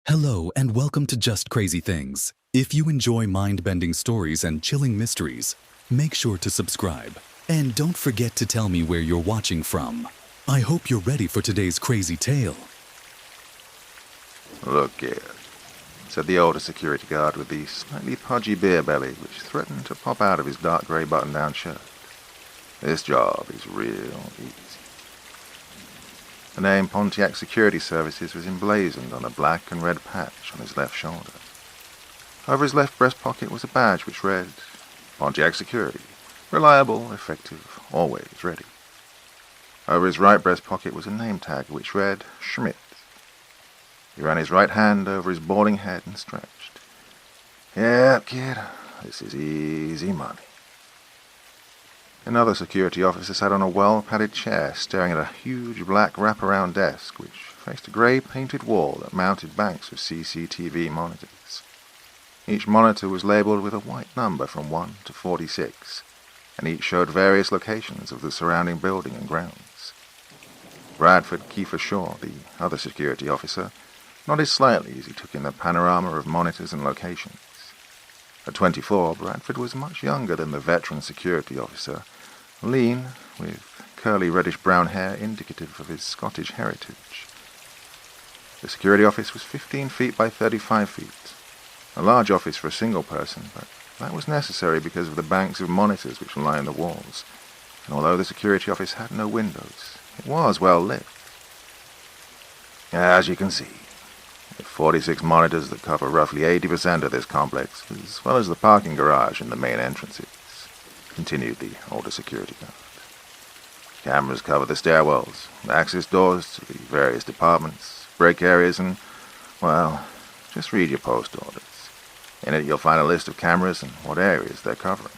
Hello and welcome to Just Crazy Things. If you enjoy mind-bending stories and chilling mysteries, make sure to subscribe. And don't forget to tell me where you're watching from. I hope you're ready for today's crazy tale. "Look here," said the older security guard with the slightly pudgy beer belly which threatened to pop out of his dark grey button-down shirt. "This job is real easy." The name Pontiac Security Services was emblazoned on a black and red patch on his left shoulder. Over his left breast pocket was a badge which read, "Pontiac Security. Reliable, effective, always ready." Over his right breast pocket was a name tag which read, "Schmidt." He ran his right hand over his balding head and stretched. "Yeah, kid, this is easy money." Another security officer sat on a well-padded chair staring at a huge black wraparound desk which faced a grey painted wall that mounted banks of CCTV monitors. Each monitor was labelled with a white number from 1 to 46, and each showed various locations of the surrounding building and grounds. Bradford Kiefer Shaw, the other security officer, nodded slightly as he took in the panorama of monitors and locations. At 24, Bradford was much younger than the veteran security officer, lean, with curly reddish-brown hair indicative of his Scottish heritage. The security office was 15 feet by 35 feet, a large office for a single person, but that was necessary because of the banks of monitors which lined the walls, and although the security office had no windows, it was well lit. As you can see, with 46 monitors that cover roughly 80% of this complex, as well as the parking garage and the main entrances, continued the older security guard. Cameras cover the stairwells, access doors to the various departments, break areas, and, well, just read your post orders. In it you'll find a list of cameras and what areas they're covering.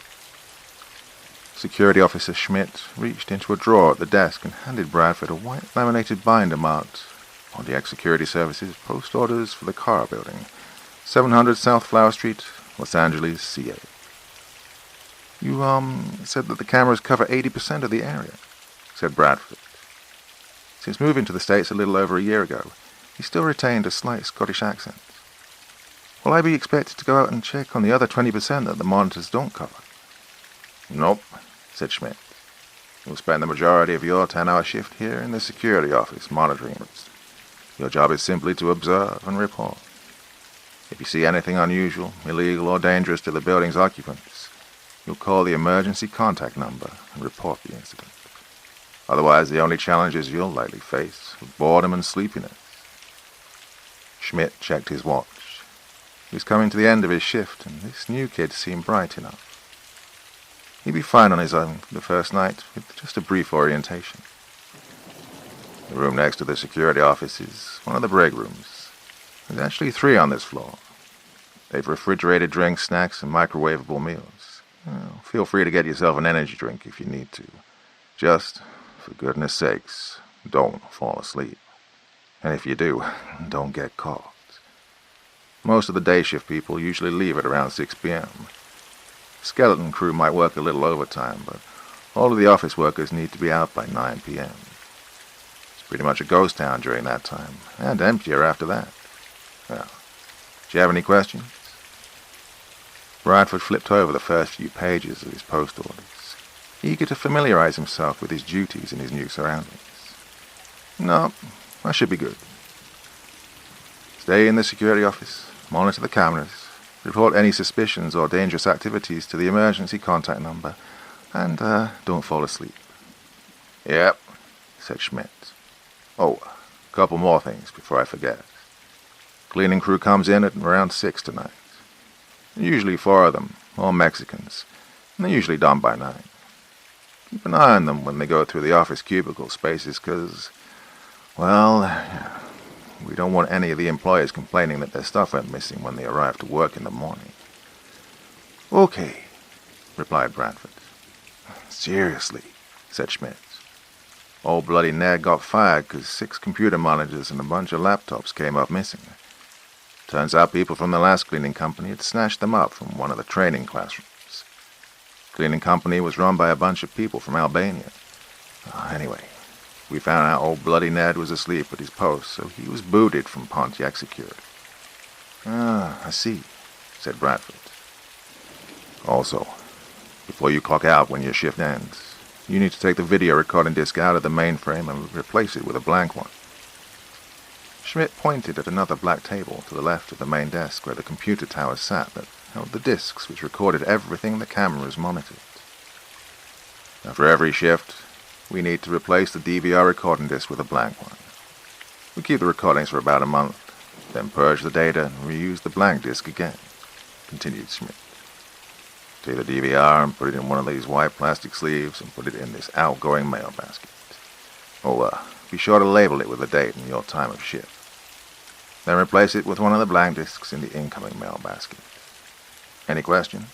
Security Officer Schmidt reached into a drawer at the desk and handed Bradford a white laminated binder marked Pontiac Security Services Post Orders for the Car Building, 700 South Flower Street, Los Angeles, CA. "You, said that the cameras cover 80% of the area," said Bradford. Since moving to the States a little over a year ago, he still retained a slight Scottish accent. "Will I be expected to go out and check on the other 20% that the monitors don't cover?" "Nope," said Schmidt. "You'll spend the majority of your 10-hour shift here in the security office monitoring it. Your job is simply to observe and report. If you see anything unusual, illegal, or dangerous to the building's occupants, you'll call the emergency contact number and report the incident. Otherwise, the only challenges you'll likely face are boredom and sleepiness." Schmidt checked his watch. He was coming to the end of his shift, and this new kid seemed bright enough. He'd be fine on his own for the first night, with just a brief orientation. The room next to the security office is one of the break rooms. There's actually 3 on this floor. They've refrigerated drinks, snacks, and microwavable meals. Well, feel free to get yourself an energy drink if you need to. Just, for goodness sakes, don't fall asleep. And if you do, don't get caught. Most of the day shift people usually leave at around 6 p.m. Skeleton crew might work a little overtime, but all of the office workers need to be out by 9 p.m. It's pretty much a ghost town during that time, and emptier after that. Well, do you have any questions? Bradford flipped over the first few pages of his post orders, eager to familiarize himself with his duties in his new surroundings. "No, I should be good. Stay in the security office, monitor the cameras, report any suspicions or dangerous activities to the emergency contact number, and don't fall asleep." "Yep," said Schmidt. "Oh, a couple more things before I forget. Cleaning crew comes in at around 6 tonight. Usually 4 of them, all Mexicans, and they're usually done by 9. Keep an eye on them when they go through the office cubicle spaces, because, well, we don't want any of the employees complaining that their stuff went missing when they arrive to work in the morning." "Okay," replied Bradford. "Seriously," said Schmidt. "Old bloody Ned got fired because 6 computer monitors and a bunch of laptops came up missing. Turns out people from the last cleaning company had snatched them up from one of the training classrooms. The cleaning company was run by a bunch of people from Albania. Anyway, we found out old bloody Ned was asleep at his post, so he was booted from Pontiac Security. Ah, I see, said Bradford. Also, before you clock out when your shift ends, you need to take the video recording disc out of the mainframe and replace it with a blank one. Schmidt pointed at another black table to the left of the main desk where the computer tower sat that held the discs which recorded everything the cameras monitored. After every shift, we need to replace the DVR recording disc with a blank one. We keep the recordings for about a month, then purge the data and reuse the blank disc again, continued Schmidt. Take the DVR and put it in one of these white plastic sleeves and put it in this outgoing mail basket. Be sure to label it with the date and your time of shift. Then replace it with one of the blank discs in the incoming mail basket. Any questions?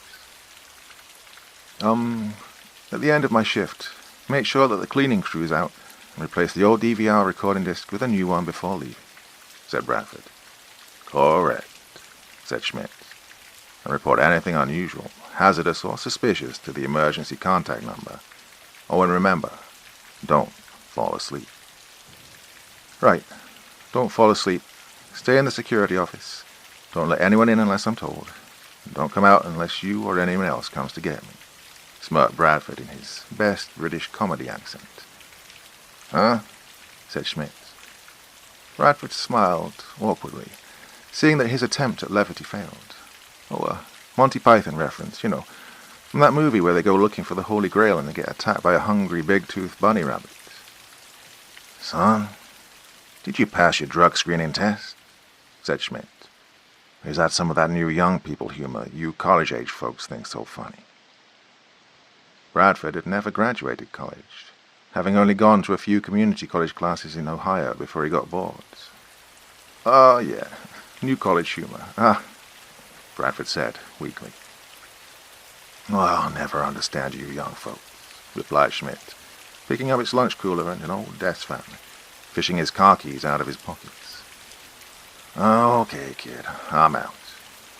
At the end of my shift, make sure that the cleaning crew's out and replace the old DVR recording disc with a new one before leaving, said Bradford. Correct, said Schmidt. And report anything unusual, hazardous, or suspicious to the emergency contact number. Oh, and remember, don't fall asleep. Right, don't fall asleep. Stay in the security office. Don't let anyone in unless I'm told. And don't come out unless you or anyone else comes to get me, smirked Bradford in his best British comedy accent. Huh? Said Schmidt. Bradford smiled awkwardly, seeing that his attempt at levity failed. Monty Python reference, you know, from that movie where they go looking for the Holy Grail and they get attacked by a hungry, big-toothed bunny rabbit. Son, did you pass your drug screening test? Said Schmidt. Or is that some of that new young people humor you college-age folks think so funny? Bradford had never graduated college, having only gone to a few community college classes in Ohio before he got bored. Oh, yeah, new college humor. Bradford said, weakly. Oh, I'll never understand you young folks, replied Schmidt, picking up its lunch cooler and an old desk fan, fishing his car keys out of his pockets. Okay, kid, I'm out.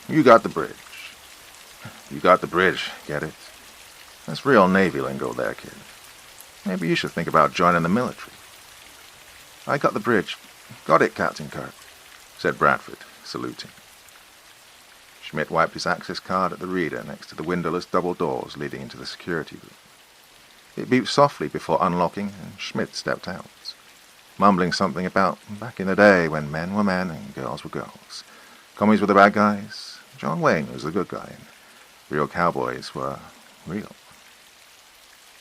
You got the bridge. You got the bridge, get it? That's real Navy lingo there, kid. Maybe you should think about joining the military. I got the bridge. Got it, Captain Kirk, said Bradford, saluting. Schmidt wiped his access card at the reader next to the windowless double doors leading into the security room. It beeped softly before unlocking, and Schmidt stepped out, mumbling something about back in the day when men were men and girls were girls. Commies were the bad guys, John Wayne was the good guy, and real cowboys were real.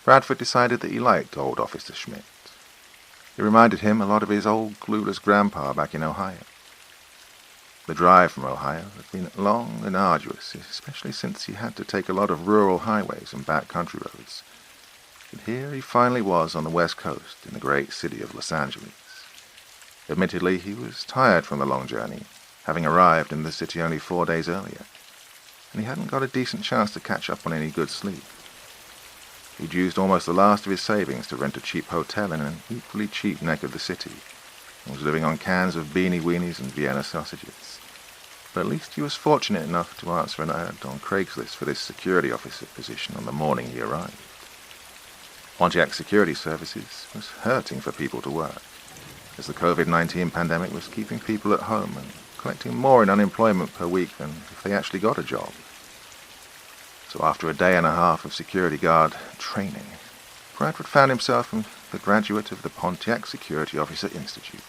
Bradford decided that he liked old Officer Schmidt. It reminded him a lot of his old clueless grandpa back in Ohio. The drive from Ohio had been long and arduous, especially since he had to take a lot of rural highways and back country roads. But here he finally was on the west coast in the great city of Los Angeles. Admittedly, he was tired from the long journey, having arrived in the city only 4 days earlier, and he hadn't got a decent chance to catch up on any good sleep. He'd used almost the last of his savings to rent a cheap hotel in an equally cheap neck of the city, and was living on cans of beanie weenies and Vienna sausages. But at least he was fortunate enough to answer an ad on Craigslist for this security officer position on the morning he arrived. Pontiac Security Services was hurting for people to work, as the COVID-19 pandemic was keeping people at home and collecting more in unemployment per week than if they actually got a job. So after a day and a half of security guard training, Bradford found himself the graduate of the Pontiac Security Officer Institute,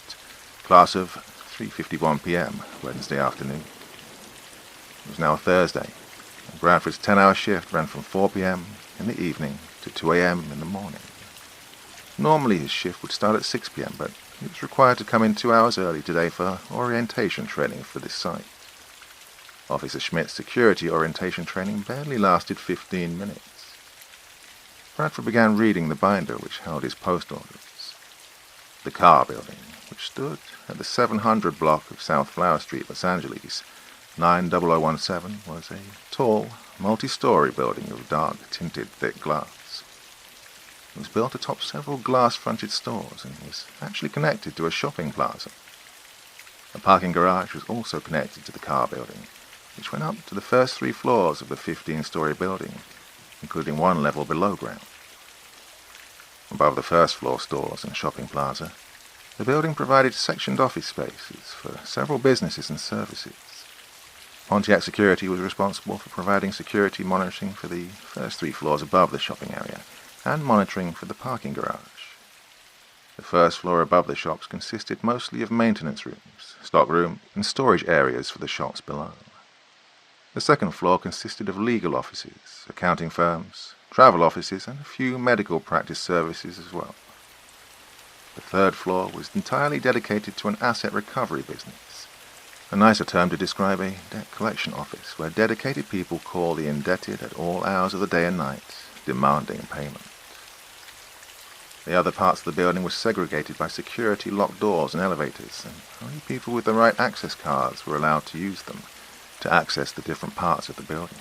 class of 3:51 p.m. Wednesday afternoon. It was now Thursday, and Bradford's 10-hour shift ran from 4 p.m. in the evening to 2 a.m. in the morning. Normally his shift would start at 6 p.m., but he was required to come in 2 hours early today for orientation training for this site. Officer Schmidt's security orientation training barely lasted 15 minutes. Bradford began reading the binder which held his post orders. The car building, which stood at the 700 block of South Flower Street, Los Angeles, 90017, was a tall, multi-story building of dark, tinted, thick glass. It was built atop several glass-fronted stores and was actually connected to a shopping plaza. A parking garage was also connected to the car building, which went up to the first 3 floors of the 15-story building, including 1 level below ground. Above the first-floor stores and shopping plaza, the building provided sectioned office spaces for several businesses and services, Pontiac Security was responsible for providing security monitoring for the first 3 floors above the shopping area and monitoring for the parking garage. The first floor above the shops consisted mostly of maintenance rooms, stockroom, and storage areas for the shops below. The second floor consisted of legal offices, accounting firms, travel offices, and a few medical practice services as well. The third floor was entirely dedicated to an asset recovery business, a nicer term to describe a debt collection office where dedicated people call the indebted at all hours of the day and night, demanding payment. The other parts of the building were segregated by security locked doors and elevators, and only people with the right access cards were allowed to use them to access the different parts of the building.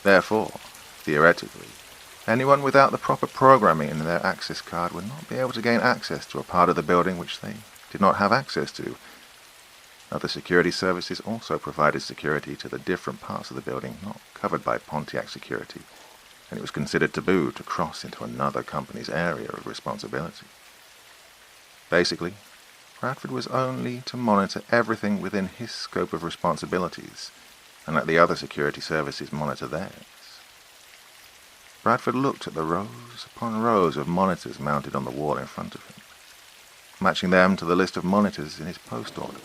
Therefore, theoretically, anyone without the proper programming in their access card would not be able to gain access to a part of the building which they did not have access to. Other security services also provided security to the different parts of the building not covered by Pontiac Security, and it was considered taboo to cross into another company's area of responsibility. Basically, Bradford was only to monitor everything within his scope of responsibilities, and let the other security services monitor theirs. Bradford looked at the rows upon rows of monitors mounted on the wall in front of him, matching them to the list of monitors in his post orders.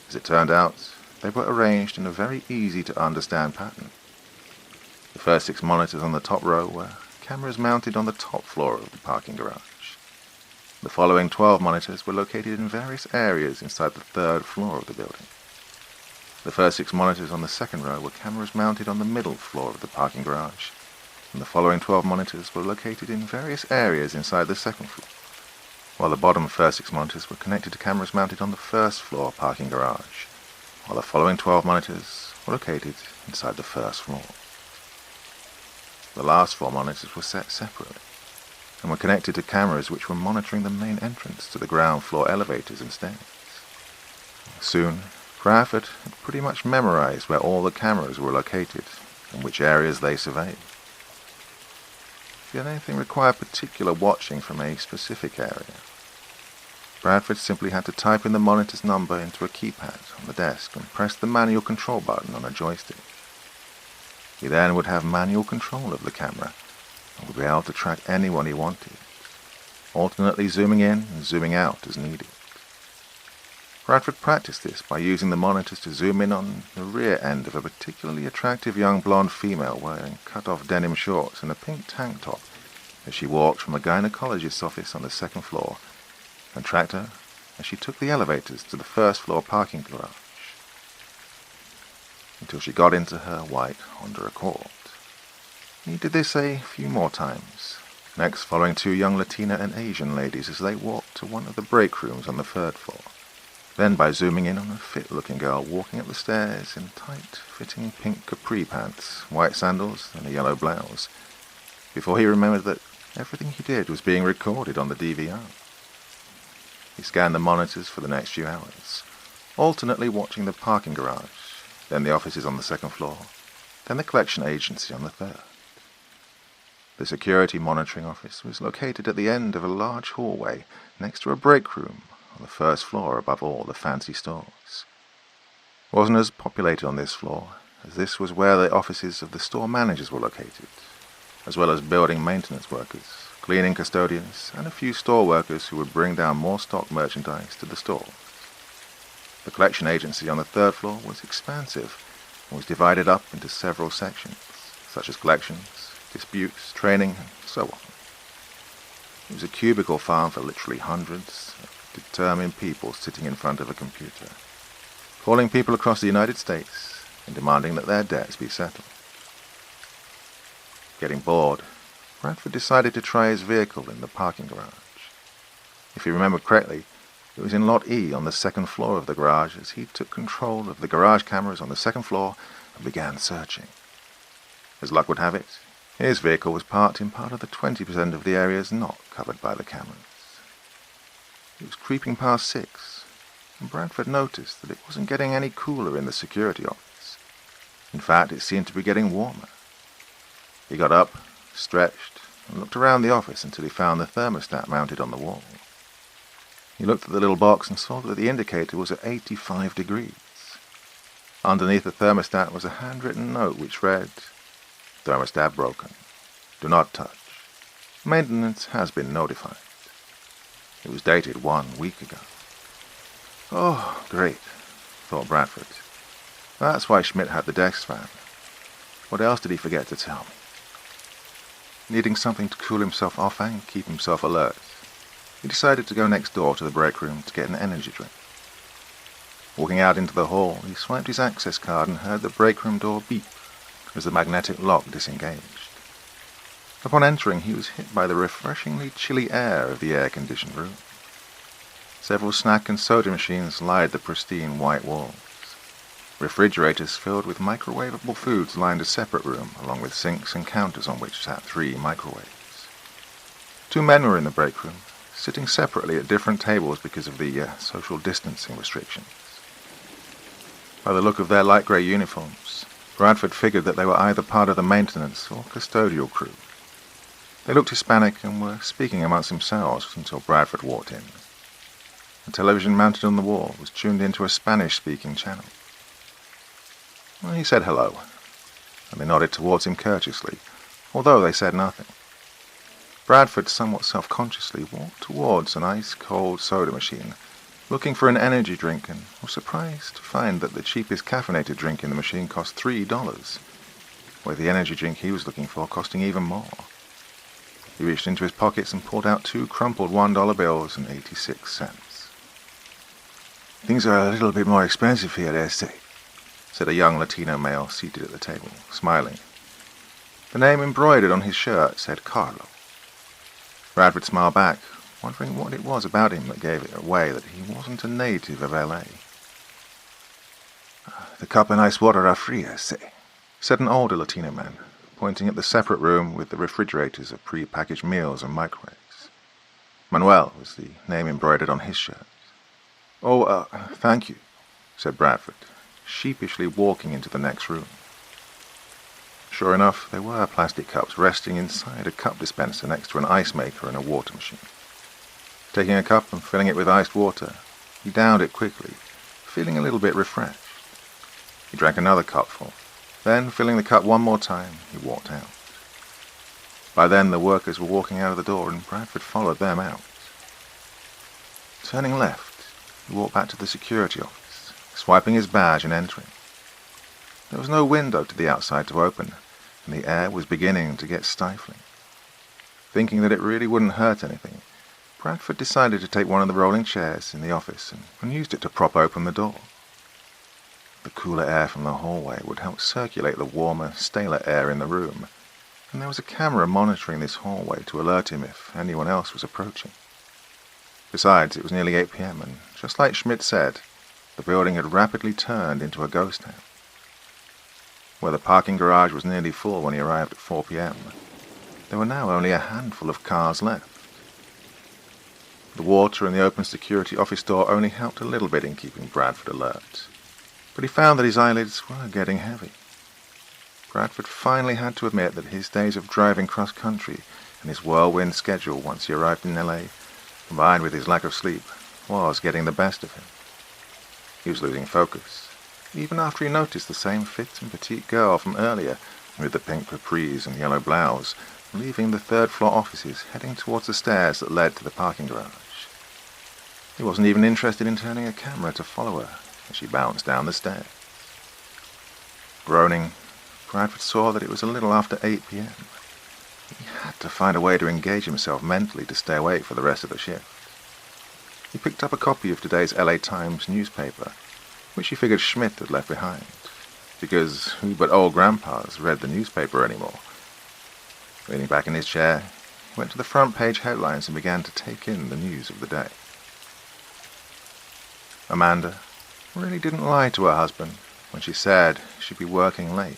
As it turned out, they were arranged in a very easy-to-understand pattern. The first 6 monitors on the top row were cameras mounted on the top floor of the parking garage. The following 12 monitors were located in various areas inside the 3rd floor of the building. The first 6 monitors on the second row were cameras mounted on the middle floor of the parking garage, and the following 12 monitors were located in various areas inside the 2nd floor, while the bottom first 6 monitors were connected to cameras mounted on the 1st floor parking garage, while the following 12 monitors were located inside the 1st floor. The last 4 monitors were set separately, and were connected to cameras which were monitoring the main entrance to the ground floor elevators and stairs. Soon, Bradford had pretty much memorized where all the cameras were located and which areas they surveyed. Did anything require particular watching from a specific area, Bradford simply had to type in the monitor's number into a keypad on the desk and press the manual control button on a joystick. He then would have manual control of the camera and would be able to track anyone he wanted, alternately zooming in and zooming out as needed. Bradford practiced this by using the monitors to zoom in on the rear end of a particularly attractive young blonde female wearing cut-off denim shorts and a pink tank top as she walked from a gynecologist's office on the 2nd floor, and tracked her as she took the elevators to the 1st floor parking garage, until she got into her white Honda Accord. He did this a few more times, next following 2 young Latina and Asian ladies as they walked to one of the break rooms on the 3rd floor, then by zooming in on a fit-looking girl walking up the stairs in tight-fitting pink capri pants, white sandals, and a yellow blouse, before he remembered that everything he did was being recorded on the DVR. He scanned the monitors for the next few hours, alternately watching the parking garage, then the offices on the 2nd floor, then the collection agency on the 3rd. The security monitoring office was located at the end of a large hallway next to a break room on the 1st floor above all the fancy stores. It wasn't as populated on this floor, as this was where the offices of the store managers were located, as well as building maintenance workers, cleaning custodians, and a few store workers who would bring down more stock merchandise to the stores. The collection agency on the 3rd floor was expansive and was divided up into several sections, such as collections, disputes, training, and so on. It was a cubicle farm for literally hundreds of determined people sitting in front of a computer, calling people across the United States and demanding that their debts be settled. Getting bored, Bradford decided to try his vehicle in the parking garage. If he remembered correctly, it was in Lot E on the 2nd floor of the garage as he took control of the garage cameras on the 2nd floor and began searching. As luck would have it, his vehicle was parked in part of the 20% of the areas not covered by the cameras. It was creeping past 6, and Bradford noticed that it wasn't getting any cooler in the security office. In fact, it seemed to be getting warmer. He got up, stretched, and looked around the office until he found the thermostat mounted on the wall. He looked at the little box and saw that the indicator was at 85 degrees. Underneath the thermostat was a handwritten note which read, "Thermostat broken. Do not touch. Maintenance has been notified." It was dated 1 week ago. Oh, great, thought Bradford. That's why Schmidt had the desk fan. What else did he forget to tell me? Needing something to cool himself off and keep himself alert, he decided to go next door to the break room to get an energy drink. Walking out into the hall, he swiped his access card and heard the break room door beep as the magnetic lock disengaged. Upon entering, he was hit by the refreshingly chilly air of the air-conditioned room. Several snack and soda machines lined the pristine white walls. Refrigerators filled with microwavable foods lined a separate room, along with sinks and counters on which sat 3 microwaves. 2 men were in the break room, sitting separately at different tables because of the social distancing restrictions. By the look of their light grey uniforms, Bradford figured that they were either part of the maintenance or custodial crew. They looked Hispanic and were speaking amongst themselves until Bradford walked in. The television mounted on the wall was tuned into a Spanish-speaking channel. Well, he said hello, and they nodded towards him courteously, although they said nothing. Bradford, somewhat self-consciously, walked towards an ice-cold soda machine, looking for an energy drink, and was surprised to find that the cheapest caffeinated drink in the machine cost $3, with the energy drink he was looking for costing even more. He reached into his pockets and pulled out 2 crumpled $1 bills and 86 cents. "Things are a little bit more expensive here, they say," said a young Latino male seated at the table, smiling. The name embroidered on his shirt said Carlo. Bradford smiled back, wondering what it was about him that gave it away that he wasn't a native of L.A. "The cup and ice water are free, I say," said an older Latino man, pointing at the separate room with the refrigerators of pre-packaged meals and microwaves. Manuel was the name embroidered on his shirt. "Oh, thank you," said Bradford, sheepishly walking into the next room. Sure enough, there were plastic cups resting inside a cup dispenser next to an ice maker and a water machine. Taking a cup and filling it with iced water, he downed it quickly, feeling a little bit refreshed. He drank another cupful, then, filling the cup one more time, he walked out. By then, the workers were walking out of the door, and Bradford followed them out. Turning left, he walked back to the security office, swiping his badge and entering. There was no window to the outside to open, and the air was beginning to get stifling. Thinking that it really wouldn't hurt anything, Bradford decided to take one of the rolling chairs in the office and used it to prop open the door. The cooler air from the hallway would help circulate the warmer, staler air in the room, and there was a camera monitoring this hallway to alert him if anyone else was approaching. Besides, it was nearly 8 p.m., and just like Schmidt said, the building had rapidly turned into a ghost town. Where the parking garage was nearly full when he arrived at 4 p.m., there were now only a handful of cars left. The water and the open security office door only helped a little bit in keeping Bradford alert, but he found that his eyelids were getting heavy. Bradford finally had to admit that his days of driving cross-country and his whirlwind schedule once he arrived in L.A., combined with his lack of sleep, was getting the best of him. He was losing focus, even after he noticed the same fit and petite girl from earlier, with the pink capris and yellow blouse, leaving the third-floor offices, heading towards the stairs that led to the parking garage. He wasn't even interested in turning a camera to follow her as she bounced down the stairs. Groaning, Bradford saw that it was a little after 8 p.m. He had to find a way to engage himself mentally to stay awake for the rest of the shift. He picked up a copy of today's LA Times newspaper, which he figured Schmidt had left behind, because who but old grandpas read the newspaper anymore? Leaning back in his chair, he went to the front page headlines and began to take in the news of the day. Amanda really didn't lie to her husband when she said she'd be working late.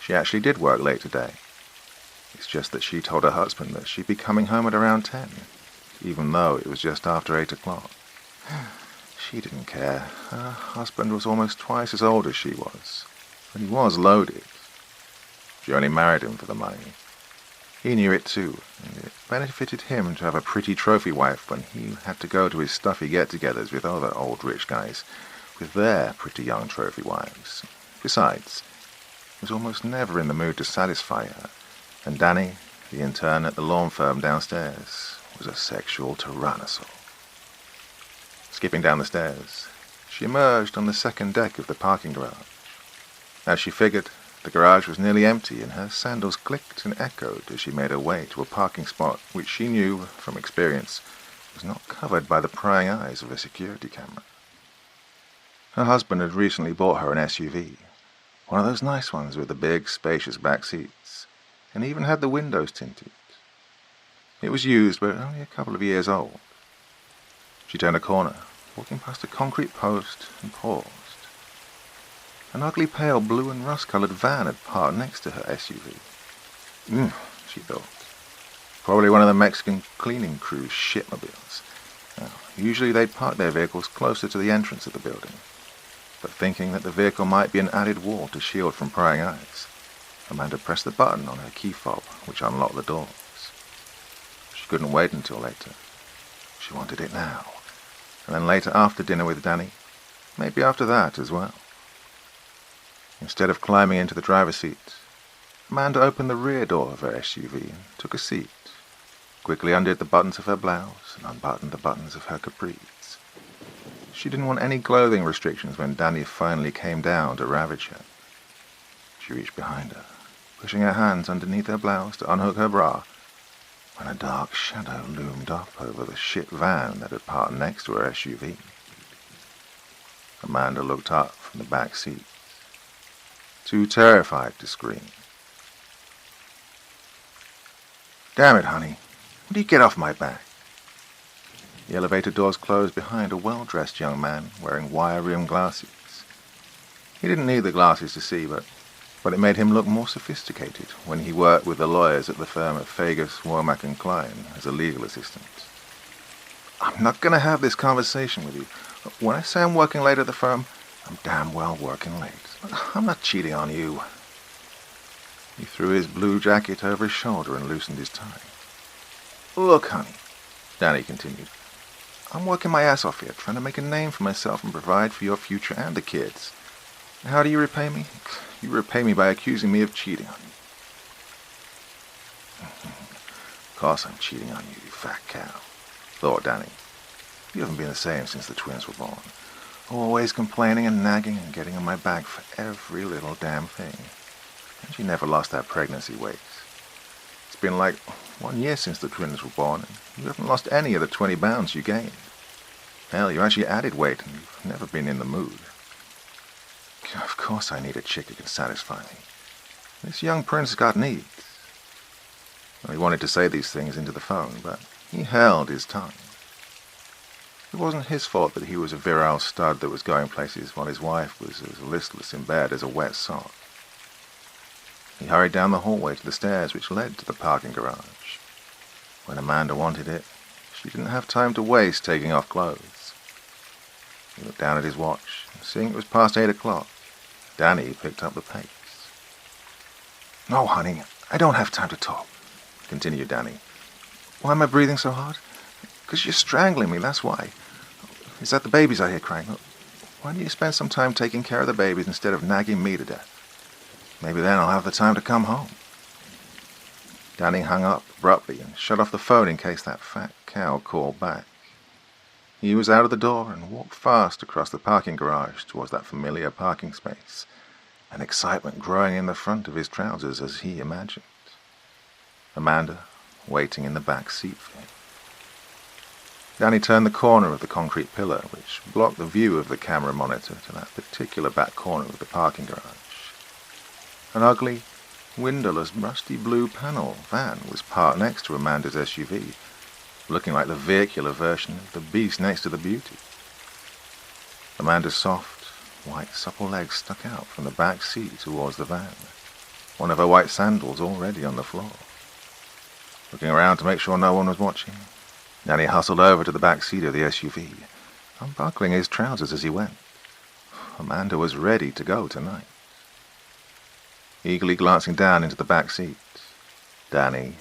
She actually did work late today. It's just that she told her husband that she'd be coming home at around 10, even though it was just after 8 o'clock. She didn't care. Her husband was almost twice as old as she was, but he was loaded. She only married him for the money. He knew it too, and it benefited him to have a pretty trophy wife when he had to go to his stuffy get-togethers with other old rich guys, with their pretty young trophy wives. Besides, he was almost never in the mood to satisfy her, and Danny, the intern at the lawn firm downstairs, was a sexual tyrannosaur. Skipping down the stairs, she emerged on the second deck of the parking garage. As she figured, the garage was nearly empty, and her sandals clicked and echoed as she made her way to a parking spot which she knew, from experience, was not covered by the prying eyes of a security camera. Her husband had recently bought her an SUV, one of those nice ones with the big, spacious back seats, and even had the windows tinted. It was used, but only a couple of years old. She turned a corner, walking past a concrete post, and paused. An ugly pale blue and rust-coloured van had parked next to her SUV. She thought. Probably one of the Mexican cleaning crew's shitmobiles. Now, usually they'd park their vehicles closer to the entrance of the building, but thinking that the vehicle might be an added wall to shield from prying eyes, Amanda pressed the button on her key fob, which unlocked the doors. She couldn't wait until later. She wanted it now, and then later after dinner with Danny, maybe after that as well. Instead of climbing into the driver's seat, Amanda opened the rear door of her SUV and took a seat, quickly undid the buttons of her blouse and unbuttoned the buttons of her capris. She didn't want any clothing restrictions when Danny finally came down to ravage her. She reached behind her, pushing her hands underneath her blouse to unhook her bra, when a dark shadow loomed up over the shit van that had parked next to her SUV. Amanda looked up from the back seat, too terrified to scream. "Damn it, honey. When do you get off my back?" The elevator doors closed behind a well-dressed young man wearing wire-rimmed glasses. He didn't need the glasses to see, but it made him look more sophisticated when he worked with the lawyers at the firm of Fagus, Womack & Klein as a legal assistant. "I'm not going to have this conversation with you. When I say I'm working late at the firm, I'm damn well working late. I'm not cheating on you." He threw his blue jacket over his shoulder and loosened his tie. "Look, honey," Danny continued, "I'm working my ass off here, trying to make a name for myself and provide for your future and the kids. How do you repay me? You repay me by accusing me of cheating on you." "Of course I'm cheating on you, you fat cow," thought Danny. "You haven't been the same since the twins were born. Always complaining and nagging and getting on my back for every little damn thing. And you never lost that pregnancy weight. It's been like 1 year since the twins were born, and you haven't lost any of the 20 pounds you gained. Hell, you actually added weight, and you've never been in the mood. Of course I need a chick who can satisfy me. This young prince has got needs." Well, he wanted to say these things into the phone, but he held his tongue. It wasn't his fault that he was a virile stud that was going places while his wife was as listless in bed as a wet sock. He hurried down the hallway to the stairs which led to the parking garage. When Amanda wanted it, she didn't have time to waste taking off clothes. He looked down at his watch, and seeing it was past 8 o'clock, Danny picked up the pace. "No, honey, I don't have time to talk," continued Danny. "Why am I breathing so hard? 'Cause you're strangling me, that's why. Is that the babies I hear crying? Why don't you spend some time taking care of the babies instead of nagging me to death? Maybe then I'll have the time to come home." Danny hung up abruptly and shut off the phone in case that fat cow called back. He was out of the door and walked fast across the parking garage towards that familiar parking space, an excitement growing in the front of his trousers as he imagined. Amanda waiting in the back seat for him. Danny turned the corner of the concrete pillar which blocked the view of the camera monitor to that particular back corner of the parking garage. An ugly, windowless, rusty blue panel van was parked next to Amanda's SUV, looking like the vehicular version of the beast next to the beauty. Amanda's soft, white, supple legs stuck out from the back seat towards the van, one of her white sandals already on the floor. Looking around to make sure no one was watching, Danny hustled over to the back seat of the SUV, unbuckling his trousers as he went. Amanda was ready to go tonight. Eagerly glancing down into the back seat, Danny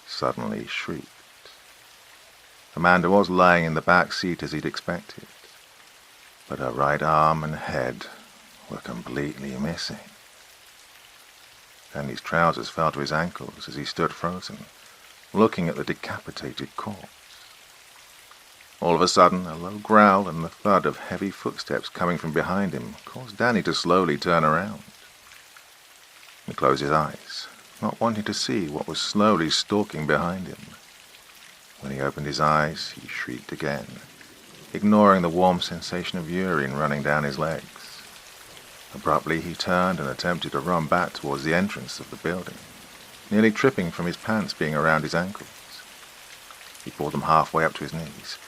suddenly shrieked. Amanda was lying in the back seat as he'd expected. but her right arm and head were completely missing. Danny's trousers fell to his ankles as he stood frozen, looking at the decapitated corpse. All of a sudden, a low growl and the thud of heavy footsteps coming from behind him caused Danny to slowly turn around. He closed his eyes, not wanting to see what was slowly stalking behind him. When he opened his eyes, he shrieked again, ignoring the warm sensation of urine running down his legs. Abruptly, he turned and attempted to run back towards the entrance of the building, nearly tripping from his pants being around his ankles. He pulled them halfway up to his knees,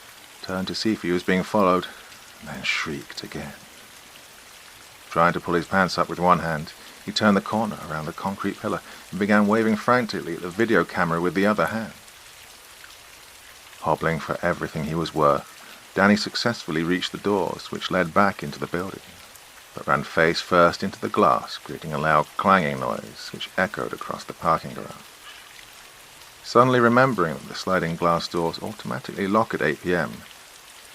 turned to see if he was being followed, and then shrieked again. Trying to pull his pants up with one hand, he turned the corner around the concrete pillar and began waving frantically at the video camera with the other hand. Hobbling for everything he was worth, Danny successfully reached the doors which led back into the building, but ran face first into the glass, creating a loud clanging noise which echoed across the parking garage. Suddenly remembering that the sliding glass doors automatically lock at 8 p.m.,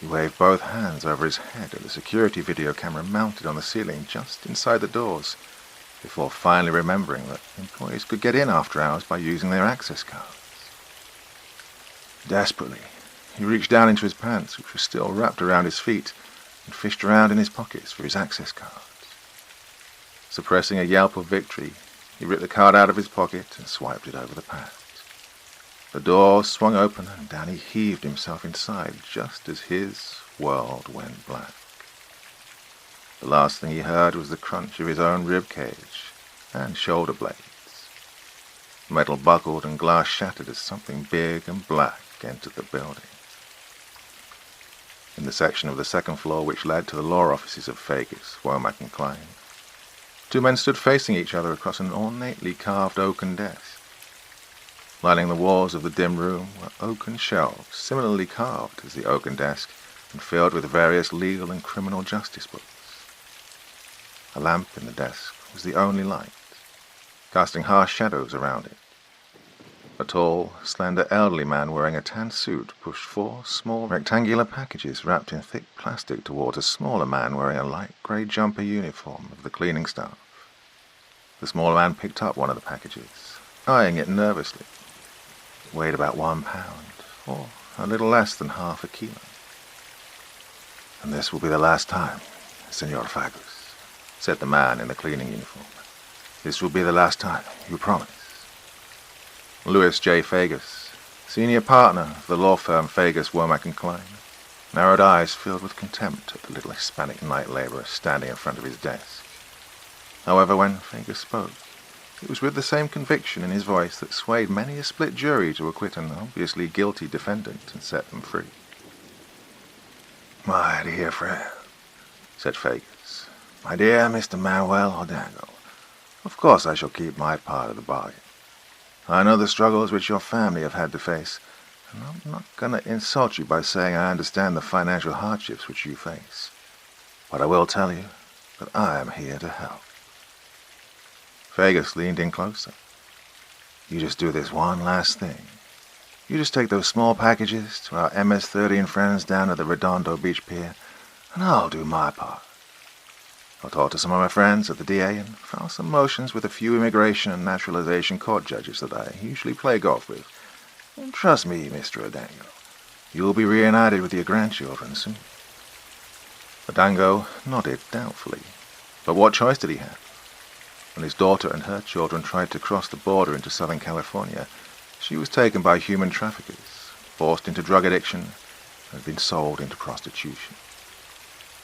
he waved both hands over his head at the security video camera mounted on the ceiling just inside the doors, before finally remembering that employees could get in after hours by using their access cards. Desperately, he reached down into his pants, which were still wrapped around his feet, and fished around in his pockets for his access cards. Suppressing a yelp of victory, he ripped the card out of his pocket and swiped it over the pad. The door swung open and Danny heaved himself inside just as his world went black. The last thing he heard was the crunch of his own rib cage and shoulder blades. Metal buckled and glass shattered as something big and black entered the building. In the section of the second floor which led to the law offices of Vegas, Womack and Klein, two men stood facing each other across an ornately carved oaken desk. Lining the walls of the dim room were oaken shelves, similarly carved as the oaken desk and filled with various legal and criminal justice books. A lamp in the desk was the only light, casting harsh shadows around it. A tall, slender elderly man wearing a tan suit pushed 4 small rectangular packages wrapped in thick plastic towards a smaller man wearing a light grey jumper uniform of the cleaning staff. The smaller man picked up one of the packages, eyeing it nervously. It weighed about 1 pound, or a little less than half a kilo. "And this will be the last time, Senor Fagus," said the man in the cleaning uniform. "This will be the last time, you promise?" Louis J. Fagus, senior partner of the law firm Fagus, Womack and Klein, narrowed eyes filled with contempt at the little Hispanic night laborer standing in front of his desk. However, when Fagus spoke, it was with the same conviction in his voice that swayed many a split jury to acquit an obviously guilty defendant and set them free. "My dear friend," said Fagus, "my dear Mr. Manuel O'Dango, of course I shall keep my part of the bargain. I know the struggles which your family have had to face, and I'm not going to insult you by saying I understand the financial hardships which you face. But I will tell you that I am here to help." Fagus leaned in closer. "You just do this one last thing. You just take those small packages to our MS-30 and friends down at the Redondo Beach Pier, and I'll do my part. I'll talk to some of my friends at the DA and file some motions with a few immigration and naturalization court judges that I usually play golf with. And trust me, Mr. O'Dango, you'll be reunited with your grandchildren soon." O'Dango nodded doubtfully. But what choice did he have? When his daughter and her children tried to cross the border into Southern California, she was taken by human traffickers, forced into drug addiction, and had been sold into prostitution.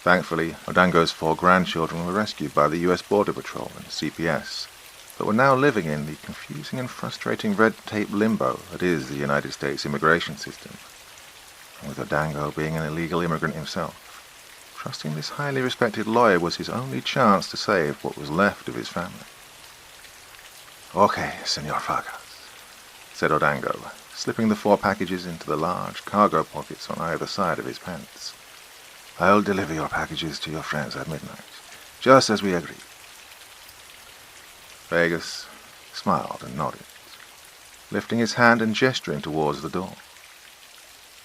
Thankfully, O'Dango's 4 grandchildren were rescued by the U.S. Border Patrol and CPS, but were now living in the confusing and frustrating red tape limbo that is the United States immigration system. And with O'Dango being an illegal immigrant himself, trusting this highly respected lawyer was his only chance to save what was left of his family. "Okay, Senor Fagas," said O'Dango, slipping the 4 packages into the large cargo pockets on either side of his pants. "I'll deliver your packages to your friends at midnight, just as we agreed." Fagus smiled and nodded, lifting his hand and gesturing towards the door.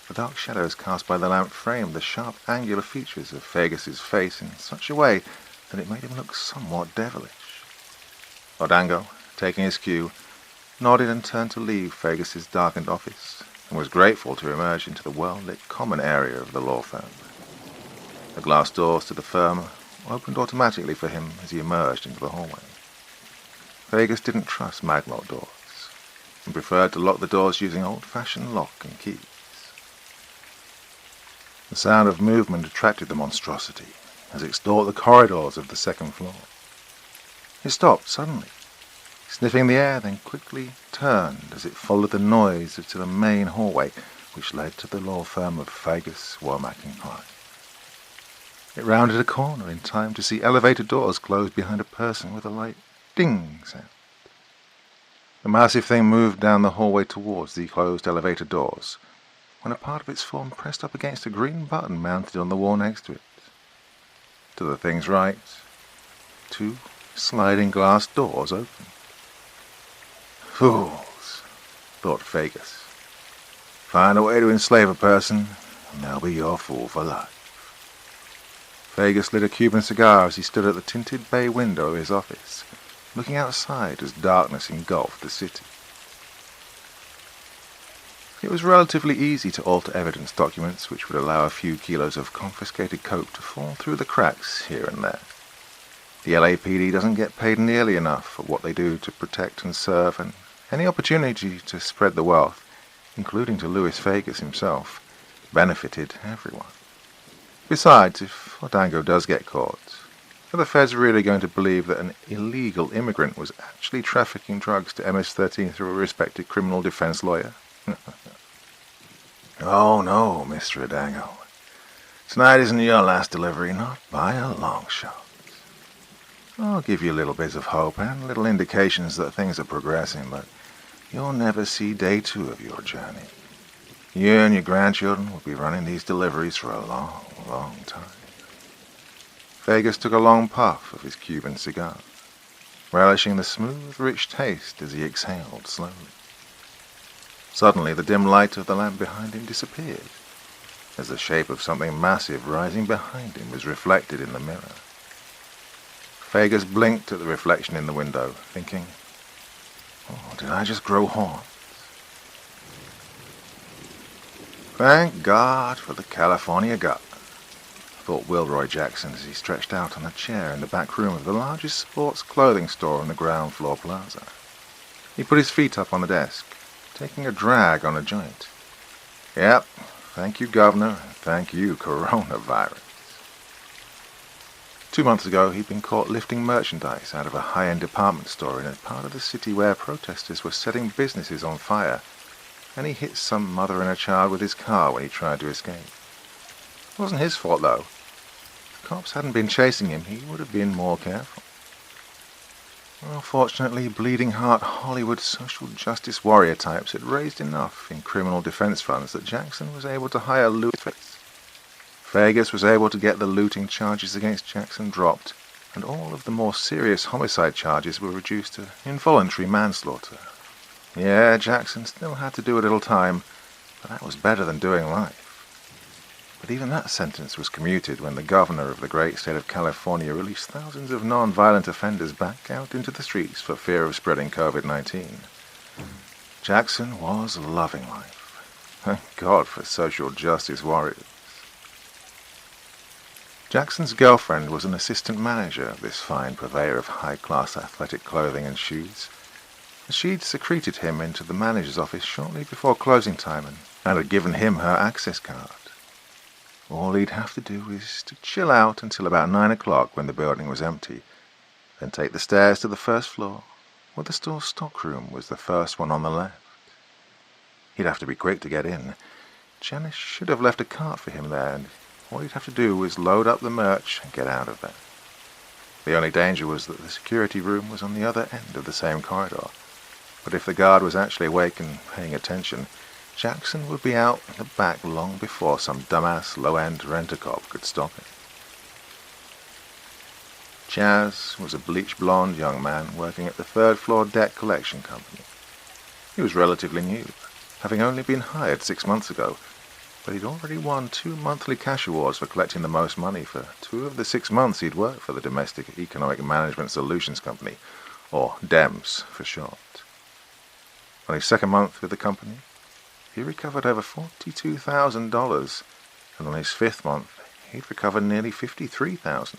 The dark shadows cast by the lamp framed the sharp, angular features of Fagus's face in such a way that it made him look somewhat devilish. O'Dango, taking his cue, nodded and turned to leave Fagus's darkened office, and was grateful to emerge into the well-lit common area of the law firm. The glass doors to the firm opened automatically for him as he emerged into the hallway. Fagus didn't trust maglock doors, and preferred to lock the doors using old-fashioned lock and keys. The sound of movement attracted the monstrosity as it stalked the corridors of the second floor. It stopped suddenly, sniffing the air, then quickly turned as it followed the noise to the main hallway which led to the law firm of Fagus, Womack & Klein. It rounded a corner in time to see elevator doors close behind a person with a light ding sound. The massive thing moved down the hallway towards the closed elevator doors, when a part of its form pressed up against a green button mounted on the wall next to it. To the thing's right, 2 sliding glass doors opened. Fools, thought Fagus. Find a way to enslave a person, and they'll be your fool for life. Fagus lit a Cuban cigar as he stood at the tinted bay window of his office, looking outside as darkness engulfed the city. It was relatively easy to alter evidence documents which would allow a few kilos of confiscated coke to fall through the cracks here and there. The LAPD doesn't get paid nearly enough for what they do to protect and serve, and any opportunity to spread the wealth, including to Louis Fagus himself, benefited everyone. Besides, if O'Dango does get caught, are the feds really going to believe that an illegal immigrant was actually trafficking drugs to MS-13 through a respected criminal defense lawyer? Oh no, Mr. O'Dango. Tonight isn't your last delivery, not by a long shot. I'll give you little bits of hope and little indications that things are progressing, but you'll never see day 2 of your journey. You and your grandchildren will be running these deliveries for a long, long time. Fagus took a long puff of his Cuban cigar, relishing the smooth, rich taste as he exhaled slowly. Suddenly the dim light of the lamp behind him disappeared, as the shape of something massive rising behind him was reflected in the mirror. Fagus blinked at the reflection in the window, thinking, "Oh, did I just grow horns?" Thank God for the California gut, thought Wilroy Jackson as he stretched out on a chair in the back room of the largest sports clothing store in the ground floor plaza. He put his feet up on the desk, taking a drag on a joint. Yep, thank you, Governor, and thank you, coronavirus. 2 months ago, he'd been caught lifting merchandise out of a high-end department store in a part of the city where protesters were setting businesses on fire, and he hit some mother and a child with his car when he tried to escape. It wasn't his fault, though. If cops hadn't been chasing him, he would have been more careful. Well, fortunately, bleeding-heart Hollywood social justice warrior types had raised enough in criminal defense funds that Jackson was able to hire Louis Fagus. Fagus was able to get the looting charges against Jackson dropped, and all of the more serious homicide charges were reduced to involuntary manslaughter. Yeah, Jackson still had to do a little time, but that was better than doing life. But even that sentence was commuted when the governor of the great state of California released thousands of non-violent offenders back out into the streets for fear of spreading COVID-19. Jackson was loving life. Thank God for social justice warriors. Jackson's girlfriend was an assistant manager of this fine purveyor of high-class athletic clothing and shoes. She'd secreted him into the manager's office shortly before closing time and had given him her access card. All he'd have to do was to chill out until about 9 o'clock when the building was empty, then take the stairs to the first floor, where the store's stockroom was the first one on the left. He'd have to be quick to get in. Janice should have left a cart for him there, and all he'd have to do was load up the merch and get out of there. The only danger was that the security room was on the other end of the same corridor, but if the guard was actually awake and paying attention, Jackson would be out in the back long before some dumbass low-end rent-a-cop could stop him. Chaz was a bleach-blonde young man working at the third-floor debt collection company. He was relatively new, having only been hired 6 months ago, but he'd already won 2 monthly cash awards for collecting the most money for 2 of the 6 months he'd worked for the Domestic Economic Management Solutions Company, or DEMS for short. On his 2nd month with the company, he recovered over $42,000, and on his 5th month, he'd recovered nearly $53,000.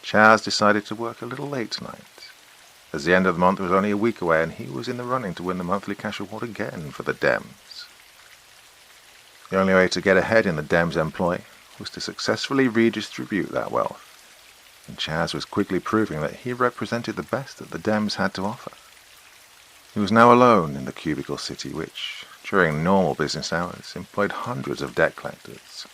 Chaz decided to work a little late tonight, as the end of the month was only a week away and he was in the running to win the monthly cash award again for the DEMS. The only way to get ahead in the DEMS employ was to successfully redistribute that wealth, and Chaz was quickly proving that he represented the best that the DEMS had to offer. He was now alone in the cubicle city, which, during normal business hours, employed hundreds of debt collectors.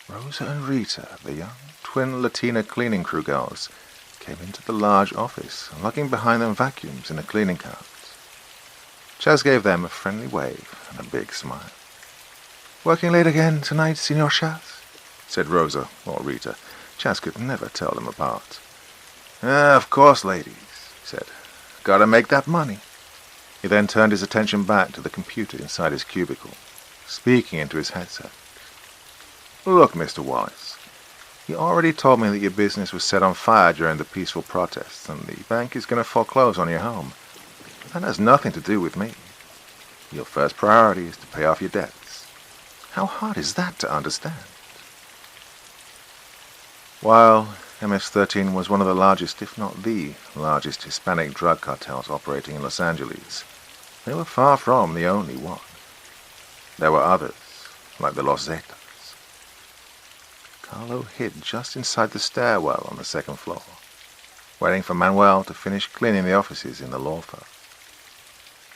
Rosa and Rita, the young twin Latina cleaning crew girls, came into the large office, lugging behind them vacuums in a cleaning cart. Chaz gave them a friendly wave and a big smile. "Working late again tonight, Senor Chaz?" said Rosa or Rita. Chaz could never tell them apart. Of course, ladies," he said. "Gotta make that money." He then turned his attention back to the computer inside his cubicle, speaking into his headset. "Look, Mr. Wallace, you already told me that your business was set on fire during the peaceful protests, and the bank is going to foreclose on your home. That has nothing to do with me. Your first priority is to pay off your debts. How hard is that to understand?" While MS-13 was one of the largest, if not the largest, Hispanic drug cartels operating in Los Angeles, they were far from the only one. There were others, like the Los Zetas. Carlo hid just inside the stairwell on the 2nd floor, waiting for Manuel to finish cleaning the offices in the law firm.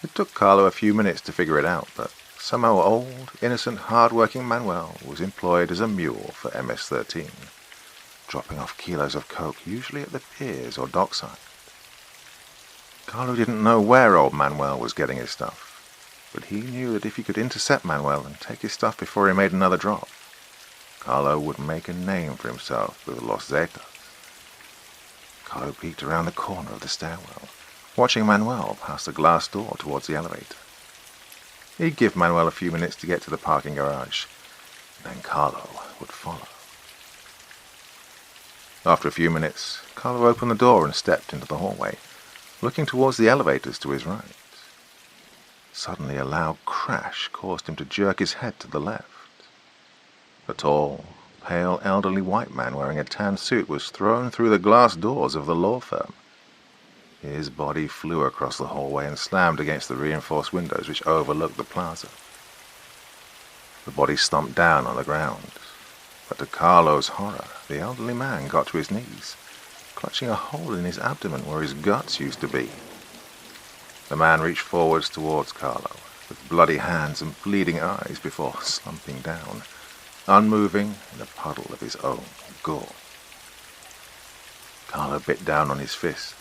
It took Carlo a few minutes to figure it out, but somehow old, innocent, hard-working Manuel was employed as a mule for MS-13, dropping off kilos of coke, usually at the piers or dockside. Carlo didn't know where old Manuel was getting his stuff, but he knew that if he could intercept Manuel and take his stuff before he made another drop, Carlo would make a name for himself with Los Zetas. Carlo peeked around the corner of the stairwell, watching Manuel pass the glass door towards the elevator. He'd give Manuel a few minutes to get to the parking garage, and then Carlo would follow. After a few minutes, Carlo opened the door and stepped into the hallway, looking towards the elevators to his right. Suddenly a loud crash caused him to jerk his head to the left. A tall, pale, elderly white man wearing a tan suit was thrown through the glass doors of the law firm. His body flew across the hallway and slammed against the reinforced windows which overlooked the plaza. The body slumped down on the ground, but to Carlo's horror, the elderly man got to his knees, clutching a hole in his abdomen where his guts used to be. The man reached forwards towards Carlo, with bloody hands and bleeding eyes before slumping down, unmoving in a puddle of his own gore. Carlo bit down on his fist,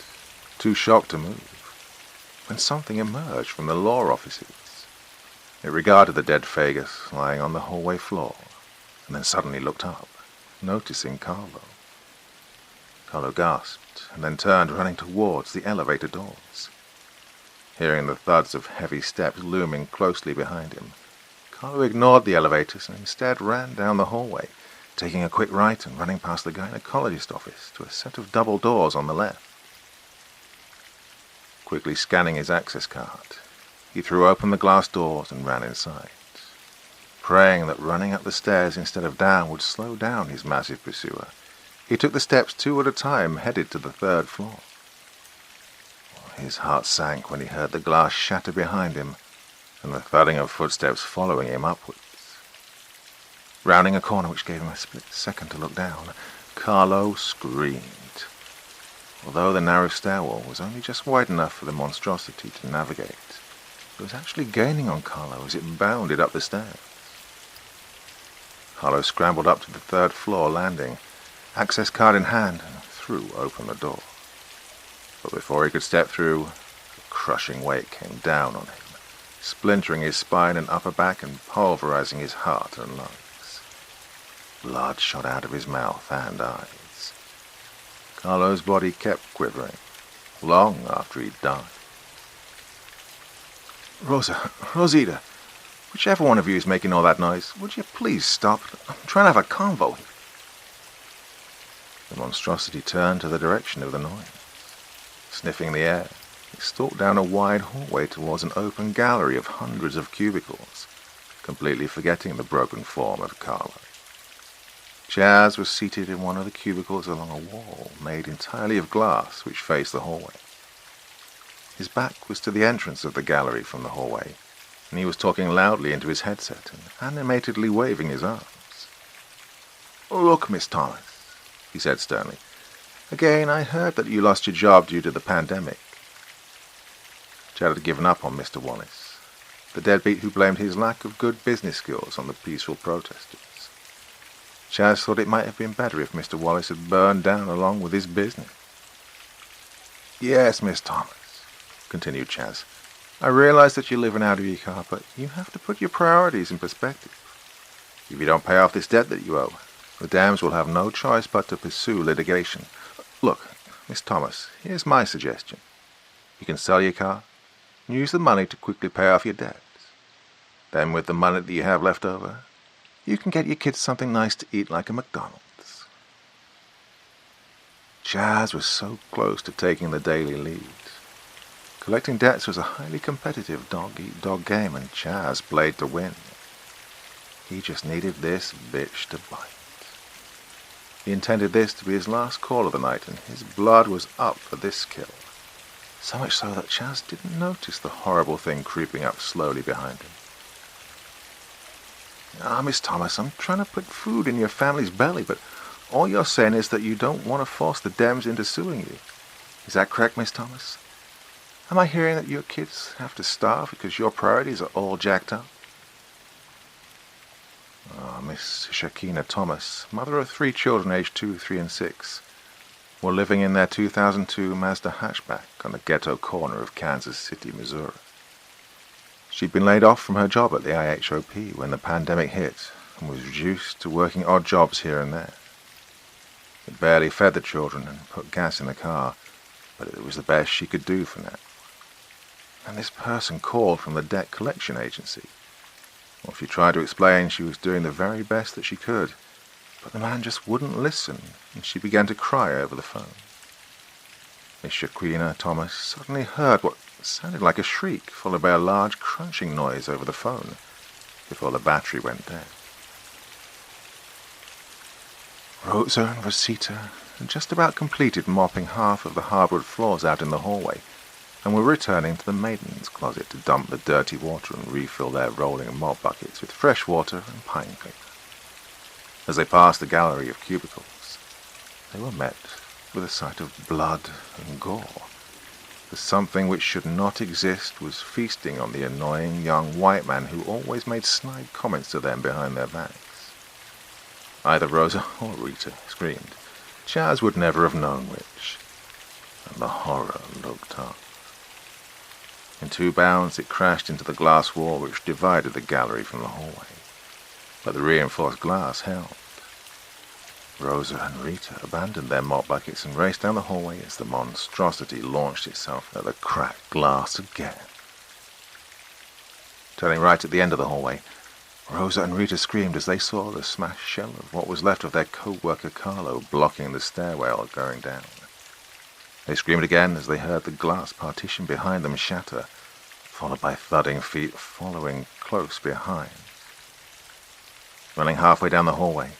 too shocked to move, when something emerged from the law offices. It regarded the dead Fagus lying on the hallway floor, and then suddenly looked up, noticing Carlo. Carlo gasped, and then turned, running towards the elevator doors. Hearing the thuds of heavy steps looming closely behind him, Carlo ignored the elevators and instead ran down the hallway, taking a quick right and running past the gynecologist office to a set of double doors on the left. Quickly scanning his access card, he threw open the glass doors and ran inside, praying that running up the stairs instead of down would slow down his massive pursuer. He took the steps 2 at a time, headed to the 3rd floor. His heart sank when he heard the glass shatter behind him and the thudding of footsteps following him upwards. Rounding a corner which gave him a split second to look down, Carlo screamed. Although the narrow stairwell was only just wide enough for the monstrosity to navigate, it was actually gaining on Carlo as it bounded up the stairs. Carlo scrambled up to the 3rd floor landing, access card in hand, and threw open the door. But before he could step through, a crushing weight came down on him, splintering his spine and upper back and pulverizing his heart and lungs. Blood shot out of his mouth and eyes. Carlo's body kept quivering, long after he'd died. Rosita, Whichever one of you is making all that noise, would you please stop? I'm trying to have a convo here. The monstrosity turned to the direction of the noise. Sniffing the air, it stalked down a wide hallway towards an open gallery of hundreds of cubicles, completely forgetting the broken form of Carlo. Chaz was seated in one of the cubicles along a wall made entirely of glass which faced the hallway. His back was to the entrance of the gallery from the hallway, and he was talking loudly into his headset and animatedly waving his arms. "Look, Miss Thomas," he said sternly. "Again, I heard that you lost your job due to the pandemic." Chad had given up on Mr. Wallace, the deadbeat who blamed his lack of good business skills on the peaceful protesters. Chaz thought it might have been better if Mr. Wallace had burned down along with his business. "Yes, Miss Thomas," continued Chaz, "I realize that you're living out of your car, but you have to put your priorities in perspective. If you don't pay off this debt that you owe, the dams will have no choice but to pursue litigation. Look, Miss Thomas, here's my suggestion. You can sell your car and use the money to quickly pay off your debts. Then with the money that you have left over, you can get your kids something nice to eat like a McDonald's." Chaz was so close to taking the daily lead. Collecting debts was a highly competitive dog-eat-dog game, and Chaz played to win. He just needed this bitch to bite. He intended this to be his last call of the night, and his blood was up for this kill. So much so that Chaz didn't notice the horrible thing creeping up slowly behind him. Miss Thomas, I'm trying to put food in your family's belly, but all you're saying is that you don't want to force the Dems into suing you. Is that correct, Miss Thomas? Am I hearing that your kids have to starve because your priorities are all jacked up?" Miss Shakina Thomas, mother of 3 children aged 2, 3, and 6, were living in their 2002 Mazda hatchback on the ghetto corner of Kansas City, Missouri. She'd been laid off from her job at the IHOP when the pandemic hit and was reduced to working odd jobs here and there. It barely fed the children and put gas in the car, but it was the best she could do for now. And this person called from the debt collection agency. Well, she tried to explain she was doing the very best that she could, but the man just wouldn't listen, and she began to cry over the phone. Miss Shaquina Thomas suddenly heard what sounded like a shriek, followed by a large crunching noise over the phone, before the battery went dead. Rosa and Rosita had just about completed mopping half of the hardwood floors out in the hallway, and were returning to the maintenance closet to dump the dirty water and refill their rolling mop buckets with fresh water and pine cleaner. As they passed the gallery of cubicles, they were met with a sight of blood and gore. The something which should not exist was feasting on the annoying young white man who always made snide comments to them behind their backs. Either Rosa or Rita screamed. Chaz would never have known which, and the horror looked up. In 2 bounds it crashed into the glass wall which divided the gallery from the hallway, but the reinforced glass held. Rosa and Rita abandoned their mop buckets and raced down the hallway as the monstrosity launched itself at the cracked glass again. Turning right at the end of the hallway, Rosa and Rita screamed as they saw the smashed shell of what was left of their co-worker Carlo blocking the stairwell going down. They screamed again as they heard the glass partition behind them shatter, followed by thudding feet following close behind. Running halfway down the hallway,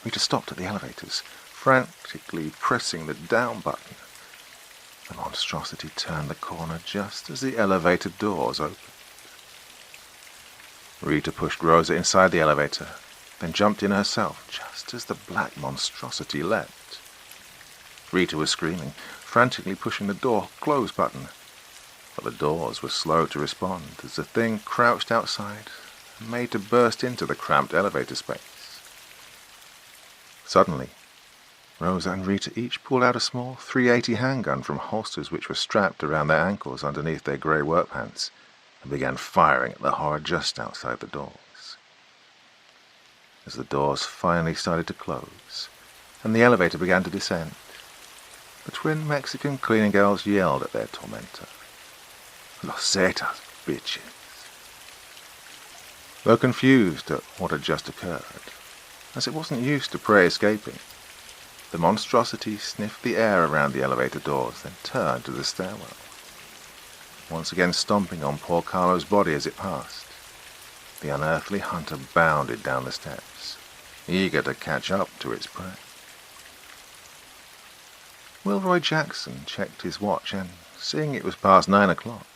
Rita stopped at the elevators, frantically pressing the down button. The monstrosity turned the corner just as the elevator doors opened. Rita pushed Rosa inside the elevator, then jumped in herself just as the black monstrosity leapt. Rita was screaming, frantically pushing the door close button, but the doors were slow to respond as the thing crouched outside and made to burst into the cramped elevator space. Suddenly, Rosa and Rita each pulled out a small .380 handgun from holsters which were strapped around their ankles underneath their grey work pants and began firing at the horror just outside the doors. As the doors finally started to close and the elevator began to descend, the twin Mexican cleaning girls yelled at their tormentor, "Los Zetas, bitches." though confused at what had just occurred, as it wasn't used to prey escaping. The monstrosity sniffed the air around the elevator doors, then turned to the stairwell, once again stomping on poor Carlo's body as it passed. The unearthly hunter bounded down the steps, eager to catch up to its prey. Wilroy Jackson checked his watch and, seeing it was past 9 o'clock,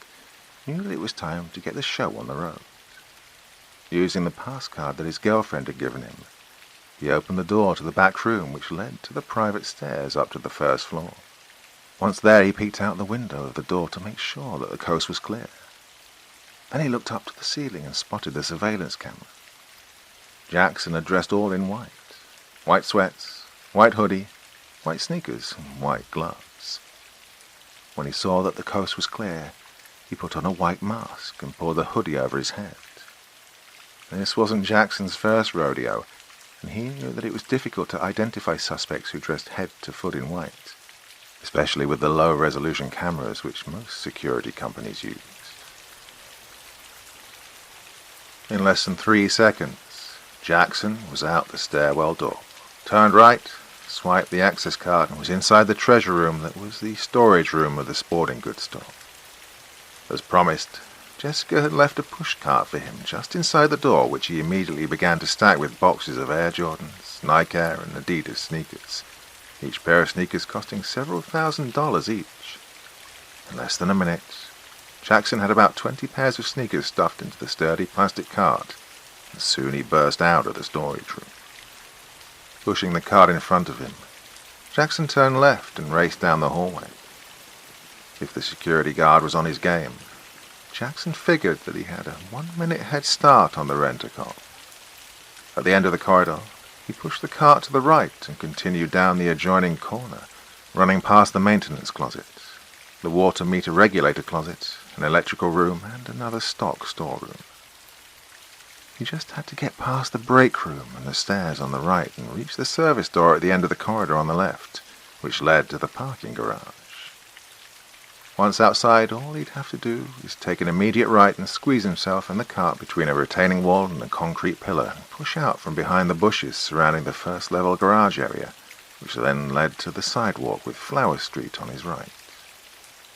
knew that it was time to get the show on the road. Using the pass card that his girlfriend had given him, he opened the door to the back room which led to the private stairs up to the first floor. Once there, he peeked out the window of the door to make sure that the coast was clear. Then he looked up to the ceiling and spotted the surveillance camera. Jackson had dressed all in white. White sweats, white hoodie, white sneakers, and white gloves. When he saw that the coast was clear, he put on a white mask and pulled the hoodie over his head. This wasn't Jackson's first rodeo, and he knew that it was difficult to identify suspects who dressed head to foot in white, especially with the low-resolution cameras which most security companies use. In less than 3 seconds, Jackson was out the stairwell door, turned right, swiped the access card, and was inside the treasure room that was the storage room of the sporting goods store. As promised, Jessica had left a pushcart for him just inside the door, which he immediately began to stack with boxes of Air Jordans, Nike Air, and Adidas sneakers, each pair of sneakers costing several $1,000s each. In less than a minute, Jackson had about 20 pairs of sneakers stuffed into the sturdy plastic cart, and soon he burst out of the storage room. Pushing the cart in front of him, Jackson turned left and raced down the hallway. If the security guard was on his game, Jackson figured that he had a 1-minute head start on the rent-a-car. At the end of the corridor, he pushed the cart to the right and continued down the adjoining corner, running past the maintenance closet, the water meter regulator closet, an electrical room, and another stock storeroom. He just had to get past the break room and the stairs on the right and reach the service door at the end of the corridor on the left, which led to the parking garage. Once outside, all he'd have to do is take an immediate right and squeeze himself and the cart between a retaining wall and a concrete pillar and push out from behind the bushes surrounding the first-level garage area, which then led to the sidewalk with Flower Street on his right.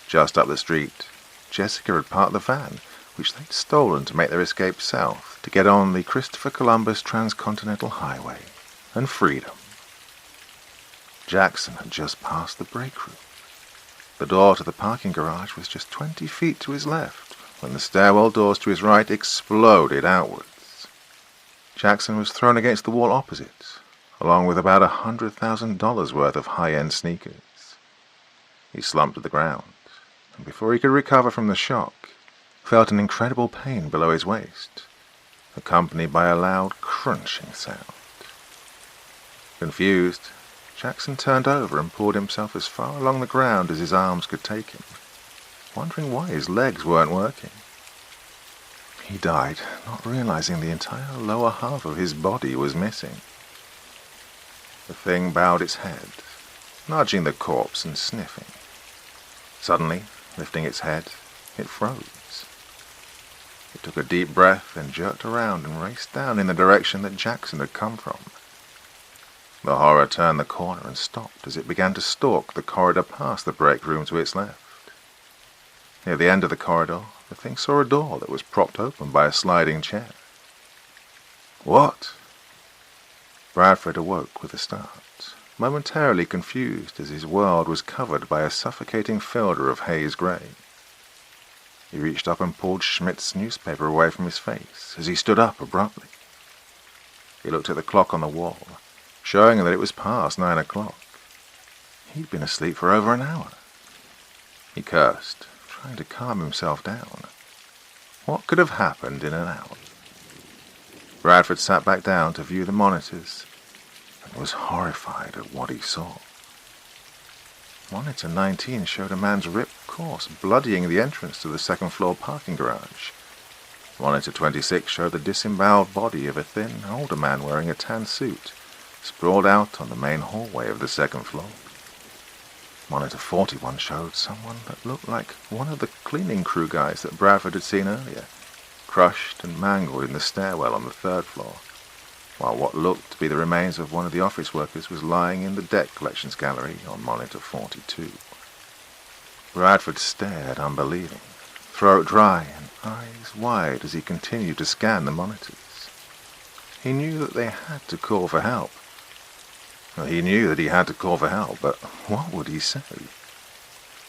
Just up the street, Jessica had parked the van, which they'd stolen to make their escape south to get on the Christopher Columbus Transcontinental Highway and freedom. Jackson had just passed the break room. The door to the parking garage was just 20 feet to his left when the stairwell doors to his right exploded outwards. Jackson was thrown against the wall opposite, along with about $100,000 worth of high-end sneakers. He slumped to the ground, and before he could recover from the shock, felt an incredible pain below his waist, accompanied by a loud crunching sound. Confused, Jackson turned over and pulled himself as far along the ground as his arms could take him, wondering why his legs weren't working. He died, not realizing the entire lower half of his body was missing. The thing bowed its head, nudging the corpse and sniffing. Suddenly, lifting its head, it froze. It took a deep breath, then jerked around and raced down in the direction that Jackson had come from. The horror turned the corner and stopped as it began to stalk the corridor past the break room to its left. Near the end of the corridor, the thing saw a door that was propped open by a sliding chair. What? Bradford awoke with a start, momentarily confused as his world was covered by a suffocating filter of haze grey. He reached up and pulled Schmidt's newspaper away from his face as he stood up abruptly. He looked at the clock on the wall, showing that it was past 9 o'clock. He'd been asleep for over an hour. He cursed, trying to calm himself down. What could have happened in an hour? Bradford sat back down to view the monitors and was horrified at what he saw. Monitor 19 showed a man's ripped corpse bloodying the entrance to the second-floor parking garage. Monitor 26 showed the disemboweled body of a thin, older man wearing a tan suit, sprawled out on the main hallway of the second floor. Monitor 41 showed someone that looked like one of the cleaning crew guys that Bradford had seen earlier, crushed and mangled in the stairwell on the third floor, while what looked to be the remains of one of the office workers was lying in the debt collections gallery on monitor 42. Bradford stared, unbelieving, throat dry and eyes wide as he continued to scan the monitors. He knew that they had to call for help. Well, he knew that he had to call for help, but what would he say?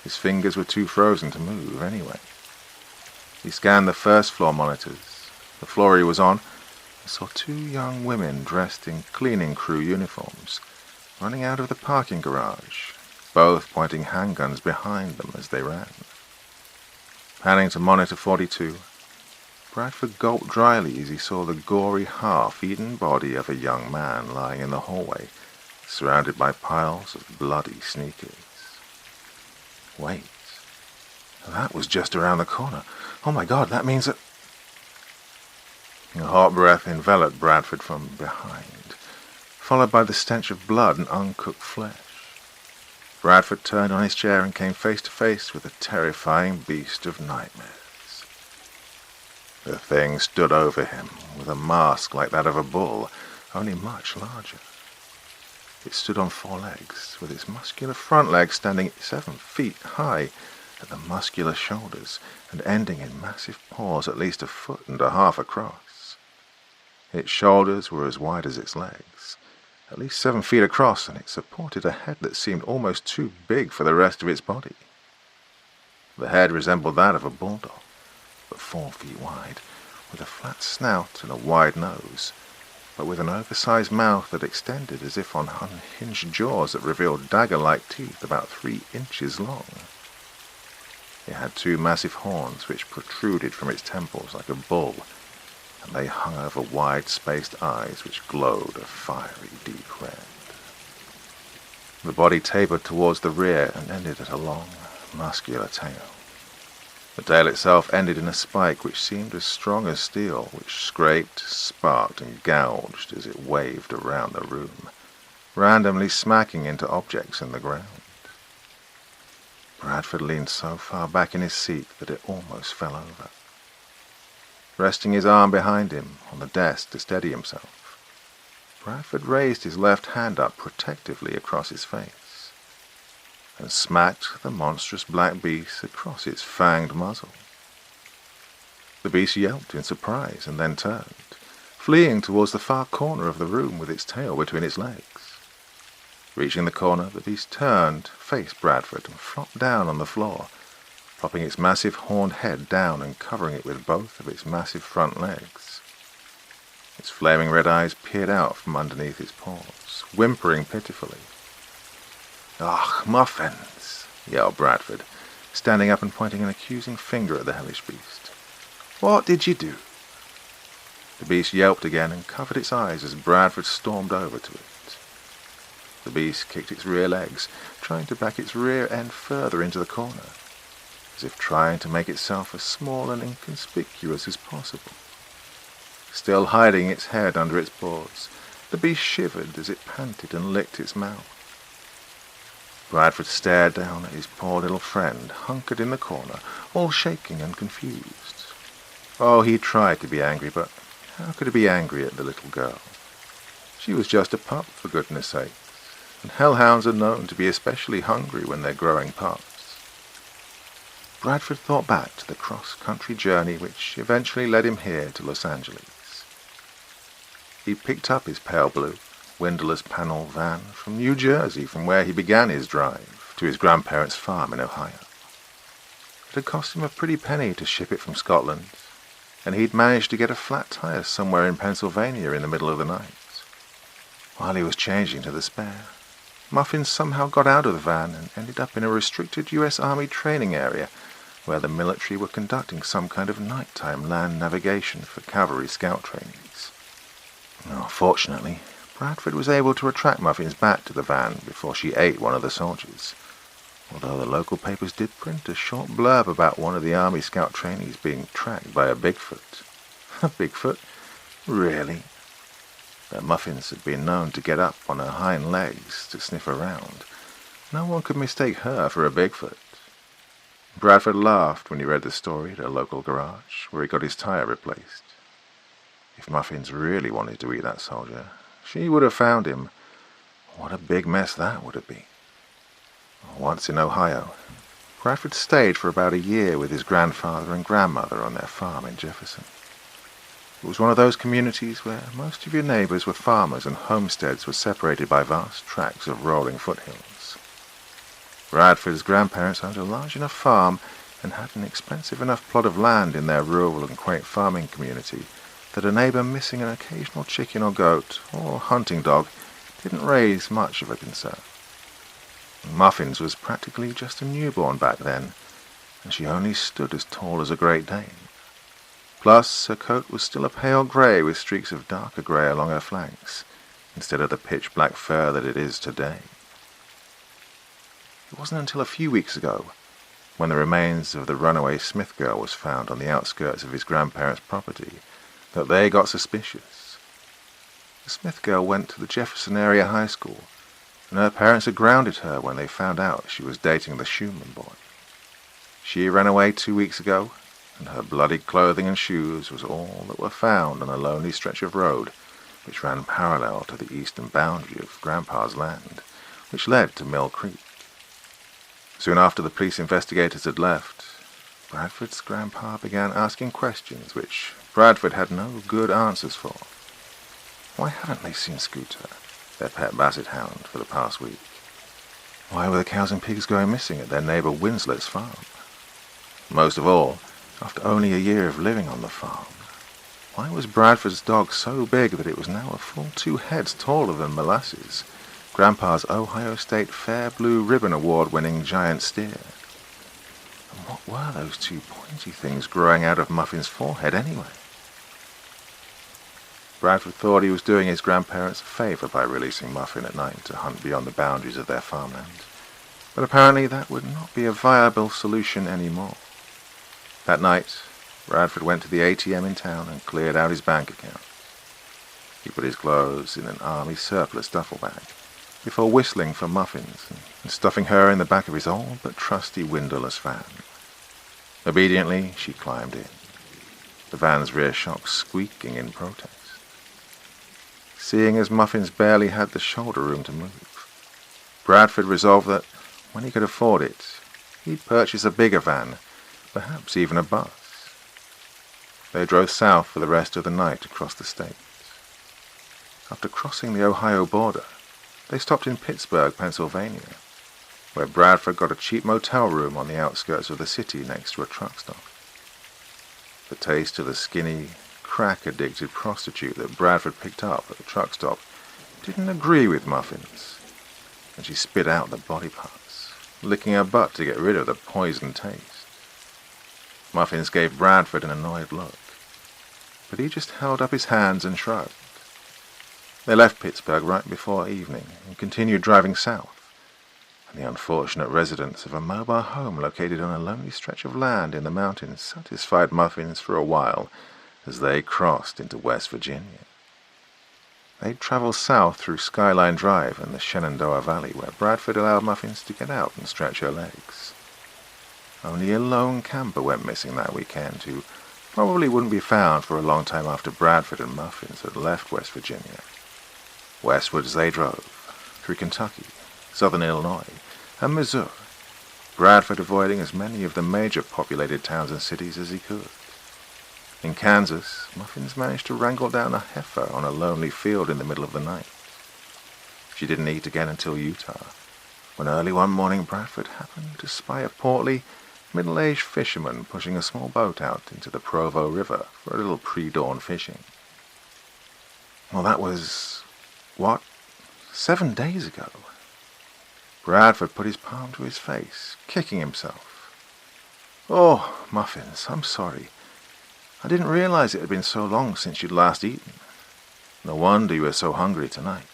His fingers were too frozen to move anyway. He scanned the first floor monitors. The floor he was on, and saw two young women dressed in cleaning crew uniforms running out of the parking garage, both pointing handguns behind them as they ran. Panning to monitor 42, Bradford gulped dryly as he saw the gory, half-eaten body of a young man lying in the hallway, surrounded by piles of bloody sneakers. Wait, that was just around the corner. Oh my God, that means that... A hot breath enveloped Bradford from behind, followed by the stench of blood and uncooked flesh. Bradford turned on his chair and came face to face with a terrifying beast of nightmares. The thing stood over him, with a mask like that of a bull, only much larger. It stood on four legs, with its muscular front legs standing 7 feet high at the muscular shoulders and ending in massive paws at least 1.5 feet across. Its shoulders were as wide as its legs, at least 7 feet across, and it supported a head that seemed almost too big for the rest of its body. The head resembled that of a bulldog, but 4 feet wide, with a flat snout and a wide nose, but with an oversized mouth that extended as if on unhinged jaws that revealed dagger-like teeth about 3 inches long. It had 2 massive horns which protruded from its temples like a bull, and they hung over wide-spaced eyes which glowed a fiery deep red. The body tapered towards the rear and ended at a long, muscular tail. The tail itself ended in a spike which seemed as strong as steel, which scraped, sparked, and gouged as it waved around the room, randomly smacking into objects in the ground. Bradford leaned so far back in his seat that it almost fell over. Resting his arm behind him on the desk to steady himself, Bradford raised his left hand up protectively across his face and smacked the monstrous black beast across its fanged muzzle. The beast yelped in surprise and then turned, fleeing towards the far corner of the room with its tail between its legs. Reaching the corner, the beast turned, faced Bradford, and flopped down on the floor, plopping its massive horned head down and covering it with both of its massive front legs. Its flaming red eyes peered out from underneath its paws, whimpering pitifully. "Ugh, muffins!" yelled Bradford, standing up and pointing an accusing finger at the hellish beast. "What did you do?" The beast yelped again and covered its eyes as Bradford stormed over to it. The beast kicked its rear legs, trying to back its rear end further into the corner, as if trying to make itself as small and inconspicuous as possible. Still hiding its head under its paws, the beast shivered as it panted and licked its mouth. Bradford stared down at his poor little friend, hunkered in the corner, all shaking and confused. Oh, he tried to be angry, but how could he be angry at the little girl? She was just a pup, for goodness sake, and hellhounds are known to be especially hungry when they're growing pups. Bradford thought back to the cross-country journey which eventually led him here to Los Angeles. He picked up his pale blue, windowless panel van from New Jersey, from where he began his drive to his grandparents' farm in Ohio. It had cost him a pretty penny to ship it from Scotland, and he'd managed to get a flat tire somewhere in Pennsylvania in the middle of the night. While he was changing to the spare, Muffins somehow got out of the van and ended up in a restricted U.S. Army training area where the military were conducting some kind of nighttime land navigation for cavalry scout trainings. Fortunately, Bradford was able to attract Muffins back to the van before she ate one of the soldiers, although the local papers did print a short blurb about one of the Army Scout trainees being tracked by a Bigfoot. A Bigfoot? Really? That Muffins had been known to get up on her hind legs to sniff around. No one could mistake her for a Bigfoot. Bradford laughed when he read the story at a local garage where he got his tire replaced. If Muffins really wanted to eat that soldier, she would have found him. What a big mess that would have been. Once in Ohio, Bradford stayed for about a year with his grandfather and grandmother on their farm in Jefferson. It was one of those communities where most of your neighbors were farmers and homesteads were separated by vast tracts of rolling foothills. Bradford's grandparents owned a large enough farm and had an expensive enough plot of land in their rural and quaint farming community that a neighbor missing an occasional chicken or goat or hunting dog didn't raise much of a concern. Muffins was practically just a newborn back then, and she only stood as tall as a Great Dane. Plus, her coat was still a pale grey with streaks of darker grey along her flanks, instead of the pitch-black fur that it is today. It wasn't until a few weeks ago, when the remains of the runaway Smith girl was found on the outskirts of his grandparents' property, that they got suspicious. The Smith girl went to the Jefferson area high school, and her parents had grounded her when they found out she was dating the Schumann boy. She ran away 2 weeks ago, and her bloodied clothing and shoes was all that were found on a lonely stretch of road which ran parallel to the eastern boundary of Grandpa's land, which led to Mill Creek. Soon after the police investigators had left, Bradford's grandpa began asking questions which Bradford had no good answers for. Why hadn't they seen Scooter, their pet basset hound, for the past week? Why were the cows and pigs going missing at their neighbor Winslet's farm? Most of all, after only a year of living on the farm, why was Bradford's dog so big that it was now a full 2 heads taller than Molasses, Grandpa's Ohio State Fair Blue Ribbon Award-winning giant steer? And what were those 2 pointy things growing out of Muffin's forehead anyway? Bradford thought he was doing his grandparents a favor by releasing Muffin at night to hunt beyond the boundaries of their farmland, but apparently that would not be a viable solution anymore. That night, Bradford went to the ATM in town and cleared out his bank account. He put his clothes in an army surplus duffel bag before whistling for Muffins and stuffing her in the back of his old but trusty windowless van. Obediently, she climbed in, the van's rear shock squeaking in protest. Seeing as Muffins barely had the shoulder room to move, Bradford resolved that, when he could afford it, he'd purchase a bigger van, perhaps even a bus. They drove south for the rest of the night across the state. After crossing the Ohio border, they stopped in Pittsburgh, Pennsylvania, where Bradford got a cheap motel room on the outskirts of the city next to a truck stop. The taste of the skinny, crack-addicted prostitute that Bradford picked up at the truck stop didn't agree with Muffins, and she spit out the body parts, licking her butt to get rid of the poison taste. Muffins gave Bradford an annoyed look, but he just held up his hands and shrugged. They left Pittsburgh right before evening and continued driving south, and the unfortunate residents of a mobile home located on a lonely stretch of land in the mountains satisfied Muffins for a while as they crossed into West Virginia. They'd travel south through Skyline Drive and the Shenandoah Valley, where Bradford allowed Muffins to get out and stretch her legs. Only a lone camper went missing that weekend, who probably wouldn't be found for a long time after Bradford and Muffins had left West Virginia. Westwards they drove, through Kentucky, southern Illinois, and Missouri, Bradford avoiding as many of the major populated towns and cities as he could. In Kansas, Muffins managed to wrangle down a heifer on a lonely field in the middle of the night. She didn't eat again until Utah, when early one morning Bradford happened to spy a portly, middle-aged fisherman pushing a small boat out into the Provo River for a little pre-dawn fishing. Well, that was, 7 days ago? Bradford put his palm to his face, kicking himself. "Oh, Muffins, I'm sorry. I didn't realize it had been so long since you'd last eaten. No wonder you were so hungry tonight."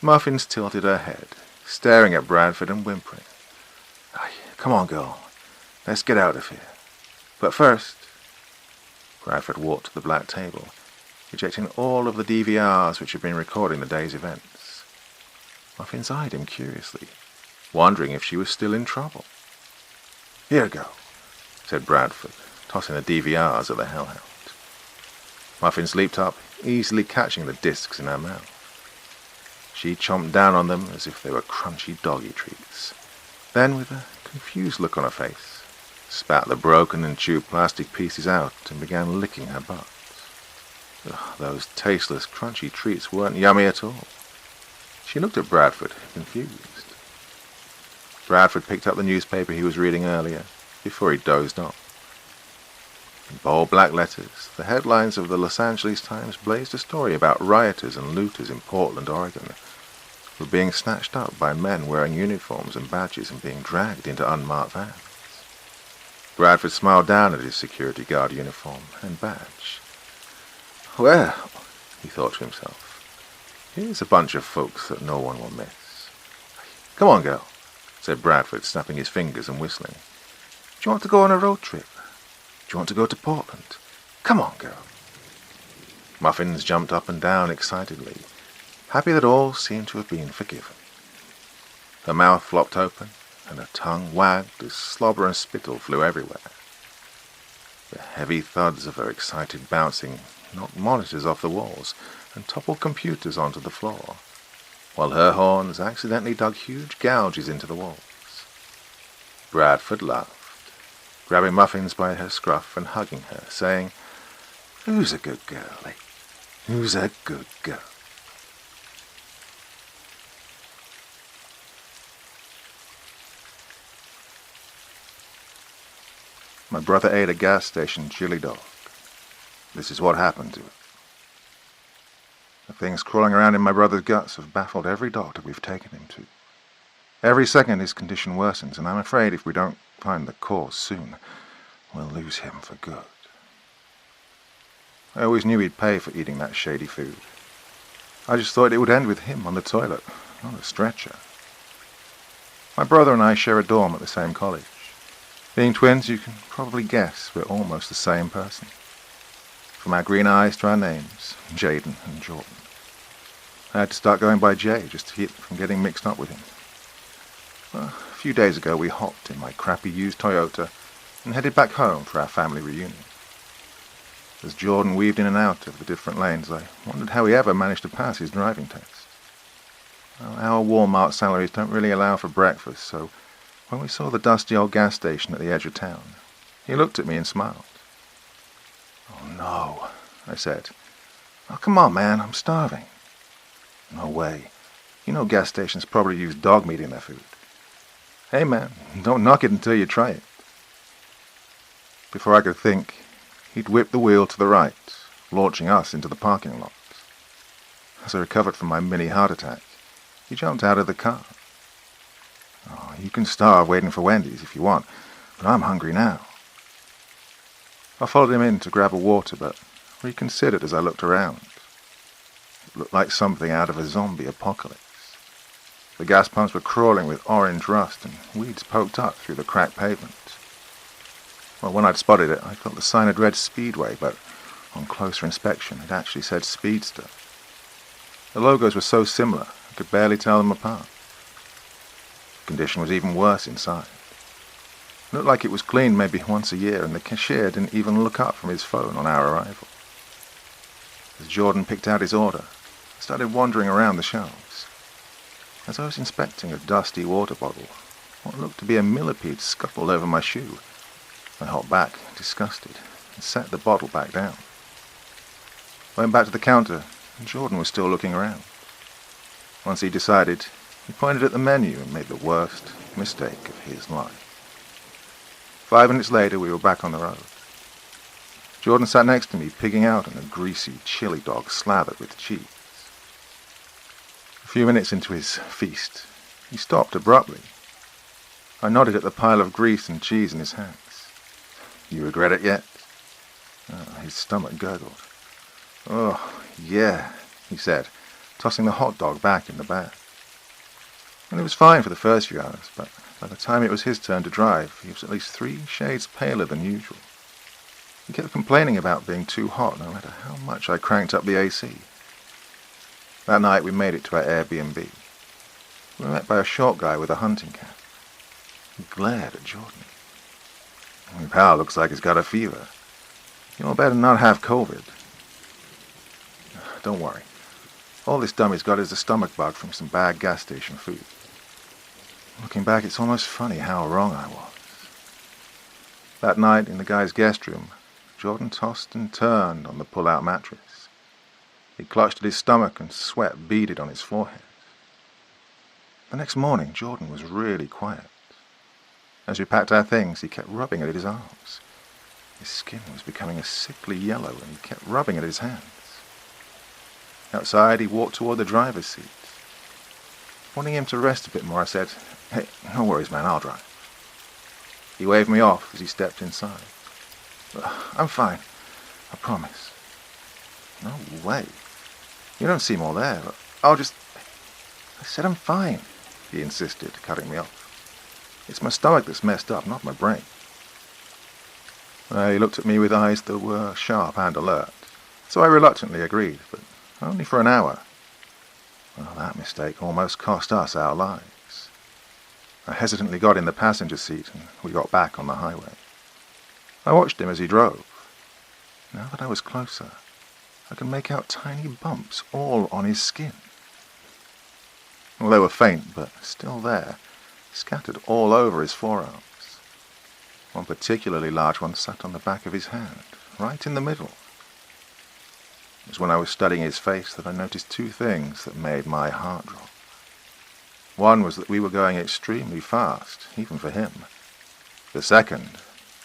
Muffins tilted her head, staring at Bradford and whimpering. "Come on, girl. Let's get out of here. But first..." Bradford walked to the black table, ejecting all of the DVRs which had been recording the day's events. Muffins eyed him curiously, wondering if she was still in trouble. "Here, go," said Bradford, tossing the DVRs at the hellhound. Muffins leaped up, easily catching the discs in her mouth. She chomped down on them as if they were crunchy doggy treats. Then, with a confused look on her face, spat the broken and chewed plastic pieces out and began licking her butt. Ugh, those tasteless, crunchy treats weren't yummy at all. She looked at Bradford, confused. Bradford picked up the newspaper he was reading earlier, before he dozed off. In bold black letters, the headlines of the Los Angeles Times blazed a story about rioters and looters in Portland, Oregon, who were being snatched up by men wearing uniforms and badges and being dragged into unmarked vans. Bradford smiled down at his security guard uniform and badge. Well, he thought to himself, here's a bunch of folks that no one will miss. Come on, girl, said Bradford, snapping his fingers and whistling. Do you want to go on a road trip? Do you want to go to Portland? Come on, girl. Muffins jumped up and down excitedly, happy that all seemed to have been forgiven. Her mouth flopped open, and her tongue wagged as slobber and spittle flew everywhere. The heavy thuds of her excited bouncing knocked monitors off the walls and toppled computers onto the floor, while her horns accidentally dug huge gouges into the walls. Bradford laughed, grabbing Muffins by her scruff and hugging her, saying, "Who's a good girl, eh? Who's a good girl?" My brother ate a gas station chili dog. This is what happened to it. The things crawling around in my brother's guts have baffled every doctor we've taken him to. Every second his condition worsens, and I'm afraid if we don't find the cause soon, we'll lose him for good. I always knew he'd pay for eating that shady food. I just thought it would end with him on the toilet, not a stretcher. My brother and I share a dorm at the same college. Being twins, you can probably guess we're almost the same person. From our green eyes to our names, Jaden and Jordan. I had to start going by Jay just to keep from getting mixed up with him. Well, a few days ago we hopped in my crappy used Toyota and headed back home for our family reunion. As Jordan weaved in and out of the different lanes, I wondered how he ever managed to pass his driving test. Well, our Walmart salaries don't really allow for breakfast, so when we saw the dusty old gas station at the edge of town, he looked at me and smiled. "Oh no," I said. "Oh, come on, man, I'm starving." "No way. You know gas stations probably use dog meat in their food." "Hey, man, don't knock it until you try it." Before I could think, he'd whipped the wheel to the right, launching us into the parking lot. As I recovered from my mini heart attack, he jumped out of the car. "Oh, you can starve waiting for Wendy's if you want, but I'm hungry now." I followed him in to grab a water, but reconsidered as I looked around. It looked like something out of a zombie apocalypse. The gas pumps were crawling with orange rust, and weeds poked up through the cracked pavement. Well, when I'd spotted it, I thought the sign had read Speedway, but on closer inspection, it actually said Speedster. The logos were so similar, I could barely tell them apart. The condition was even worse inside. It looked like it was cleaned maybe once a year, and the cashier didn't even look up from his phone on our arrival. As Jordan picked out his order, I started wandering around the shelves. As I was inspecting a dusty water bottle, what looked to be a millipede scuttled over my shoe. I hopped back, disgusted, and set the bottle back down. I went back to the counter, and Jordan was still looking around. Once he decided, he pointed at the menu and made the worst mistake of his life. 5 minutes later, we were back on the road. Jordan sat next to me, pigging out on a greasy chili dog slathered with cheese. A few minutes into his feast, he stopped abruptly. I nodded at the pile of grease and cheese in his hands. "You regret it yet?" His stomach gurgled. "Oh, yeah," he said, tossing the hot dog back in the bag. And it was fine for the first few hours, but by the time it was his turn to drive, he was at least 3 shades paler than usual. He kept complaining about being too hot, no matter how much I cranked up the AC. That night we made it to our Airbnb. We were met by a short guy with a hunting cap. He glared at Jordan. My pal looks like he's got a fever. You'll better not have COVID. Don't worry. All this dummy's got is a stomach bug from some bad gas station food. Looking back, it's almost funny how wrong I was. That night in the guy's guest room, Jordan tossed and turned on the pull-out mattress. He clutched at his stomach and sweat beaded on his forehead. The next morning, Jordan was really quiet. As we packed our things, he kept rubbing at his arms. His skin was becoming a sickly yellow, and he kept rubbing at his hands. Outside, he walked toward the driver's seat. Wanting him to rest a bit more, I said, "Hey, no worries, man, I'll drive." He waved me off as he stepped inside. "I'm fine, I promise." "No way. You don't seem all there. I said I'm fine," he insisted, cutting me off. "It's my stomach that's messed up, not my brain." He looked at me with eyes that were sharp and alert, so I reluctantly agreed, but only for an hour. Well, that mistake almost cost us our lives. I hesitantly got in the passenger seat and we got back on the highway. I watched him as he drove. Now that I was closer, I could make out tiny bumps all on his skin. Well, they were faint, but still there, scattered all over his forearms. One particularly large one sat on the back of his hand, right in the middle. It was when I was studying his face that I noticed two things that made my heart drop. One was that we were going extremely fast, even for him. The second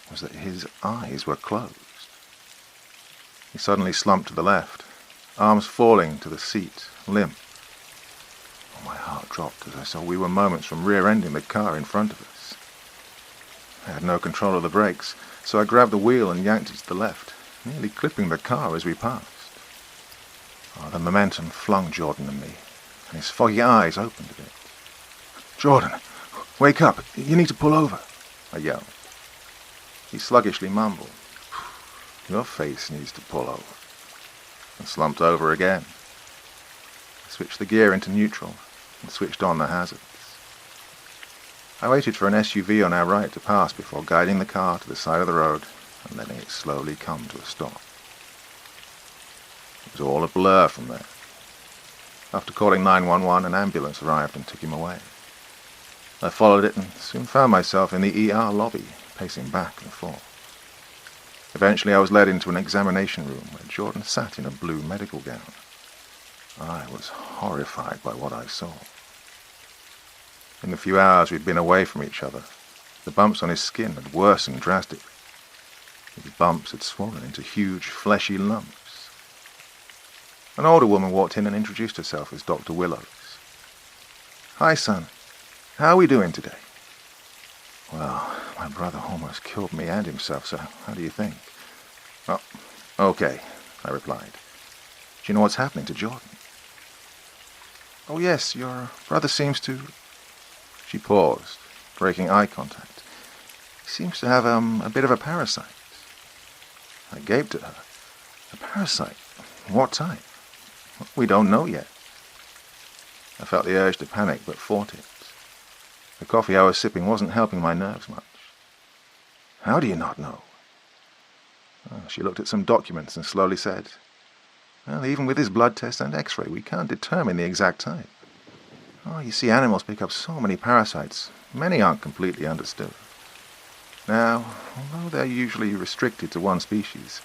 was that his eyes were closed. He suddenly slumped to the left, arms falling to the seat, limp. My heart dropped as I saw we were moments from rear-ending the car in front of us. I had no control of the brakes, so I grabbed the wheel and yanked it to the left, nearly clipping the car as we passed. The momentum flung Jordan and me, and his foggy eyes opened a bit. "Jordan, wake up! You need to pull over!" I yelled. He sluggishly mumbled, "Your face needs to pull over," and slumped over again. I switched the gear into neutral and switched on the hazards. I waited for an SUV on our right to pass before guiding the car to the side of the road and letting it slowly come to a stop. It was all a blur from there. After calling 911, an ambulance arrived and took him away. I followed it and soon found myself in the ER lobby, pacing back and forth. Eventually I was led into an examination room where Jordan sat in a blue medical gown. I was horrified by what I saw. In the few hours we'd been away from each other, the bumps on his skin had worsened drastically. His bumps had swollen into huge, fleshy lumps. An older woman walked in and introduced herself as Dr. Willows. "Hi, son. How are we doing today?" "Well, my brother almost killed me and himself, so how do you think?" "Oh, okay," I replied. "Do you know what's happening to Jordan?" "Oh, yes, your brother seems to..." She paused, breaking eye contact. "He seems to have, a bit of a parasite." I gaped at her. "A parasite? What type?" "We don't know yet." I felt the urge to panic, but fought it. The coffee I was sipping wasn't helping my nerves much. "How do you not know?" She looked at some documents and slowly said, "Well, even with his blood test and x-ray, we can't determine the exact type. You see, animals pick up so many parasites, many aren't completely understood. Now, although they're usually restricted to one species,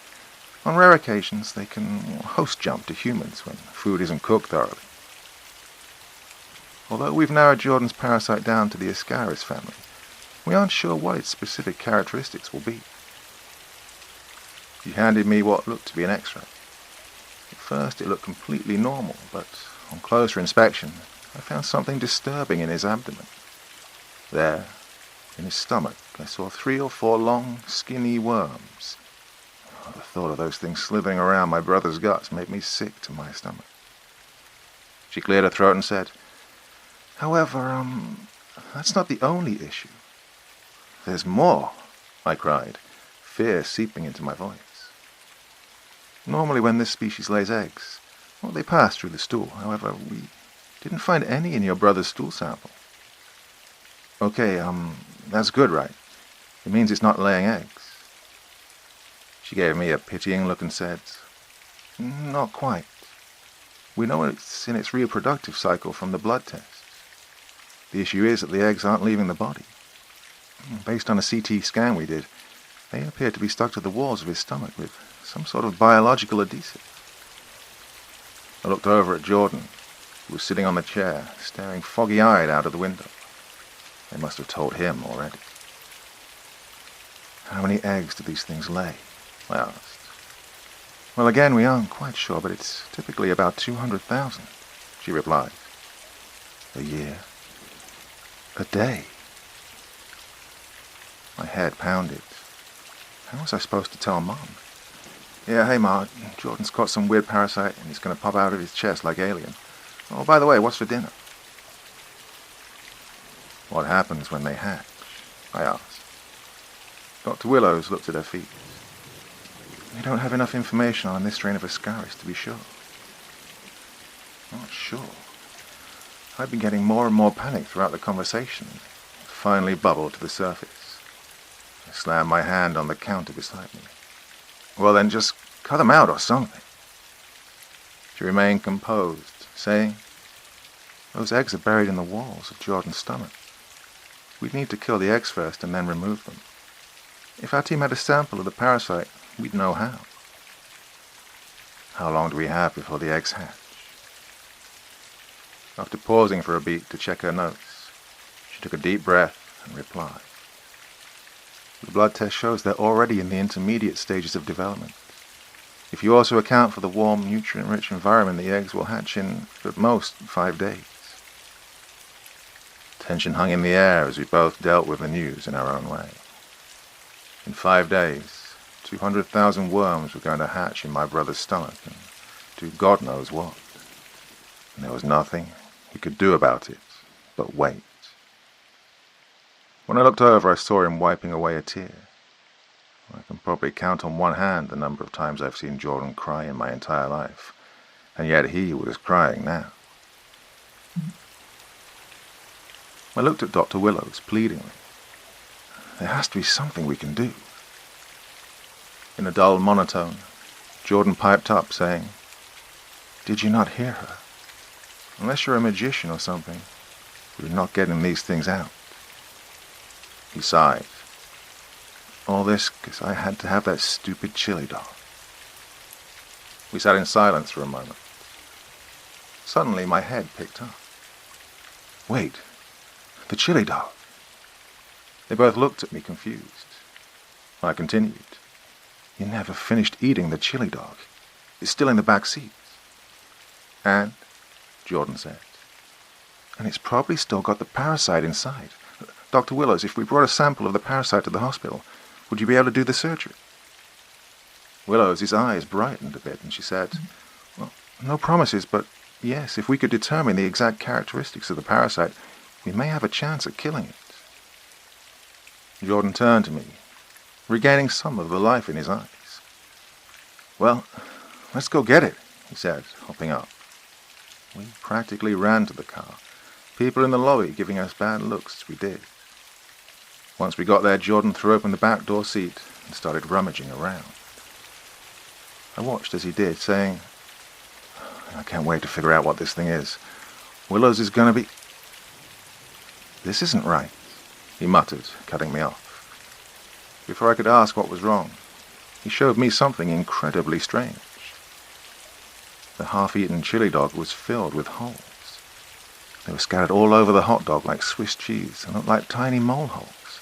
on rare occasions they can host jump to humans when food isn't cooked thoroughly. Although we've narrowed Jordan's parasite down to the Ascaris family, we aren't sure what its specific characteristics will be." She handed me what looked to be an x-ray. At first it looked completely normal, but on closer inspection I found something disturbing in his abdomen. There, in his stomach, I saw 3 or 4 long, skinny worms. The thought of those things slithering around my brother's guts made me sick to my stomach. She cleared her throat and said, "However, that's not the only issue." "There's more," I cried, fear seeping into my voice. "Normally when this species lays eggs, they pass through the stool. However, we didn't find any in your brother's stool sample." "Okay, that's good, right? It means it's not laying eggs." She gave me a pitying look and said, "Not quite. We know it's in its reproductive cycle from the blood tests. The issue is that the eggs aren't leaving the body. Based on a CT scan we did, they appear to be stuck to the walls of his stomach with some sort of biological adhesive." I looked over at Jordan, who was sitting on the chair, staring foggy-eyed out of the window. They must have told him already. "How many eggs do these things lay?" I asked. "Well, again, we aren't quite sure, but it's typically about 200,000, she replied. "A year? A day?" My head pounded. How was I supposed to tell Mom? "Yeah, hey, Ma, Jordan's caught some weird parasite and he's going to pop out of his chest like Alien. Oh, by the way, what's for dinner?" "What happens when they hatch?" I asked. Dr. Willows looked at her feet. "We don't have enough information on this strain of Ascaris to be sure." Not sure. I'd been getting more and more panicked throughout the conversation. It finally bubbled to the surface. I slammed my hand on the counter beside me. "Well then, just cut them out or something." She remained composed, saying, "Those eggs are buried in the walls of Jordan's stomach. We'd need to kill the eggs first and then remove them. If our team had a sample of the parasite, we'd know how." "How long do we have before the eggs hatch?" After pausing for a beat to check her notes, she took a deep breath and replied, "The blood test shows they're already in the intermediate stages of development. If you also account for the warm, nutrient-rich environment, the eggs will hatch in, at most, 5 days. Tension hung in the air as we both dealt with the news in our own way. In 5 days, 200,000 worms were going to hatch in my brother's stomach, and do God knows what. And there was nothing he could do about it but wait. When I looked over, I saw him wiping away a tear. I can probably count on one hand the number of times I've seen Jordan cry in my entire life, and yet he was crying now. I looked at Dr. Willows pleadingly. There has to be something we can do. In a dull monotone, Jordan piped up, saying, "Did you not hear her? Unless you're a magician or something, we're not getting these things out." He sighed. "All this because I had to have that stupid chili dog." We sat in silence for a moment. Suddenly my head picked up. "Wait, the chili dog." They both looked at me confused. I continued, "You never finished eating the chili dog. It's still in the back seat." "And?" Jordan said. "And it's probably still got the parasite inside. Dr. Willows, if we brought a sample of the parasite to the hospital, would you be able to do the surgery?" Willows' eyes brightened a bit, and she said, "Well, no promises, but yes, if we could determine the exact characteristics of the parasite, we may have a chance at killing it." Jordan turned to me, regaining some of the life in his eyes. "Well, let's go get it," he said, hopping up. We practically ran to the car, people in the lobby giving us bad looks as we did. Once we got there, Jordan threw open the back door seat and started rummaging around. I watched as he did, saying, "I can't wait to figure out what this thing is. Willows is going to be—" "This isn't right," he muttered, cutting me off. Before I could ask what was wrong, he showed me something incredibly strange. The half-eaten chili dog was filled with holes. They were scattered all over the hot dog like Swiss cheese and looked like tiny mole holes.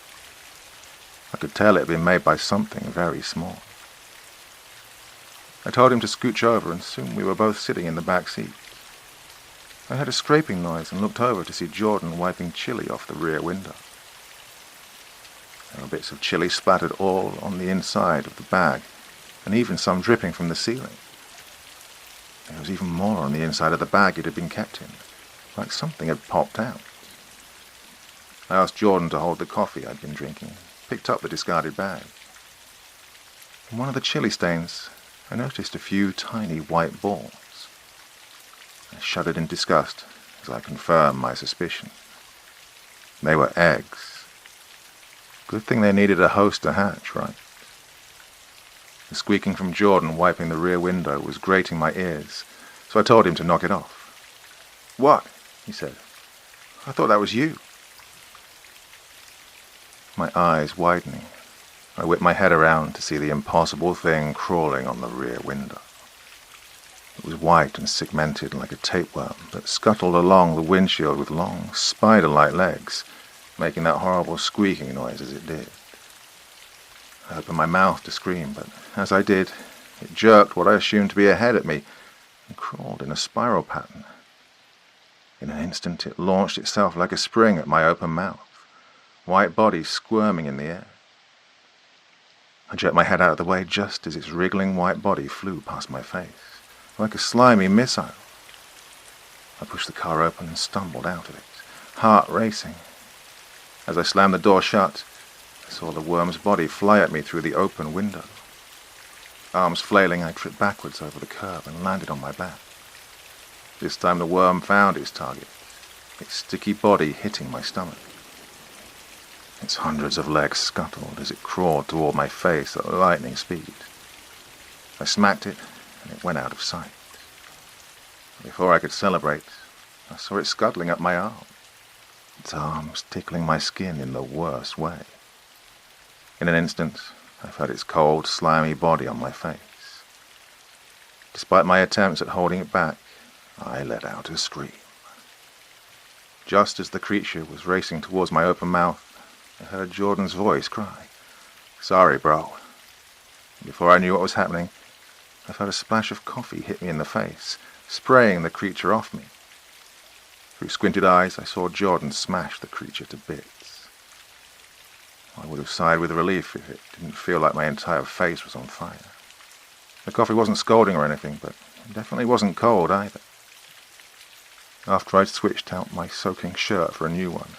I could tell it had been made by something very small. I told him to scooch over, and soon we were both sitting in the back seat. I heard a scraping noise and looked over to see Jordan wiping chili off the rear window. There were bits of chili splattered all on the inside of the bag, and even some dripping from the ceiling. There was even more on the inside of the bag it had been kept in, like something had popped out. I asked Jordan to hold the coffee I'd been drinking, picked up the discarded bag. In one of the chili stains, I noticed a few tiny white balls. I shuddered in disgust as I confirmed my suspicion. They were eggs. Good thing they needed a host to hatch, right? The squeaking from Jordan wiping the rear window was grating my ears, so I told him to knock it off. "What?" he said. "I thought that was you." My eyes widening, I whipped my head around to see the impossible thing crawling on the rear window. It was white and segmented like a tapeworm that scuttled along the windshield with long, spider-like legs, making that horrible squeaking noise as it did. I opened my mouth to scream, but as I did, it jerked what I assumed to be a head at me and crawled in a spiral pattern. In an instant, it launched itself like a spring at my open mouth, white body squirming in the air. I jerked my head out of the way just as its wriggling white body flew past my face, like a slimy missile. I pushed the car open and stumbled out of it, heart racing. As I slammed the door shut, I saw the worm's body fly at me through the open window. Arms flailing, I tripped backwards over the curb and landed on my back. This time the worm found its target, its sticky body hitting my stomach. Its hundreds of legs scuttled as it crawled toward my face at lightning speed. I smacked it, and it went out of sight. Before I could celebrate, I saw it scuttling up my arm, its arms tickling my skin in the worst way. In an instant, I felt its cold, slimy body on my face. Despite my attempts at holding it back, I let out a scream. Just as the creature was racing towards my open mouth, I heard Jordan's voice cry, "Sorry, bro." Before I knew what was happening, I felt a splash of coffee hit me in the face, spraying the creature off me. Through squinted eyes, I saw Jordan smash the creature to bits. I would have sighed with relief if it didn't feel like my entire face was on fire. The coffee wasn't scalding or anything, but it definitely wasn't cold either. After I'd switched out my soaking shirt for a new one,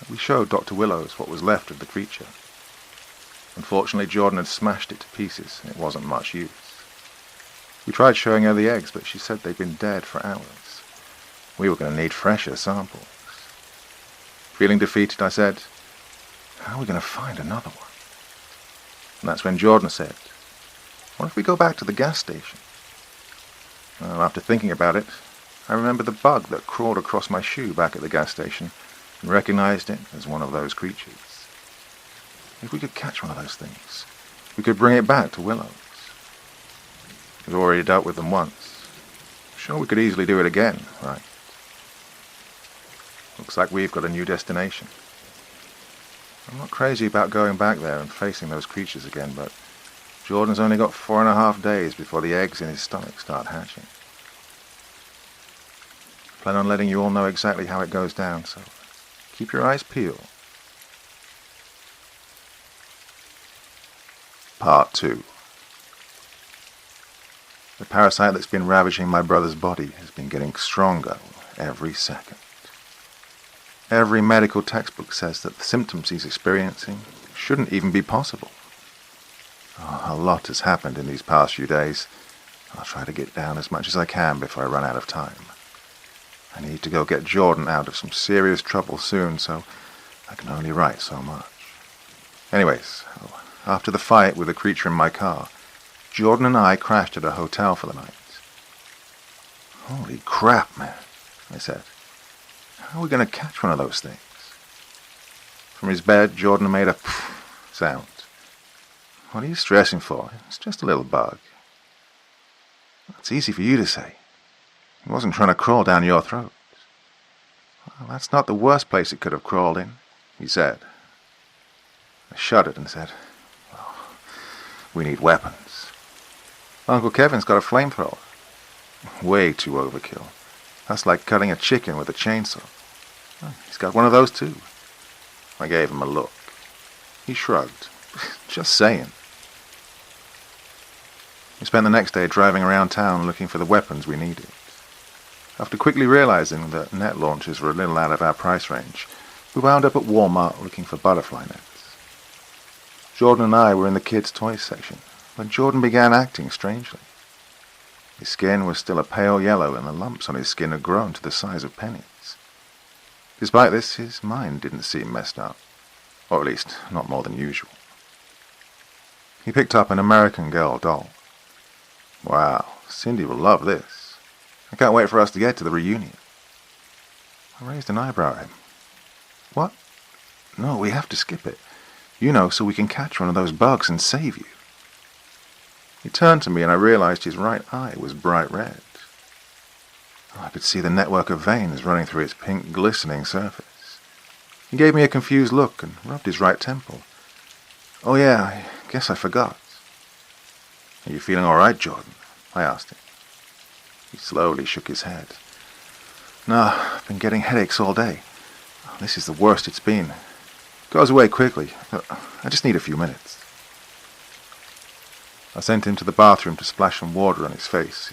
we showed Dr. Willows what was left of the creature. Unfortunately, Jordan had smashed it to pieces, and it wasn't much use. We tried showing her the eggs, but she said they'd been dead for hours. We were going to need fresher samples. Feeling defeated, I said, "How are we going to find another one?" And that's when Jordan said, "What if we go back to the gas station?" Well, after thinking about it, I remembered the bug that crawled across my shoe back at the gas station and recognized it as one of those creatures. If we could catch one of those things, we could bring it back to Willows. We've already dealt with them once. Sure, we could easily do it again, right? Looks like we've got a new destination. I'm not crazy about going back there and facing those creatures again, but Jordan's only got 4.5 days before the eggs in his stomach start hatching. I plan on letting you all know exactly how it goes down, so keep your eyes peeled. Part 2. The parasite that's been ravaging my brother's body has been getting stronger every second. Every medical textbook says that the symptoms he's experiencing shouldn't even be possible. A lot has happened in these past few days. I'll try to get down as much as I can before I run out of time. I need to go get Jordan out of some serious trouble soon, so I can only write so much. Anyways, after the fight with the creature in my car, Jordan and I crashed at a hotel for the night. "Holy crap, man," I said. "How are we going to catch one of those things?" From his bed, Jordan made a pfft sound. "What are you stressing for? It's just a little bug." "That's easy for you to say. He wasn't trying to crawl down your throat." "Well, that's not the worst place it could have crawled in," he said. I shuddered and said, "Well, we need weapons. Uncle Kevin's got a flamethrower." "Way too overkill. That's like cutting a chicken with a chainsaw." "He's got one of those too." I gave him a look. He shrugged. "Just saying." We spent the next day driving around town looking for the weapons we needed. After quickly realizing that net launchers were a little out of our price range, we wound up at Walmart looking for butterfly nets. Jordan and I were in the kids' toys section when Jordan began acting strangely. His skin was still a pale yellow and the lumps on his skin had grown to the size of pennies. Despite this, his mind didn't seem messed up, or at least not more than usual. He picked up an American Girl doll. Wow, Cindy will love this. I can't wait for us to get to the reunion. I raised an eyebrow at him. What? No, we have to skip it. You know, so we can catch one of those bugs and save you. He turned to me and I realized his right eye was bright red. I could see the network of veins running through its pink, glistening surface. He gave me a confused look and rubbed his right temple. Oh yeah, I guess I forgot. Are you feeling all right, Jordan? I asked him. He slowly shook his head. No, I've been getting headaches all day. This is the worst it's been. It goes away quickly. I just need a few minutes. I sent him to the bathroom to splash some water on his face,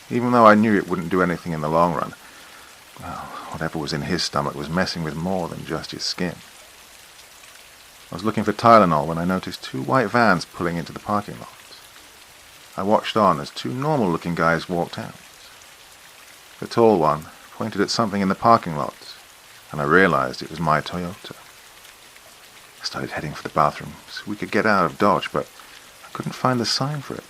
even though I knew it wouldn't do anything in the long run. Well, whatever was in his stomach was messing with more than just his skin. I was looking for Tylenol when I noticed two white vans pulling into the parking lot. I watched on as two normal-looking guys walked out. The tall one pointed at something in the parking lot, and I realized it was my Toyota. I started heading for the bathroom so we could get out of Dodge, but I couldn't find the sign for it.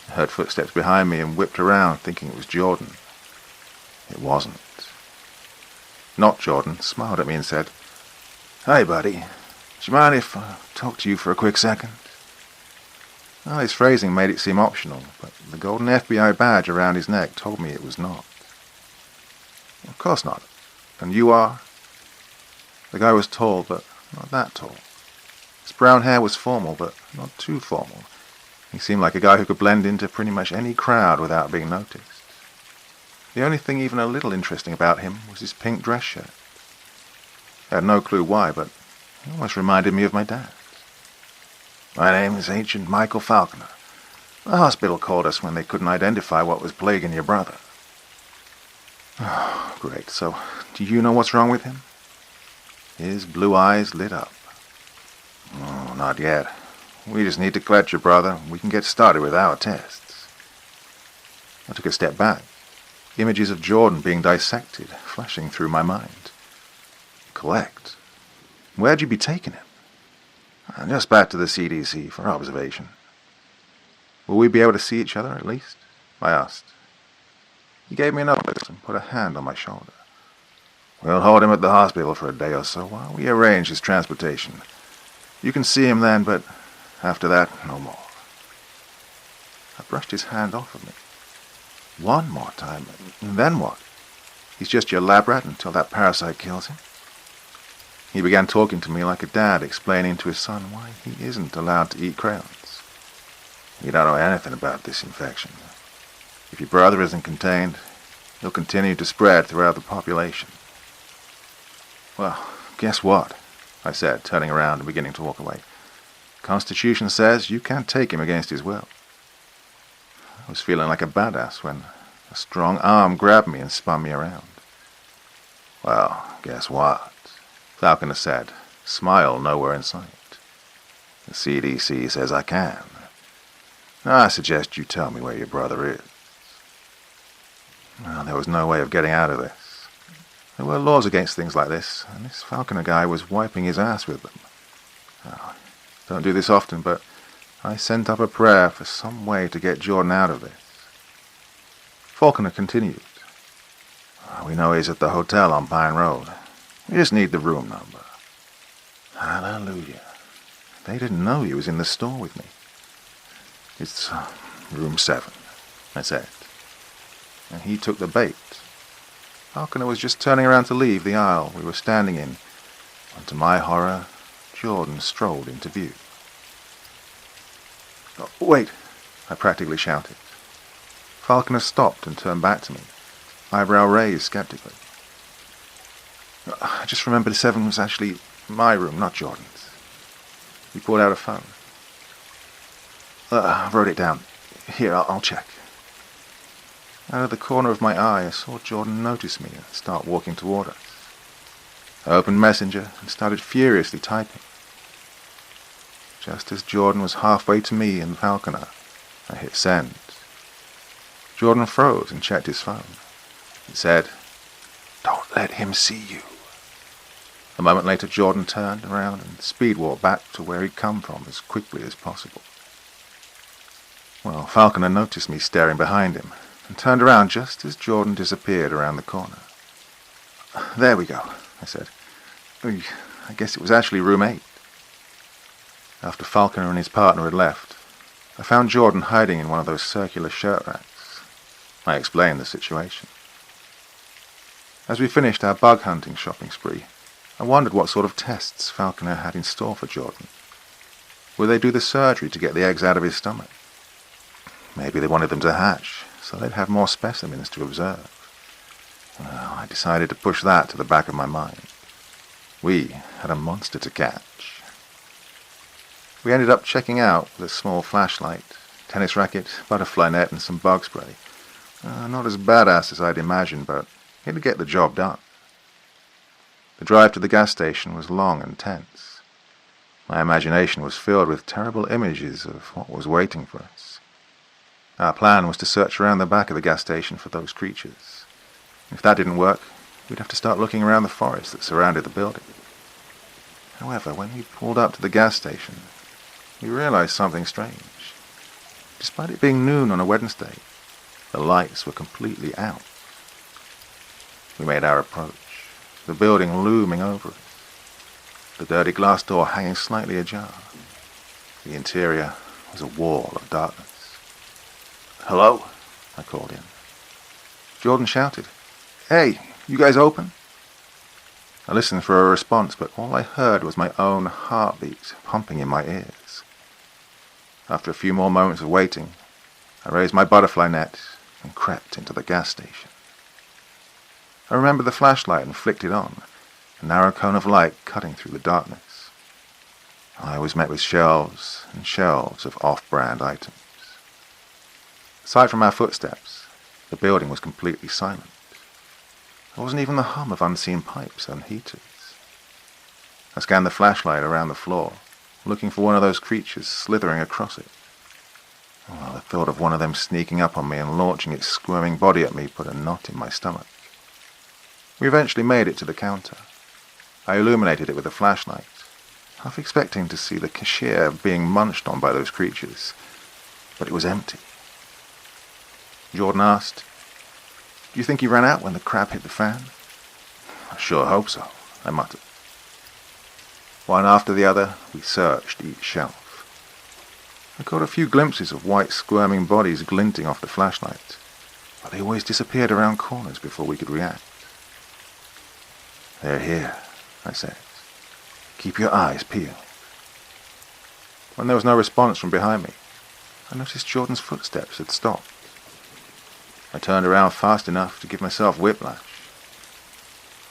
I heard footsteps behind me and whipped around, thinking it was Jordan. It wasn't. Not Jordan smiled at me and said, "Hey, buddy. Do you mind if I talk to you for a quick second?" Well, his phrasing made it seem optional, but the golden FBI badge around his neck told me it was not. Of course not. And you are? The guy was tall, but not that tall. His brown hair was formal, but not too formal. He seemed like a guy who could blend into pretty much any crowd without being noticed. The only thing even a little interesting about him was his pink dress shirt. I had no clue why, but he almost reminded me of my dad. "My name is Agent Michael Falconer. The hospital called us when they couldn't identify what was plaguing your brother." Oh, great. So, do you know what's wrong with him? His blue eyes lit up. "Oh, not yet. We just need to collect your brother. We can get started with our tests." I took a step back. Images of Jordan being dissected, flashing through my mind. Collect? Where'd you be taking him? "Just back to the CDC for observation." "Will we be able to see each other, at least?" I asked. He gave me an uplift and put a hand on my shoulder. "We'll hold him at the hospital for a day or so while we arrange his transportation. You can see him then, but after that, no more." I brushed his hand off of me. "One more time, and then what? He's just your lab rat until that parasite kills him?" He began talking to me like a dad explaining to his son why he isn't allowed to eat crayons. "You don't know anything about this infection. If your brother isn't contained, he'll continue to spread throughout the population." "Well, guess what?" I said, turning around and beginning to walk away. "Constitution says you can't take him against his will." I was feeling like a badass when a strong arm grabbed me and spun me around. "Well, guess what?" Falconer said, smile nowhere in sight. "The CDC says I can. I suggest you tell me where your brother is." Well, there was no way of getting out of this. There were laws against things like this, and this Falconer guy was wiping his ass with them. Oh, don't do this often, but I sent up a prayer for some way to get Jordan out of this. Falconer continued. "We know he's at the hotel on Pine Road. We just need the room number." Hallelujah. They didn't know he was in the store with me. "It's room 7, I said. And he took the bait. Falconer was just turning around to leave the aisle we were standing in, when to my horror, Jordan strolled into view. "Oh, wait," I practically shouted. Falconer stopped and turned back to me, eyebrow raised skeptically. "I just remembered 7 was actually my room, not Jordan's." He pulled out a phone. "I wrote it down. Here, I'll check." Out of the corner of my eye, I saw Jordan notice me and start walking toward us. I opened Messenger and started furiously typing. Just as Jordan was halfway to me and Falconer, I hit send. Jordan froze and checked his phone. It said, "Don't let him see you." A moment later, Jordan turned around and speed-walked back to where he'd come from as quickly as possible. Well, Falconer noticed me staring behind him and turned around just as Jordan disappeared around the corner. "There we go," I said. "I guess it was actually room 8. After Falconer and his partner had left, I found Jordan hiding in one of those circular shirt racks. I explained the situation. As we finished our bug hunting shopping spree, I wondered what sort of tests Falconer had in store for Jordan. Would they do the surgery to get the eggs out of his stomach? Maybe they wanted them to hatch, so they'd have more specimens to observe. Well, I decided to push that to the back of my mind. We had a monster to catch. We ended up checking out with a small flashlight, tennis racket, butterfly net, and some bug spray. Not as badass as I'd imagined, but it'd get the job done. The drive to the gas station was long and tense. My imagination was filled with terrible images of what was waiting for us. Our plan was to search around the back of the gas station for those creatures. If that didn't work, we'd have to start looking around the forest that surrounded the building. However, when we pulled up to the gas station, we realized something strange. Despite it being noon on a Wednesday, the lights were completely out. We made our approach, the building looming over us, the dirty glass door hanging slightly ajar. The interior was a wall of darkness. "Hello?" I called in. Jordan shouted, "Hey, you guys open?" I listened for a response, but all I heard was my own heartbeat pumping in my ears. After a few more moments of waiting, I raised my butterfly net and crept into the gas station. I remembered the flashlight and flicked it on, a narrow cone of light cutting through the darkness. I was met with shelves and shelves of off-brand items. Aside from our footsteps, the building was completely silent. There wasn't even the hum of unseen pipes and heaters. I scanned the flashlight around the floor, looking for one of those creatures slithering across it. Well, the thought of one of them sneaking up on me and launching its squirming body at me put a knot in my stomach. We eventually made it to the counter. I illuminated it with a flashlight, half expecting to see the cashier being munched on by those creatures, but it was empty. Jordan asked, "Do you think he ran out when the crab hit the fan?" "I sure hope so," I muttered. One after the other, we searched each shelf. I caught a few glimpses of white squirming bodies glinting off the flashlight, but they always disappeared around corners before we could react. "They're here," I said. "Keep your eyes peeled." When there was no response from behind me, I noticed Jordan's footsteps had stopped. I turned around fast enough to give myself whiplash.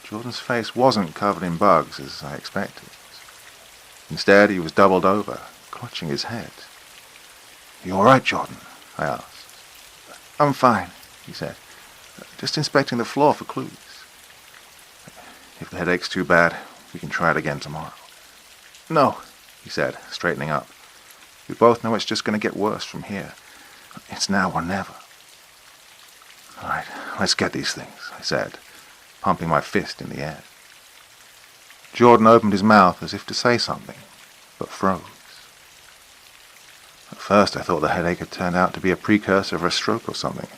Jordan's face wasn't covered in bugs as I expected. Instead, he was doubled over, clutching his head. "You all right, Jordan?" I asked. "I'm fine," he said. "Just inspecting the floor for clues. If the headache's too bad, we can try it again tomorrow." "No," he said, straightening up. "We both know it's just going to get worse from here. It's now or never." "All right, let's get these things," I said, pumping my fist in the air. Jordan opened his mouth as if to say something, but froze. At first I thought the headache had turned out to be a precursor of a stroke or something,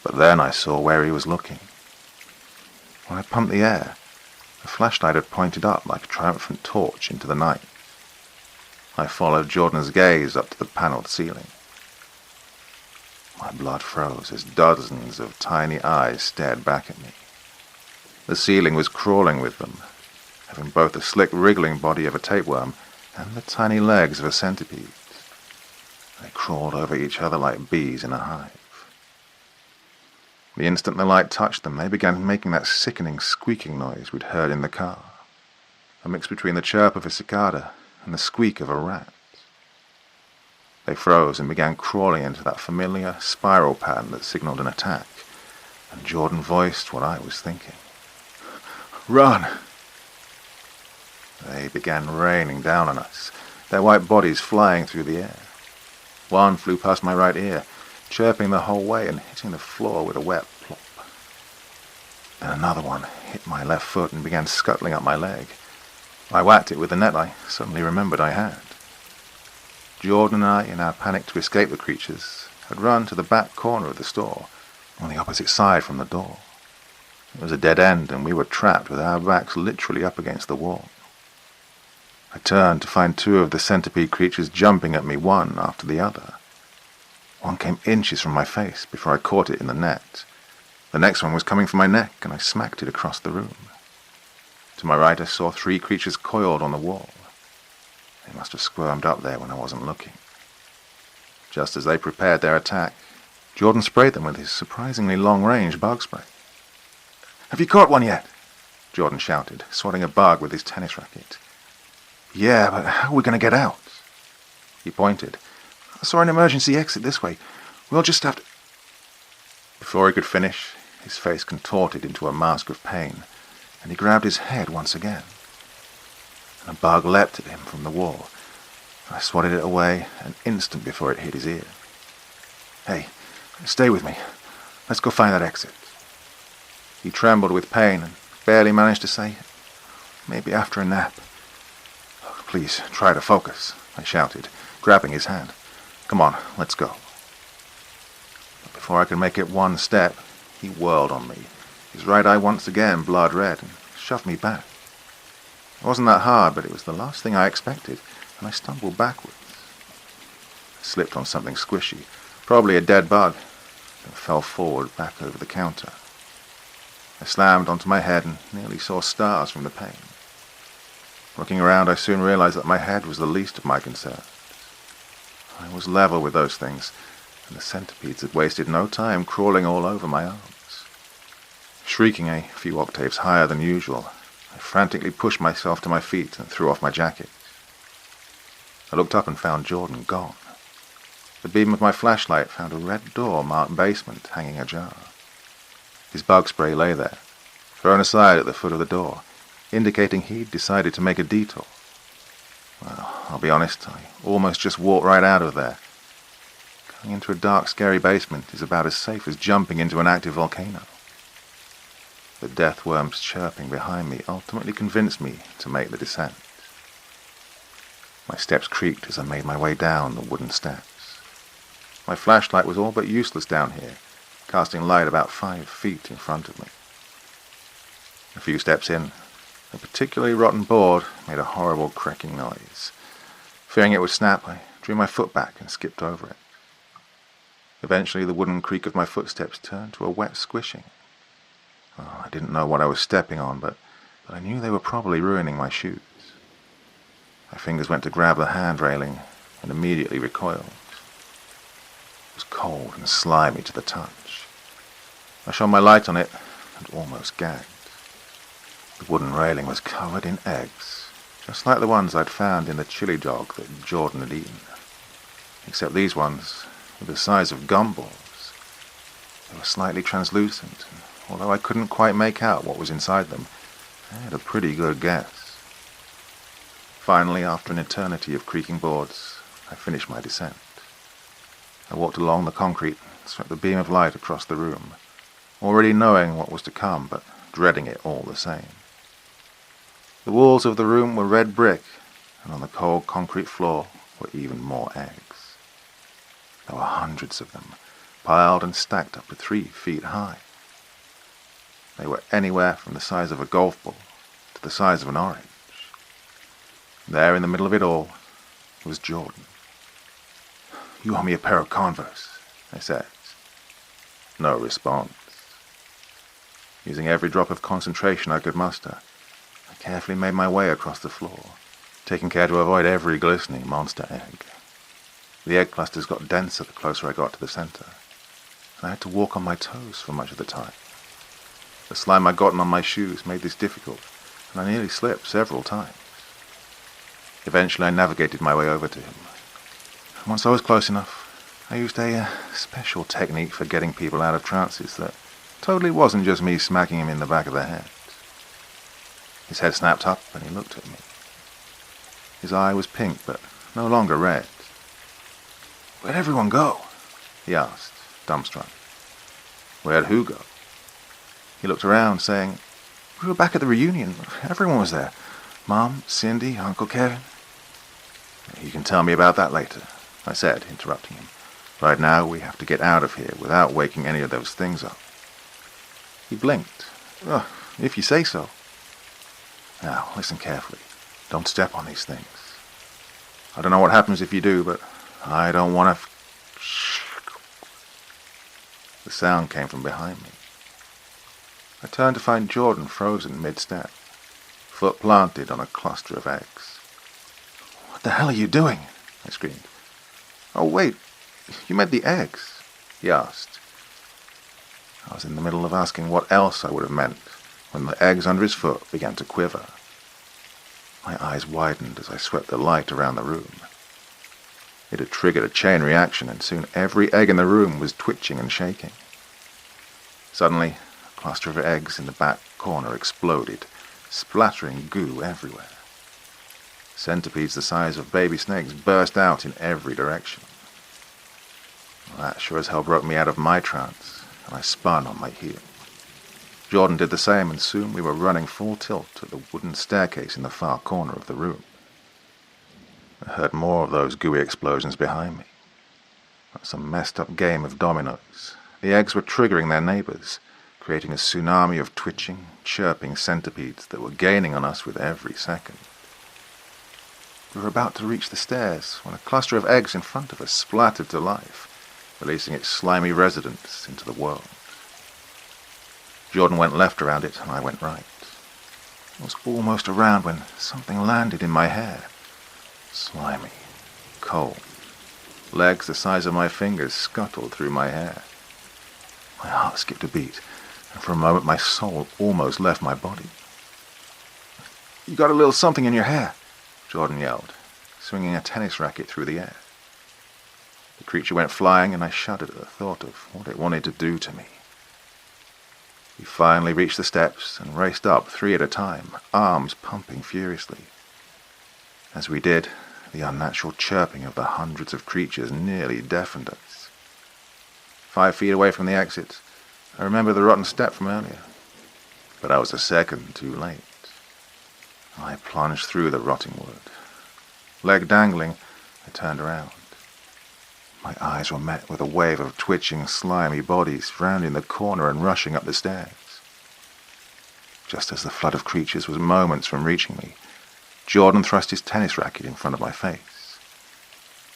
but then I saw where he was looking. When I pumped the air, the flashlight had pointed up like a triumphant torch into the night. I followed Jordan's gaze up to the panelled ceiling. My blood froze as dozens of tiny eyes stared back at me. The ceiling was crawling with them, having both the slick wriggling body of a tapeworm and the tiny legs of a centipede. They crawled over each other like bees in a hive. The instant the light touched them, they began making that sickening squeaking noise we'd heard in the car, a mix between the chirp of a cicada and the squeak of a rat. They froze and began crawling into that familiar spiral pattern that signaled an attack, and Jordan voiced what I was thinking. "Run!" They began raining down on us, their white bodies flying through the air. One flew past my right ear, chirping the whole way and hitting the floor with a wet plop. And another one hit my left foot and began scuttling up my leg, I whacked it with the net I suddenly remembered I had. Jordan and I, in our panic to escape the creatures, had run to the back corner of the store, on the opposite side from the door. It was a dead end, and we were trapped with our backs literally up against the wall. I turned to find two of the centipede creatures jumping at me, one after the other. One came inches from my face before I caught it in the net. The next one was coming for my neck, and I smacked it across the room. To my right, I saw three creatures coiled on the wall. They must have squirmed up there when I wasn't looking. Just as they prepared their attack, Jordan sprayed them with his surprisingly long-range bug spray. "Have you caught one yet?" Jordan shouted, swatting a bug with his tennis racket. "Yeah, but how are we going to get out?" He pointed. "I saw an emergency exit this way. We'll just have to—" Before he could finish, his face contorted into a mask of pain, and he grabbed his head once again. And a bug leapt at him from the wall. I swatted it away an instant before it hit his ear. "Hey, stay with me. Let's go find that exit." He trembled with pain and barely managed to say, "Maybe after a nap." "Please, try to focus," I shouted, grabbing his hand. "Come on, let's go." But before I could make it one step, he whirled on me, his right eye once again blood red, and shoved me back. It wasn't that hard, but it was the last thing I expected, and I stumbled backwards. I slipped on something squishy, probably a dead bug, and fell forward back over the counter. I slammed onto my head and nearly saw stars from the pain. Looking around, I soon realized that my head was the least of my concerns. I was level with those things, and the centipedes had wasted no time crawling all over my arms. Shrieking a few octaves higher than usual, I frantically pushed myself to my feet and threw off my jacket. I looked up and found Jordan gone. The beam of my flashlight found a red door marked basement hanging ajar. His bug spray lay there, thrown aside at the foot of the door, indicating he'd decided to make a detour. Well, I'll be honest, I almost just walked right out of there. Going into a dark, scary basement is about as safe as jumping into an active volcano. The death worms chirping behind me ultimately convinced me to make the descent. My steps creaked as I made my way down the wooden steps. My flashlight was all but useless down here, casting light about 5 feet in front of me. A few steps in, a particularly rotten board made a horrible cracking noise. Fearing it would snap, I drew my foot back and skipped over it. Eventually, the wooden creak of my footsteps turned to a wet squishing. Oh, I didn't know what I was stepping on, but I knew they were probably ruining my shoes. My fingers went to grab the hand railing and immediately recoiled. It was cold and slimy to the touch. I shone my light on it and almost gagged. The wooden railing was covered in eggs, just like the ones I'd found in the chili dog that Jordan had eaten. Except these ones were the size of gumballs. They were slightly translucent, and although I couldn't quite make out what was inside them, I had a pretty good guess. Finally, after an eternity of creaking boards, I finished my descent. I walked along the concrete and swept the beam of light across the room, already knowing what was to come, but dreading it all the same. The walls of the room were red brick, and on the cold concrete floor were even more eggs. There were hundreds of them, piled and stacked up to 3 feet high. They were anywhere from the size of a golf ball to the size of an orange. There in the middle of it all was Jordan. "You owe me a pair of Converse," I said. No response. Using every drop of concentration I could muster, I carefully made my way across the floor, taking care to avoid every glistening monster egg. The egg clusters got denser the closer I got to the center, and I had to walk on my toes for much of the time. The slime I'd gotten on my shoes made this difficult, and I nearly slipped several times. Eventually I navigated my way over to him. Once I was close enough, I used a special technique for getting people out of trances that totally wasn't just me smacking him in the back of the head. His head snapped up and he looked at me. His eye was pink, but no longer red. "Where'd everyone go?" he asked, dumbstruck. "Where'd who go?" He looked around, saying, "We were back at the reunion. Everyone was there. Mom, Cindy, Uncle Kevin? You can tell me about that later, I said, interrupting him. Right now, we have to get out of here without waking any of those things up. He blinked. Oh, if you say so. Now, listen carefully. Don't step on these things. I don't know what happens if you do, but I don't want to... The sound came from behind me. I turned to find Jordan frozen mid-step, foot planted on a cluster of eggs. What the hell are you doing? I screamed. Oh, wait, you meant the eggs? He asked. I was in the middle of asking what else I would have meant when the eggs under his foot began to quiver. My eyes widened as I swept the light around the room. It had triggered a chain reaction, and soon every egg in the room was twitching and shaking. Suddenly, a cluster of eggs in the back corner exploded, splattering goo everywhere. Centipedes the size of baby snakes burst out in every direction. Well, that sure as hell broke me out of my trance, and I spun on my heel. Jordan did the same, and soon we were running full tilt at the wooden staircase in the far corner of the room. I heard more of those gooey explosions behind me. Like some messed up game of dominoes. The eggs were triggering their neighbors, creating a tsunami of twitching, chirping centipedes that were gaining on us with every second. We were about to reach the stairs when a cluster of eggs in front of us splattered to life, releasing its slimy residents into the world. Jordan went left around it, and I went right. I was almost around when something landed in my hair. Slimy, cold. Legs the size of my fingers scuttled through my hair. My heart skipped a beat, and for a moment my soul almost left my body. You got a little something in your hair, Jordan yelled, swinging a tennis racket through the air. The creature went flying, and I shuddered at the thought of what it wanted to do to me. We finally reached the steps and raced up 3 at a time, arms pumping furiously. As we did, the unnatural chirping of the hundreds of creatures nearly deafened us. 5 feet away from the exit, I remember the rotten step from earlier, but I was a second too late. I plunged through the rotting wood. Leg dangling, I turned around. My eyes were met with a wave of twitching, slimy bodies rounding the corner and rushing up the stairs. Just as the flood of creatures was moments from reaching me, Jordan thrust his tennis racket in front of my face.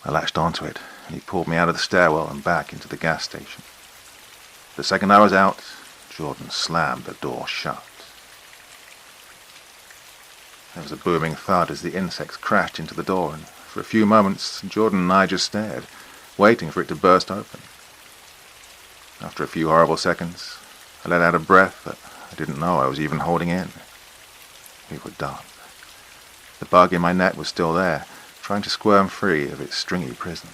I latched onto it, and he pulled me out of the stairwell and back into the gas station. The second I was out, Jordan slammed the door shut. There was a booming thud as the insects crashed into the door, and for a few moments Jordan and I just stared, waiting for it to burst open. After a few horrible seconds, I let out a breath that I didn't know I was even holding in. We were done. The bug in my net was still there, trying to squirm free of its stringy prison.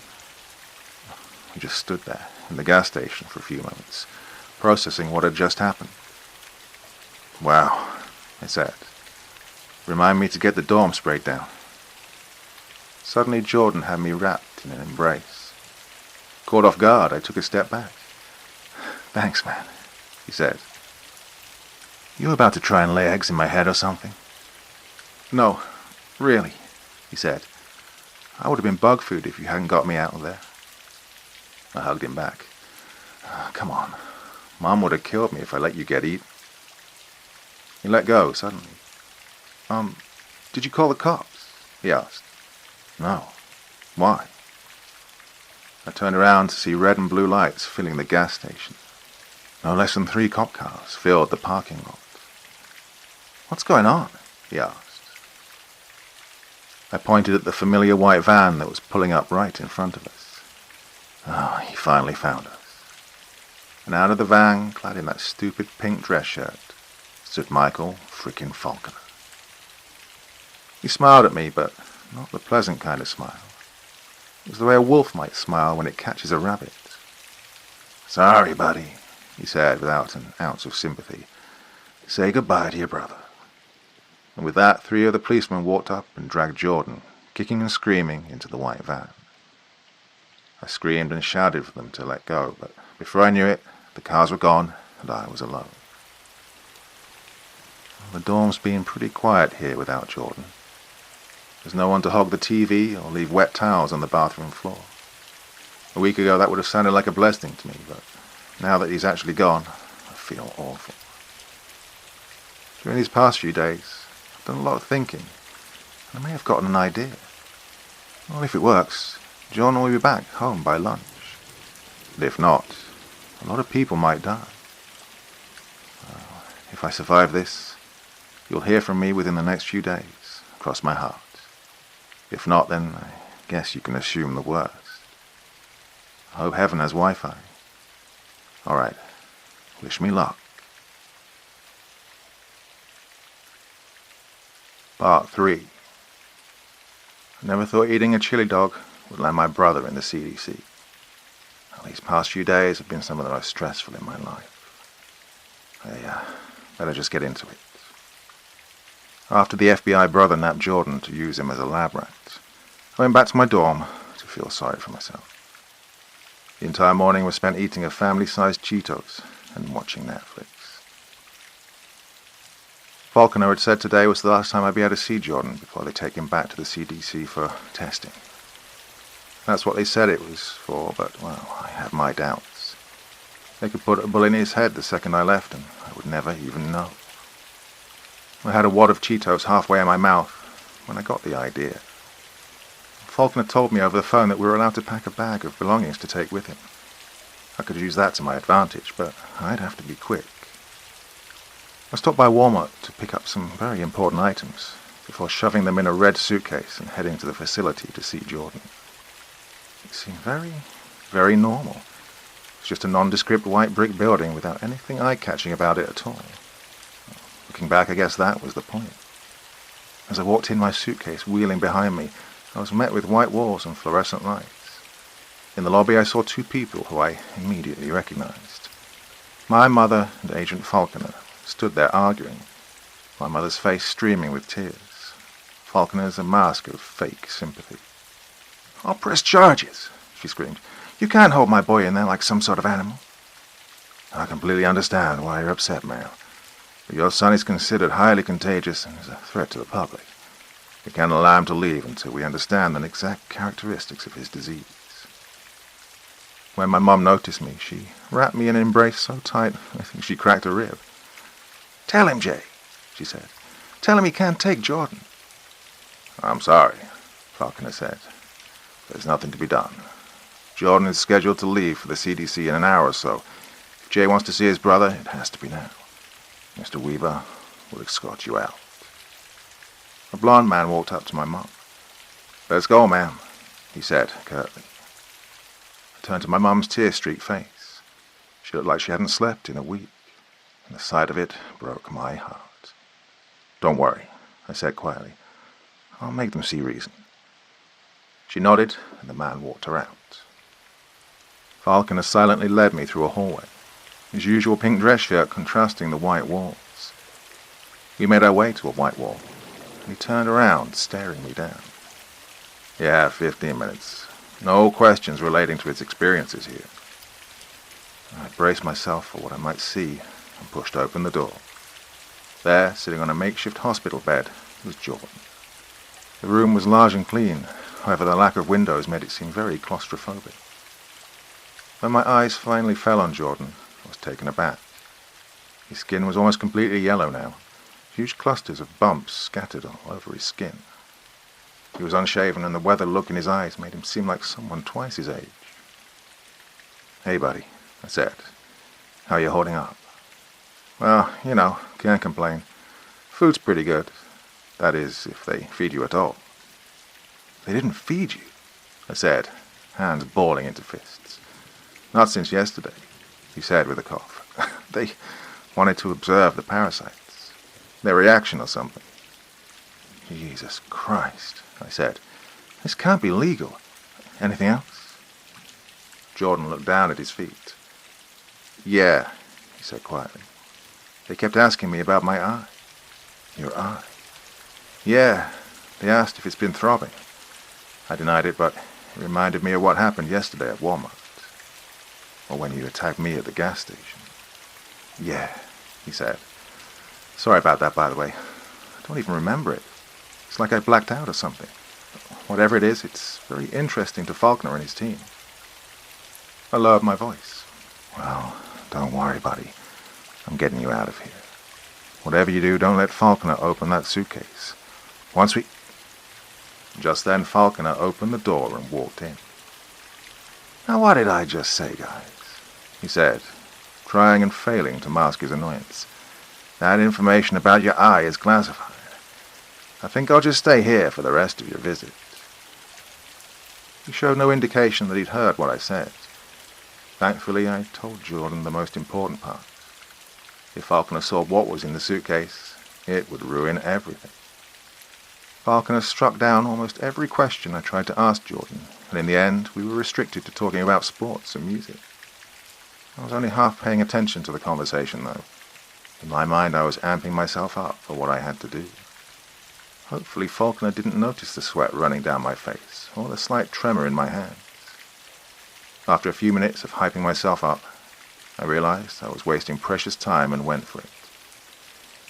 We just stood there in the gas station for a few moments, processing what had just happened. Wow, I said. Remind me to get the dorm sprayed down. Suddenly Jordan had me wrapped in an embrace. Caught off guard, I took a step back. Thanks, man, he said. You about to try and lay eggs in my head or something? No, really, he said. I would have been bug food if you hadn't got me out of there. I hugged him back. Come on. Mom would have killed me if I let you get eaten. He let go suddenly. Did you call the cops? He asked. No. Why? I turned around to see red and blue lights filling the gas station. No less than 3 cop cars filled the parking lot. What's going on? He asked. I pointed at the familiar white van that was pulling up right in front of us. Oh, he finally found us. And out of the van, clad in that stupid pink dress shirt, stood Michael frickin' Falconer. He smiled at me, but not the pleasant kind of smile. It was the way a wolf might smile when it catches a rabbit. Sorry, buddy, he said without an ounce of sympathy. Say goodbye to your brother. And with that, 3 of the policemen walked up and dragged Jordan, kicking and screaming, into the white van. I screamed and shouted for them to let go, but before I knew it, the cars were gone and I was alone. The dorm's been pretty quiet here without Jordan. There's no one to hog the TV or leave wet towels on the bathroom floor. A week ago that would have sounded like a blessing to me, but now that he's actually gone, I feel awful. During these past few days, I've done a lot of thinking, and I may have gotten an idea. Well, if it works, John will be back home by lunch. But if not, a lot of people might die. If I survive this, you'll hear from me within the next few days, cross my heart. If not, then I guess you can assume the worst. I hope heaven has Wi-Fi. Alright, wish me luck. Part 3. I never thought eating a chili dog would land my brother in the CDC. These past few days have been some of the most stressful in my life. I better just get into it. After the FBI brother nabbed Jordan to use him as a lab rat, I went back to my dorm to feel sorry for myself. The entire morning was spent eating a family-sized Cheetos and watching Netflix. Falconer had said today was the last time I'd be able to see Jordan before they take him back to the CDC for testing. That's what they said it was for, but, well, I have my doubts. They could put a bullet in his head the second I left, and I would never even know. I had a wad of Cheetos halfway in my mouth when I got the idea. Falconer told me over the phone that we were allowed to pack a bag of belongings to take with him. I could use that to my advantage, but I'd have to be quick. I stopped by Walmart to pick up some very important items before shoving them in a red suitcase and heading to the facility to see Jordan. It seemed very, very normal. It was just a nondescript white brick building without anything eye-catching about it at all. Looking back, I guess that was the point. As I walked in, my suitcase wheeling behind me, I was met with white walls and fluorescent lights. In the lobby, I saw two people who I immediately recognized. My mother and Agent Falconer stood there arguing, my mother's face streaming with tears, Falconer's a mask of fake sympathy. "I'll press charges," she screamed. "You can't hold my boy in there like some sort of animal." "I completely understand why you're upset, ma'am. But your son is considered highly contagious and is a threat to the public. We can't allow him to leave until we understand the exact characteristics of his disease." When my mum noticed me, she wrapped me in an embrace so tight I think she cracked a rib. "Tell him, Jay," she said. "Tell him he can't take Jordan." "I'm sorry," Falconer said. "There's nothing to be done. Jordan is scheduled to leave for the CDC in an hour or so. If Jay wants to see his brother, it has to be now. Mr. Weaver will escort you out." A blond man walked up to my mum. "Let's go, ma'am," he said curtly. I turned to my mum's tear-streaked face. She looked like she hadn't slept in a week, and the sight of it broke my heart. "Don't worry," I said quietly. "I'll make them see reason." She nodded, and the man walked her out. Falconer silently led me through a hallway, his usual pink dress shirt contrasting the white walls. We made our way to a white wall, and he turned around, staring me down. "You have 15 minutes. No questions relating to his experiences here." I braced myself for what I might see and pushed open the door. There, sitting on a makeshift hospital bed, was Jordan. The room was large and clean, however the lack of windows made it seem very claustrophobic. When my eyes finally fell on Jordan, I was taken aback. His skin was almost completely yellow now, huge clusters of bumps scattered all over his skin. He was unshaven, and the weathered look in his eyes made him seem like someone twice his age. "Hey, buddy," I said. "How you holding up?" "Well, can't complain. Food's pretty good. That is, if they feed you at all." "They didn't feed you?" I said, hands balling into fists. "Not since yesterday," he said with a cough. "They wanted to observe the parasites. Their reaction or something." "Jesus Christ," I said. "This can't be legal. Anything else?" Jordan looked down at his feet. "Yeah," he said quietly. "They kept asking me about my eye." "Your eye?" "Yeah, they asked if it's been throbbing." I denied it, but it reminded me of what happened yesterday at Walmart. Or when you attacked me at the gas station. "Yeah," he said. Sorry about that, by the way. I don't even remember it. It's like I blacked out or something. Whatever it is, it's very interesting to Faulkner and his team. I lowered my voice. Well, don't worry, buddy. I'm getting you out of here. Whatever you do, don't let Faulkner open that suitcase. Once we... Just then, Faulkner opened the door and walked in. Now, what did I just say, guys? He said, trying and failing to mask his annoyance. That information about your eye is classified. I think I'll just stay here for the rest of your visit. He showed no indication that he'd heard what I said. Thankfully, I told Jordan the most important part. If Faulkner saw what was in the suitcase, it would ruin everything. Faulkner struck down almost every question I tried to ask Jordan, and in the end, we were restricted to talking about sports and music. I was only half paying attention to the conversation, though. In my mind, I was amping myself up for what I had to do. Hopefully, Faulkner didn't notice the sweat running down my face, or the slight tremor in my hands. After a few minutes of hyping myself up, I realized I was wasting precious time and went for it.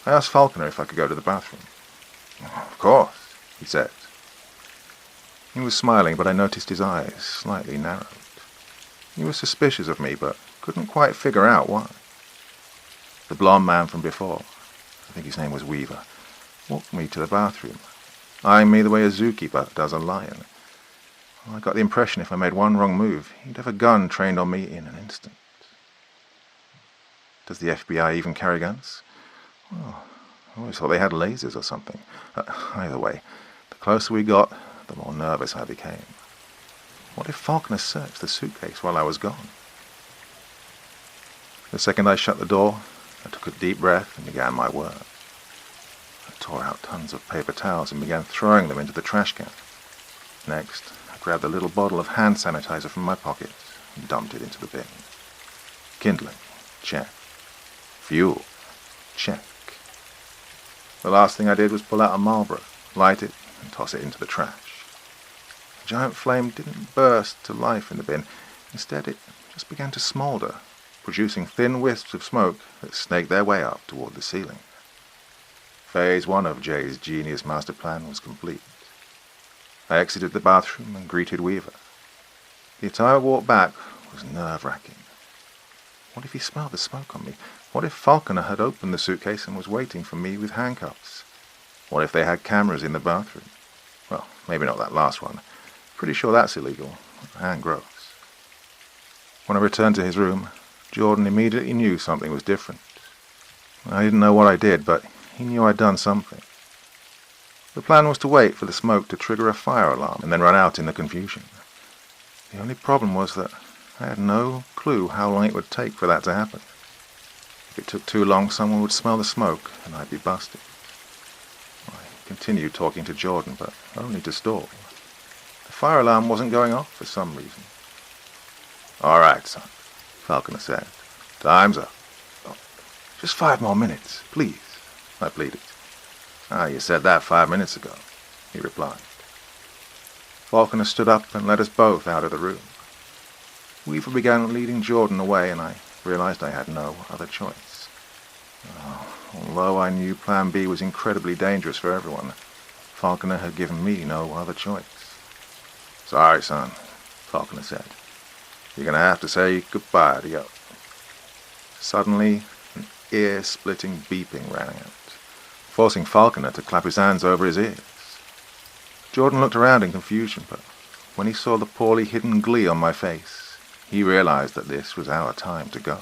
I asked Faulkner if I could go to the bathroom. Of course, he said. He was smiling, but I noticed his eyes slightly narrowed. He was suspicious of me, but couldn't quite figure out why. The blond man from before, I think his name was Weaver, walked me to the bathroom, eyeing me the way a zookeeper does a lion. I got the impression if I made one wrong move, he'd have a gun trained on me in an instant. Does the FBI even carry guns? Well, I always thought they had lasers or something. Either way, the closer we got, the more nervous I became. What if Faulkner searched the suitcase while I was gone? The second I shut the door, I took a deep breath and began my work. I tore out tons of paper towels and began throwing them into the trash can. Next, I grabbed a little bottle of hand sanitizer from my pocket and dumped it into the bin. Kindling, check. Fuel, check. The last thing I did was pull out a Marlboro, light it, and toss it into the trash. The giant flame didn't burst to life in the bin. Instead, it just began to smolder, producing thin wisps of smoke that snaked their way up toward the ceiling. Phase 1 of Jay's genius master plan was complete. I exited the bathroom and greeted Weaver. The entire walk back was nerve-wracking. What if he smelled the smoke on me? What if Faulkner had opened the suitcase and was waiting for me with handcuffs? What if they had cameras in the bathroom? Well, maybe not that last one. Pretty sure that's illegal and gross. When I returned to his room, Jordan immediately knew something was different. I didn't know what I did, but he knew I'd done something. The plan was to wait for the smoke to trigger a fire alarm and then run out in the confusion. The only problem was that I had no clue how long it would take for that to happen. If it took too long, someone would smell the smoke and I'd be busted. I continued talking to Jordan, but only to stall. The fire alarm wasn't going off for some reason. "All right, son," Faulkner said. "Time's up." "Oh, just 5 more minutes, please," I pleaded. You said that 5 minutes ago," he replied. Faulkner stood up and led us both out of the room. Weaver began leading Jordan away, and I realized I had no other choice. Although I knew Plan B was incredibly dangerous for everyone, Faulkner had given me no other choice. "Sorry, son," Faulkner said. "You're going to have to say goodbye to your..." Suddenly, an ear-splitting beeping rang out, forcing Faulkner to clap his hands over his ears. Jordan looked around in confusion, but when he saw the poorly hidden glee on my face, he realized that this was our time to go.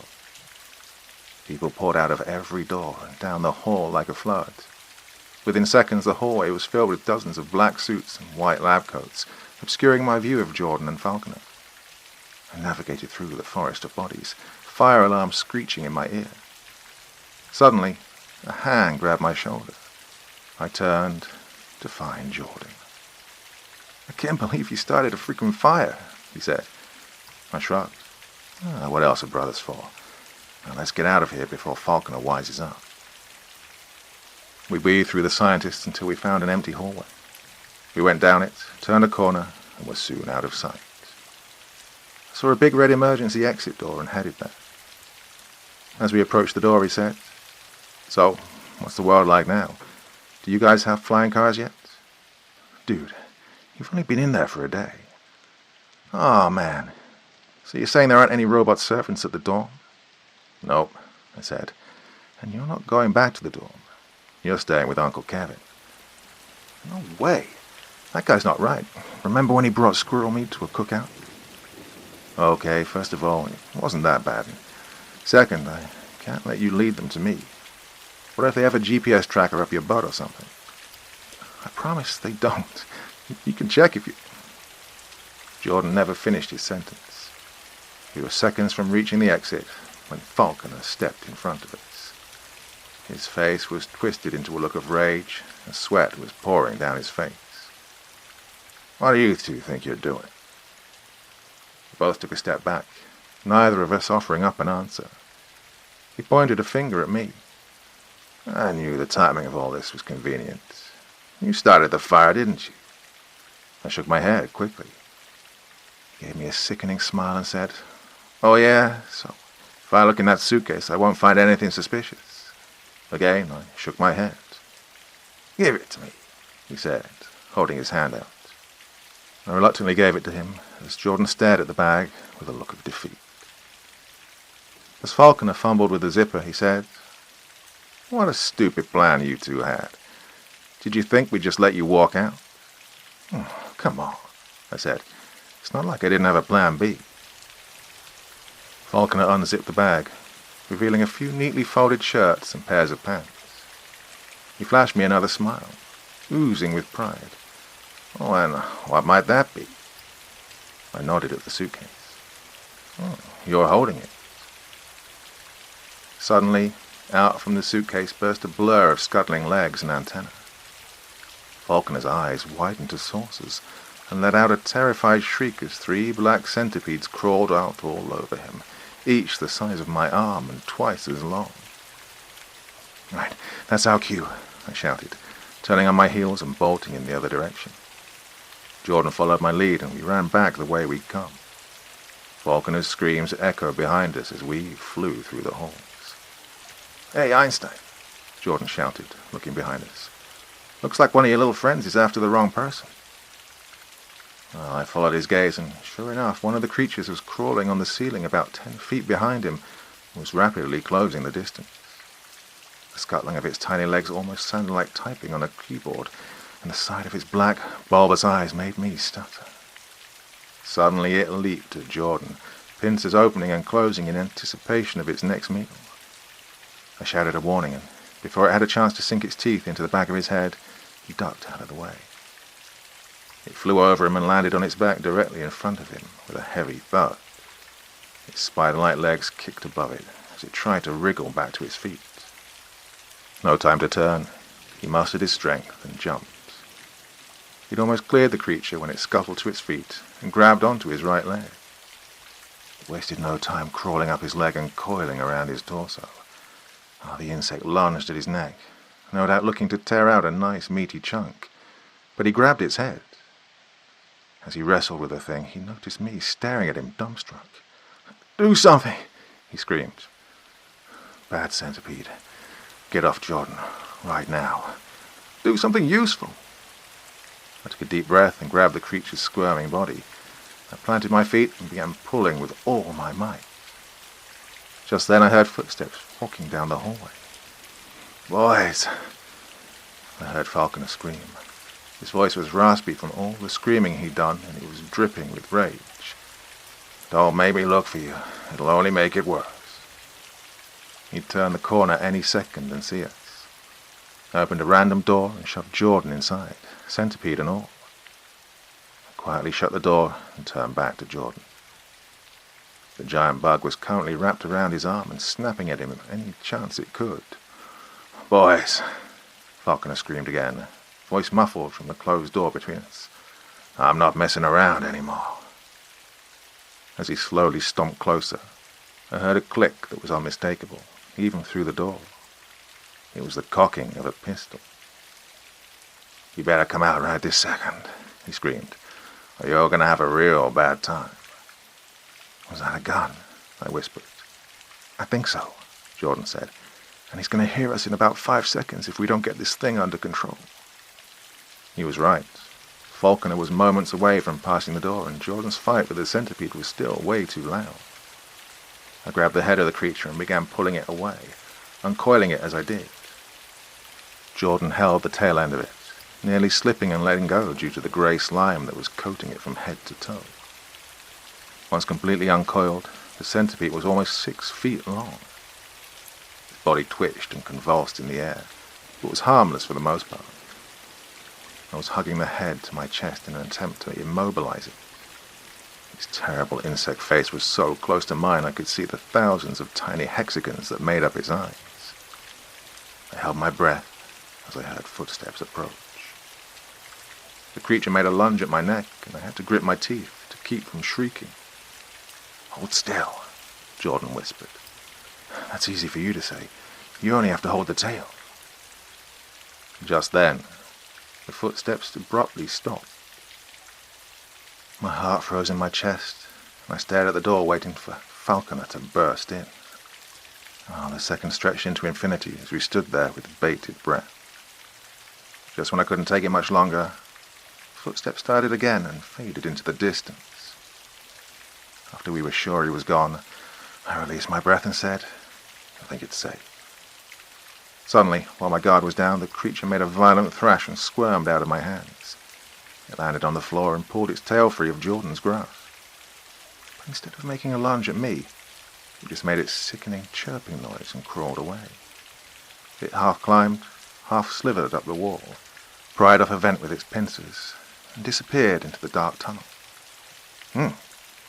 People poured out of every door and down the hall like a flood. Within seconds, the hallway was filled with dozens of black suits and white lab coats, obscuring my view of Jordan and Faulkner. I navigated through the forest of bodies, fire alarms screeching in my ear. Suddenly, a hand grabbed my shoulder. I turned to find Jordan. "I can't believe you started a freaking fire," he said. I shrugged. What else are brothers for? Now let's get out of here before Faulkner wises up. We weaved through the scientists until we found an empty hallway. We went down it, turned a corner, and were soon out of sight. I saw a big red emergency exit door and headed there. As we approached the door, he said, "So, What's the world like now? Do you guys have flying cars yet? Dude, you've only been in there for a day. Oh, man. So you're saying there aren't any robot servants at the dorm? Nope, I said. And you're not going back to the dorm. You're staying with Uncle Kevin. No way. That guy's not right. Remember when he brought squirrel meat to a cookout? Okay, first of all, it wasn't that bad. Second, I can't let you lead them to me. What if they have a GPS tracker up your butt or something? I promise they don't. You can check if you... Jordan never finished his sentence. We were seconds from reaching the exit when Falconer stepped in front of us. His face was twisted into a look of rage, and sweat was pouring down his face. What do you two think you're doing? We both took a step back, neither of us offering up an answer. He pointed a finger at me. I knew the timing of all this was convenient. You started the fire, didn't you? I shook my head quickly. He gave me a sickening smile and said, Oh yeah, so if I look in that suitcase, I won't find anything suspicious. Again, I shook my head. Give it to me, he said, holding his hand out. I reluctantly gave it to him as Jordan stared at the bag with a look of defeat. As Falconer fumbled with the zipper, he said, What a stupid plan you two had. Did you think we'd just let you walk out? Oh, come on, I said. It's not like I didn't have a plan B. Falconer unzipped the bag, revealing a few neatly folded shirts and pairs of pants. He flashed me another smile, oozing with pride. Oh, and what might that be? I nodded at the suitcase. Oh, you're holding it. Suddenly, out from the suitcase burst a blur of scuttling legs and antennae. Falconer's eyes widened to saucers and let out a terrified shriek as 3 black centipedes crawled out all over him, each the size of my arm and twice as long. Right, that's our cue, I shouted, turning on my heels and bolting in the other direction. Jordan followed my lead and we ran back the way we'd come. Falconer's screams echoed behind us as we flew through the halls. Hey, Einstein, Jordan shouted, looking behind us. Looks like one of your little friends is after the wrong person. Well, I followed his gaze, and sure enough, one of the creatures was crawling on the ceiling about 10 feet behind him and was rapidly closing the distance. The scuttling of its tiny legs almost sounded like typing on a keyboard, and the sight of its black, bulbous eyes made me stutter. Suddenly it leaped at Jordan, pincers opening and closing in anticipation of its next meal. I shouted a warning, and before it had a chance to sink its teeth into the back of his head, he ducked out of the way. It flew over him and landed on its back directly in front of him with a heavy thud. Its spider-like legs kicked above it as it tried to wriggle back to its feet. No time to turn. He mustered his strength and jumped. He'd almost cleared the creature when it scuttled to its feet and grabbed onto his right leg. It wasted no time crawling up his leg and coiling around his torso. The insect lunged at his neck, no doubt looking to tear out a nice meaty chunk, but he grabbed its head. As he wrestled with the thing, he noticed me staring at him dumbstruck. Do something, he screamed. Bad centipede. Get off Jordan, right now. Do something useful. I took a deep breath and grabbed the creature's squirming body. I planted my feet and began pulling with all my might. Just then I heard footsteps walking down the hallway. Boys, I heard Falconer scream. His voice was raspy from all the screaming he'd done, and it was dripping with rage. Don't make me look for you. It'll only make it worse. He'd turn the corner any second and see us. I opened a random door and shoved Jordan inside, centipede and all. I quietly shut the door and turned back to Jordan. The giant bug was currently wrapped around his arm and snapping at him any chance it could. Boys, Falconer screamed again, voice muffled from the closed door between us. I'm not messing around anymore. As he slowly stomped closer, I heard a click that was unmistakable, even through the door. It was the cocking of a pistol. You better come out right this second, he screamed, or you're going to have a real bad time. Was that a gun? I whispered. I think so, Jordan said, and he's going to hear us in about 5 seconds if we don't get this thing under control. He was right. Falconer was moments away from passing the door, and Jordan's fight with the centipede was still way too loud. I grabbed the head of the creature and began pulling it away, uncoiling it as I did. Jordan held the tail end of it, nearly slipping and letting go due to the grey slime that was coating it from head to toe. Once completely uncoiled, the centipede was almost 6 feet long. Its body twitched and convulsed in the air, but was harmless for the most part. I was hugging the head to my chest in an attempt to immobilize it. Its terrible insect face was so close to mine I could see the thousands of tiny hexagons that made up its eyes. I held my breath as I heard footsteps approach. The creature made a lunge at my neck, and I had to grit my teeth to keep from shrieking. "Hold still," Jordan whispered. "That's easy for you to say. You only have to hold the tail." Just then, the footsteps abruptly stopped. My heart froze in my chest, and I stared at the door waiting for Falconer to burst in. The second stretched into infinity as we stood there with bated breath. Just when I couldn't take it much longer, footsteps started again and faded into the distance. After we were sure he was gone, I released my breath and said, "I think it's safe." Suddenly, while my guard was down, the creature made a violent thrash and squirmed out of my hands. It landed on the floor and pulled its tail free of Jordan's grasp. But instead of making a lunge at me, it just made its sickening chirping noise and crawled away. It half climbed, half slithered up the wall, pried off a vent with its pincers, and disappeared into the dark tunnel.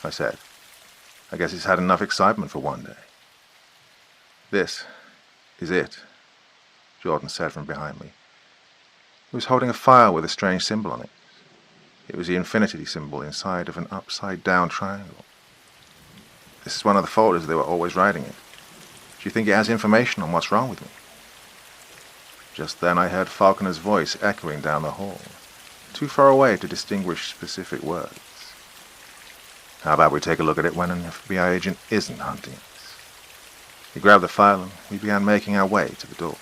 I said. "I guess it's had enough excitement for one day." "This is it," Jordan said from behind me. He was holding a file with a strange symbol on it. It was the infinity symbol inside of an upside-down triangle. "This is one of the folders they were always writing in. Do you think it has information on what's wrong with me?" Just then I heard Falconer's voice echoing down the hall, too far away to distinguish specific words. "How about we take a look at it when an FBI agent isn't hunting us?" He grabbed the file and we began making our way to the door.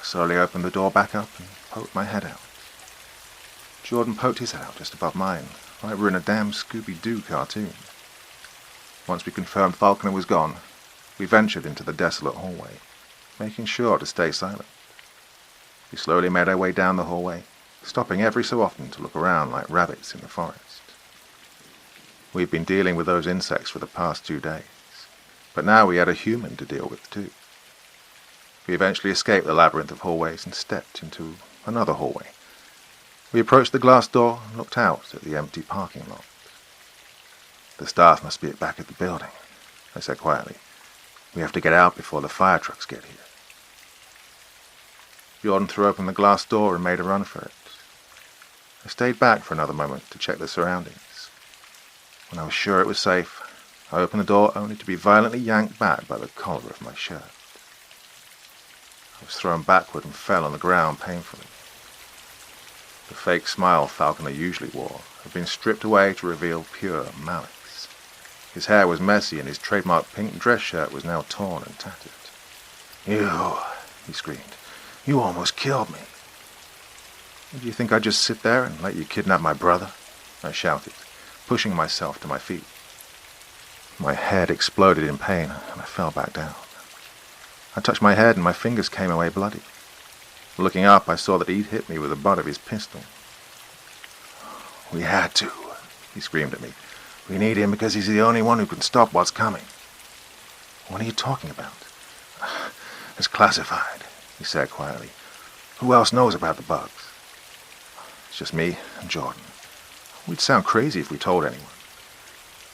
I slowly opened the door back up and poked my head out. Jordan poked his head out just above mine, like we were in a damn Scooby-Doo cartoon. Once we confirmed Falconer was gone, we ventured into the desolate hallway, making sure to stay silent. We slowly made our way down the hallway, stopping every so often to look around like rabbits in the forest. We'd been dealing with those insects for the past 2 days, but now we had a human to deal with too. We eventually escaped the labyrinth of hallways and stepped into another hallway. We approached the glass door and looked out at the empty parking lot. "The staff must be back at the building," I said quietly. "We have to get out before the fire trucks get here." Jordan threw open the glass door and made a run for it. I stayed back for another moment to check the surroundings. When I was sure it was safe, I opened the door only to be violently yanked back by the collar of my shirt. I was thrown backward and fell on the ground painfully. The fake smile Falconer usually wore had been stripped away to reveal pure malice. His hair was messy and his trademark pink dress shirt was now torn and tattered. "You," he screamed, "you almost killed me." "Do you think I'd just sit there and let you kidnap my brother?" I shouted, pushing myself to my feet. My head exploded in pain and I fell back down. I touched my head and my fingers came away bloody. Looking up, I saw that he'd hit me with the butt of his pistol. "We had to," he screamed at me. "We need him because he's the only one who can stop what's coming." "What are you talking about?" "It's classified," he said quietly. "Who else knows about the bugs?" "It's just me and Jordan. We'd sound crazy if we told anyone."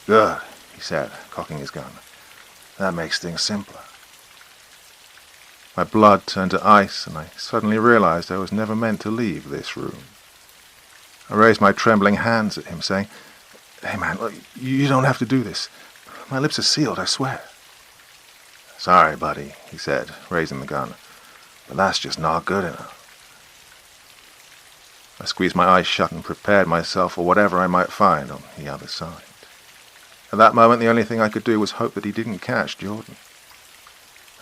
"Good," he said, cocking his gun. "That makes things simpler." My blood turned to ice, and I suddenly realized I was never meant to leave this room. I raised my trembling hands at him, saying, "Hey man, look, you don't have to do this. My lips are sealed, I swear." "Sorry, buddy," he said, raising the gun, "but that's just not good enough." I squeezed my eyes shut and prepared myself for whatever I might find on the other side. At that moment, the only thing I could do was hope that he didn't catch Jordan.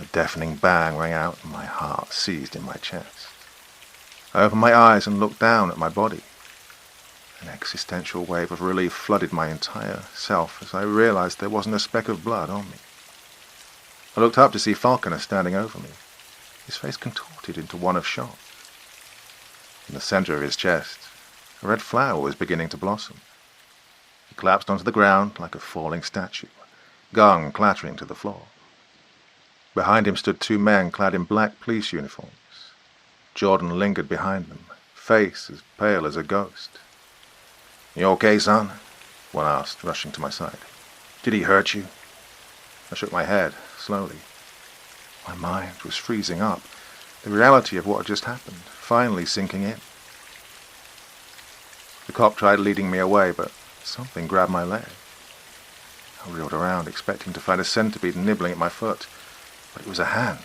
A deafening bang rang out and my heart seized in my chest. I opened my eyes and looked down at my body. An existential wave of relief flooded my entire self as I realized there wasn't a speck of blood on me. I looked up to see Falconer standing over me, his face contorted into one of shock. In the center of his chest, a red flower was beginning to blossom. He collapsed onto the ground like a falling statue, gong clattering to the floor. Behind him stood two men clad in black police uniforms. Jordan lingered behind them, face as pale as a ghost. "You okay, son?" one asked, rushing to my side. "Did he hurt you?" I shook my head, slowly. My mind was freezing up, the reality of what had just happened finally sinking in. The cop tried leading me away, but something grabbed my leg. I reeled around, expecting to find a centipede nibbling at my foot, but it was a hand.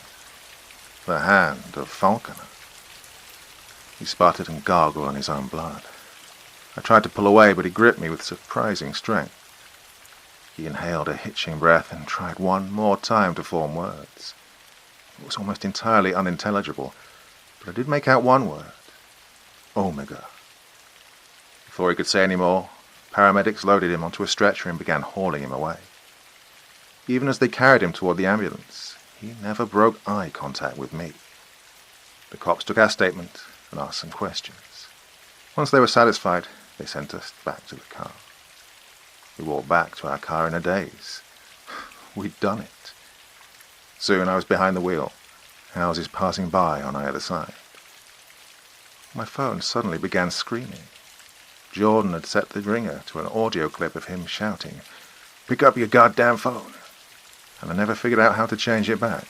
The hand of Falconer. He sputtered and gargled on his own blood. I tried to pull away, but he gripped me with surprising strength. He inhaled a hitching breath and tried one more time to form words. It was almost entirely unintelligible, but I did make out one word. Omega. Before he could say any more, paramedics loaded him onto a stretcher and began hauling him away. Even as they carried him toward the ambulance, he never broke eye contact with me. The cops took our statement and asked some questions. Once they were satisfied, they sent us back to the car. We walked back to our car in a daze. We'd done it. Soon I was behind the wheel, houses passing by on either side. My phone suddenly began screaming. Jordan had set the ringer to an audio clip of him shouting, "Pick up your goddamn phone!" And I never figured out how to change it back.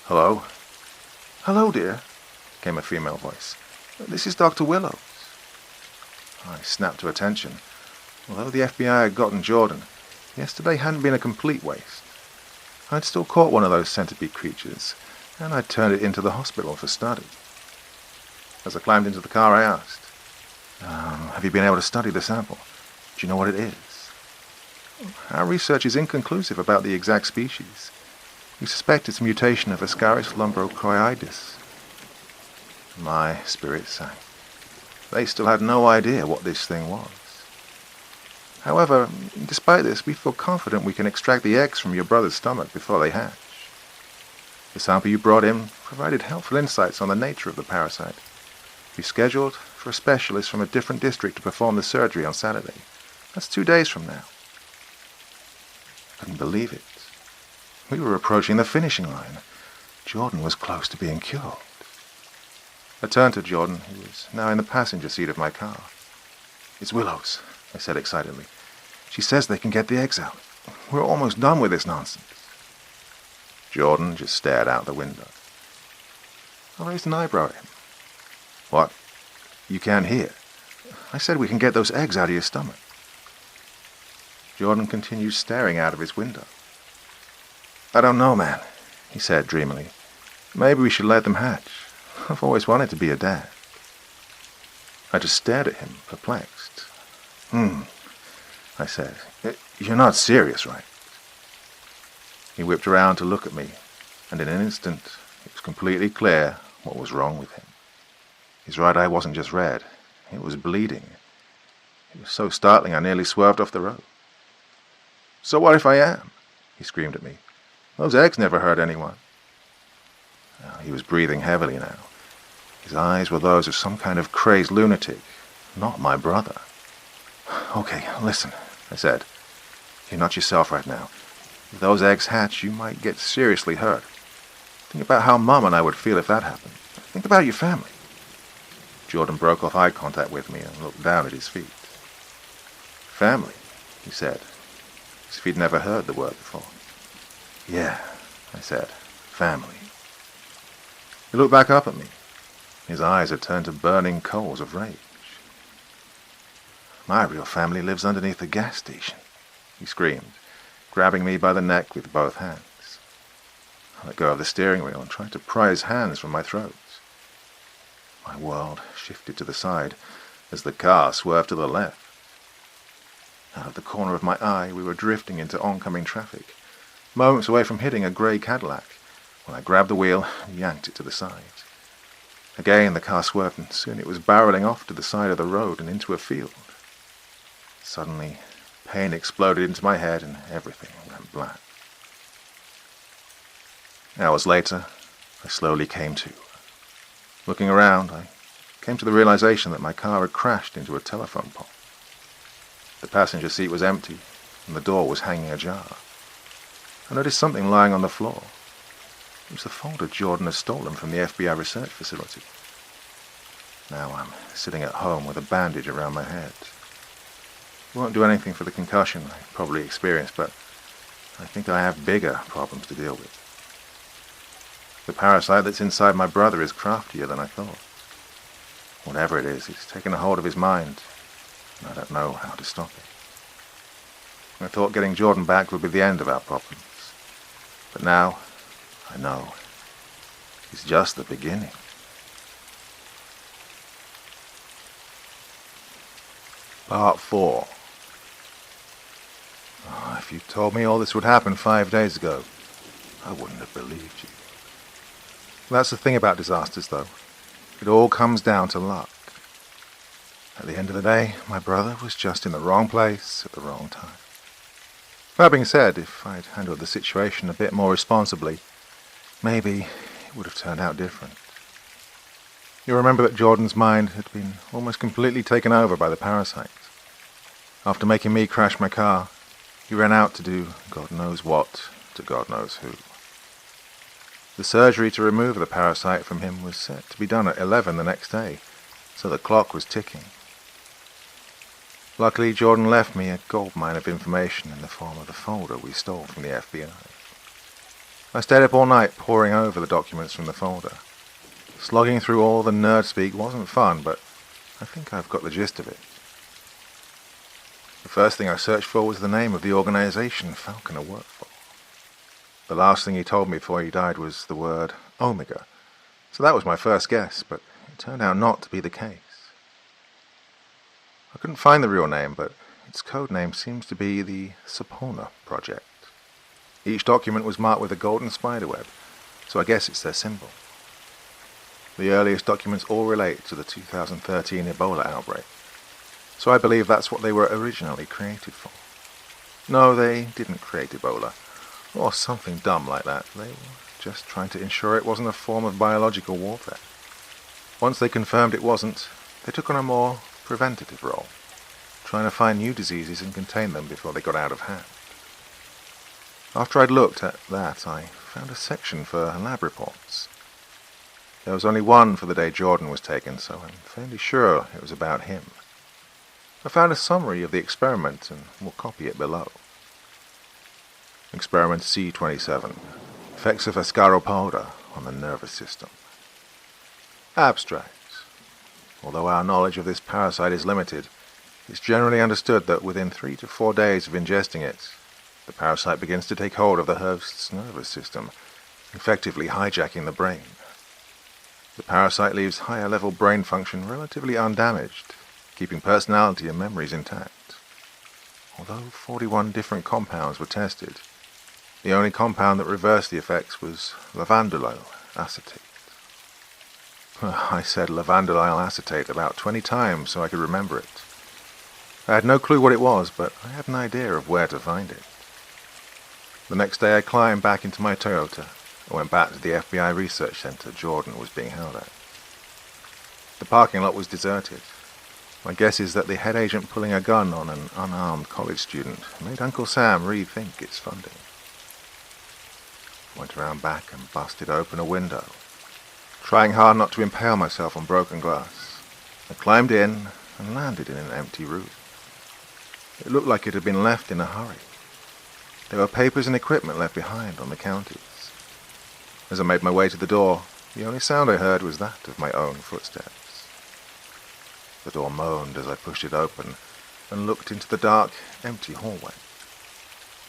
"Hello?" "Hello, dear," came a female voice. "This is Dr. Willows." I snapped to attention. Although the FBI had gotten Jordan, yesterday hadn't been a complete waste. I'd still caught one of those centipede creatures, and I'd turned it into the hospital for study. As I climbed into the car, I asked, "Have you been able to study the sample? Do you know what it is?" "Our research is inconclusive about the exact species. We suspect it's a mutation of Ascaris lumbrochroidis." My spirit sank. They still had no idea what this thing was. "However, despite this, we feel confident we can extract the eggs from your brother's stomach before they hatch. The sample you brought in provided helpful insights on the nature of the parasite. We scheduled for a specialist from a different district to perform the surgery on Saturday. That's 2 days from now." I couldn't believe it. We were approaching the finishing line. Jordan was close to being cured. I turned to Jordan, who was now in the passenger seat of my car. "It's Willows," I said excitedly. "She says they can get the eggs out. We're almost done with this nonsense." Jordan just stared out the window. I raised an eyebrow at him. "What? You can't hear? I said we can get those eggs out of your stomach." Jordan continued staring out of his window. "I don't know, man," he said dreamily. "Maybe we should let them hatch. I've always wanted to be a dad." I just stared at him, perplexed. I said. "You're not serious, right?" He whipped around to look at me, and in an instant it was completely clear what was wrong with him. His right eye wasn't just red, it was bleeding. It was so startling I nearly swerved off the road. "So what if I am?" he screamed at me. "Those eggs never hurt anyone." He was breathing heavily now. His eyes were those of some kind of crazed lunatic, not my brother. "Okay, listen," I said. "You're not yourself right now. If those eggs hatch, you might get seriously hurt. Think about how Mom and I would feel if that happened. Think about your family." Jordan broke off eye contact with me and looked down at his feet. "Family," he said, as if he'd never heard the word before. "Yeah," I said, "family." He looked back up at me. His eyes had turned to burning coals of rage. "My real family lives underneath the gas station," he screamed, grabbing me by the neck with both hands. I let go of the steering wheel and tried to pry his hands from my throat. My world shifted to the side as the car swerved to the left. Out of the corner of my eye, we were drifting into oncoming traffic. moments away from hitting a grey Cadillac, when I grabbed the wheel and yanked it to the side. Again the car swerved, and soon it was barreling off to the side of the road and into a field. Suddenly, pain exploded into my head and everything went black. Hours later, I slowly came to. Looking around, I came to the realization that my car had crashed into a telephone pole. The passenger seat was empty, and the door was hanging ajar. I noticed something lying on the floor. It was the folder Jordan had stolen from the FBI research facility. Now I'm sitting at home with a bandage around my head. It won't do anything for the concussion I probably experienced, but I think I have bigger problems to deal with. The parasite that's inside my brother is craftier than I thought. Whatever it is, it's taken a hold of his mind, and I don't know how to stop it. I thought getting Jordan back would be the end of our problems. But now, I know, it's just the beginning. Part 4. Oh, if you told me all this would happen 5 days ago, I wouldn't have believed you. That's the thing about disasters, though. It all comes down to luck. At the end of the day, my brother was just in the wrong place at the wrong time. That being said, if I'd handled the situation a bit more responsibly, maybe it would have turned out different. You'll remember that Jordan's mind had been almost completely taken over by the parasite. After making me crash my car, he ran out to do God knows what to God knows who. The surgery to remove the parasite from him was set to be done at 11 the next day, so the clock was ticking. Luckily, Jordan left me a goldmine of information in the form of the folder we stole from the FBI. I stayed up all night poring over the documents from the folder. Slogging through all the nerd speak wasn't fun, but I think I've got the gist of it. The first thing I searched for was the name of the organization Falconer worked for. The last thing he told me before he died was the word Omega, so that was my first guess, but it turned out not to be the case. I couldn't find the real name, but its code name seems to be the Sapona Project. Each document was marked with a golden spiderweb, so I guess it's their symbol. The earliest documents all relate to the 2013 Ebola outbreak, so I believe that's what they were originally created for. No, they didn't create Ebola, or something dumb like that. They were just trying to ensure it wasn't a form of biological warfare. Once they confirmed it wasn't, they took on a more preventative role, trying to find new diseases and contain them before they got out of hand. After I'd looked at that, I found a section for lab reports. There was only one for the day Jordan was taken, so I'm fairly sure it was about him. I found a summary of the experiment and will copy it below. Experiment C27. Effects of Ascaro powder on the nervous system. Abstract. Although our knowledge of this parasite is limited, it's generally understood that within 3 to 4 days of ingesting it, the parasite begins to take hold of the host's nervous system, effectively hijacking the brain. The parasite leaves higher-level brain function relatively undamaged, keeping personality and memories intact. Although 41 different compounds were tested, the only compound that reversed the effects was lavandylyl acetate. I said lavandylyl acetate about 20 times so I could remember it. I had no clue what it was, but I had an idea of where to find it. The next day I climbed back into my Toyota and went back to the FBI research center Jordan was being held at. The parking lot was deserted. My guess is that the head agent pulling a gun on an unarmed college student made Uncle Sam rethink its funding. I went around back and busted open a window, trying hard not to impale myself on broken glass. I climbed in and landed in an empty room. It looked like it had been left in a hurry. There were papers and equipment left behind on the counters. As I made my way to the door, the only sound I heard was that of my own footsteps. The door moaned as I pushed it open and looked into the dark, empty hallway.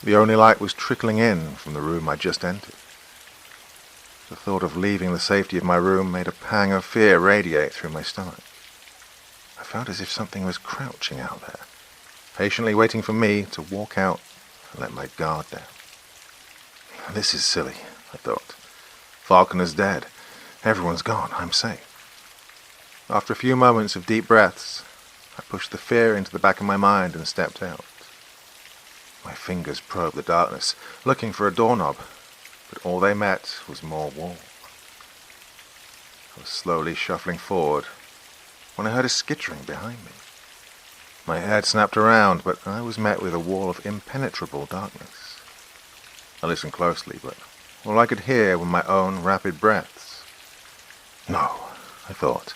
The only light was trickling in from the room I just entered. The thought of leaving the safety of my room made a pang of fear radiate through my stomach. I felt as if something was crouching out there, patiently waiting for me to walk out and let my guard down. This is silly, I thought. Falconer's dead. Everyone's gone. I'm safe. After a few moments of deep breaths, I pushed the fear into the back of my mind and stepped out. My fingers probed the darkness, looking for a doorknob, but all they met was more wall. I was slowly shuffling forward when I heard a skittering behind me. My head snapped around, but I was met with a wall of impenetrable darkness. I listened closely, but all I could hear were my own rapid breaths. No, I thought.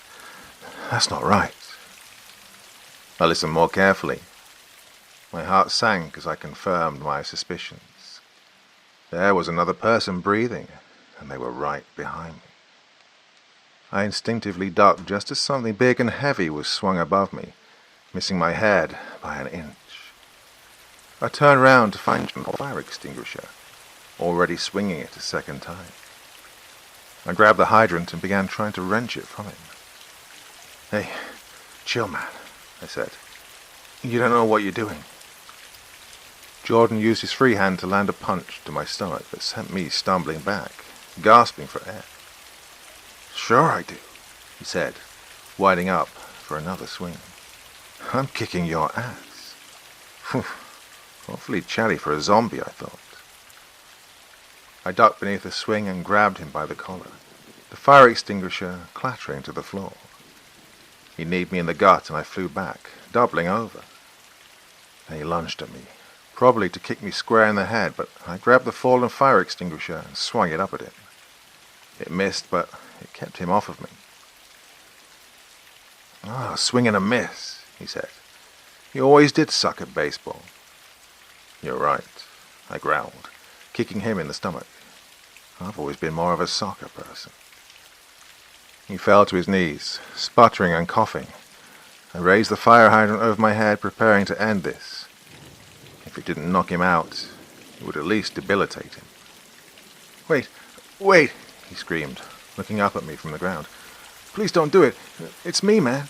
That's not right. I listened more carefully. My heart sank as I confirmed my suspicions. There was another person breathing, and they were right behind me. I instinctively ducked just as something big and heavy was swung above me, missing my head by an inch. I turned round to find a fire extinguisher, already swinging it a second time. I grabbed the hydrant and began trying to wrench it from him. "Hey, chill, man," I said. "You don't know what you're doing." Jordan used his free hand to land a punch to my stomach that sent me stumbling back, gasping for air. "Sure I do," he said, winding up for another swing. "I'm kicking your ass." Awfully chatty for a zombie, I thought. I ducked beneath a swing and grabbed him by the collar, the fire extinguisher clattering to the floor. He kneed me in the gut and I flew back, doubling over. Then he lunged at me, probably to kick me square in the head, but I grabbed the fallen fire extinguisher and swung it up at him. It missed, but it kept him off of me. Swing and a miss," he said. "You always did suck at baseball." "You're right," I growled, kicking him in the stomach. "I've always been more of a soccer person." He fell to his knees, sputtering and coughing. I raised the fire hydrant over my head, preparing to end this. If it didn't knock him out, it would at least debilitate him. Wait, he screamed, looking up at me from the ground. "Please don't do it. It's me, man."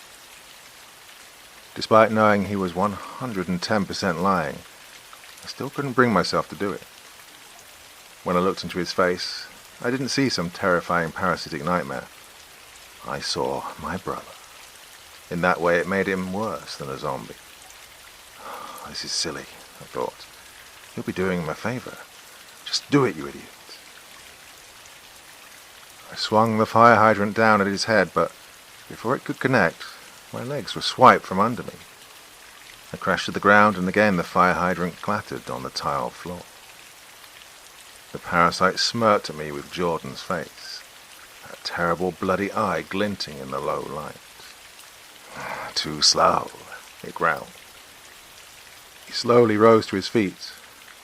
Despite knowing he was 110% lying, I still couldn't bring myself to do it. When I looked into his face, I didn't see some terrifying parasitic nightmare. I saw my brother. In that way, it made him worse than a zombie. This is silly, I thought. You'll be doing him a favor. Just do it, you idiot. I swung the fire hydrant down at his head, but before it could connect, my legs were swiped from under me. I crashed to the ground, and again the fire hydrant clattered on the tiled floor. The parasite smirked at me with Jordan's face, that terrible bloody eye glinting in the low light. "Too slow," it growled. He slowly rose to his feet,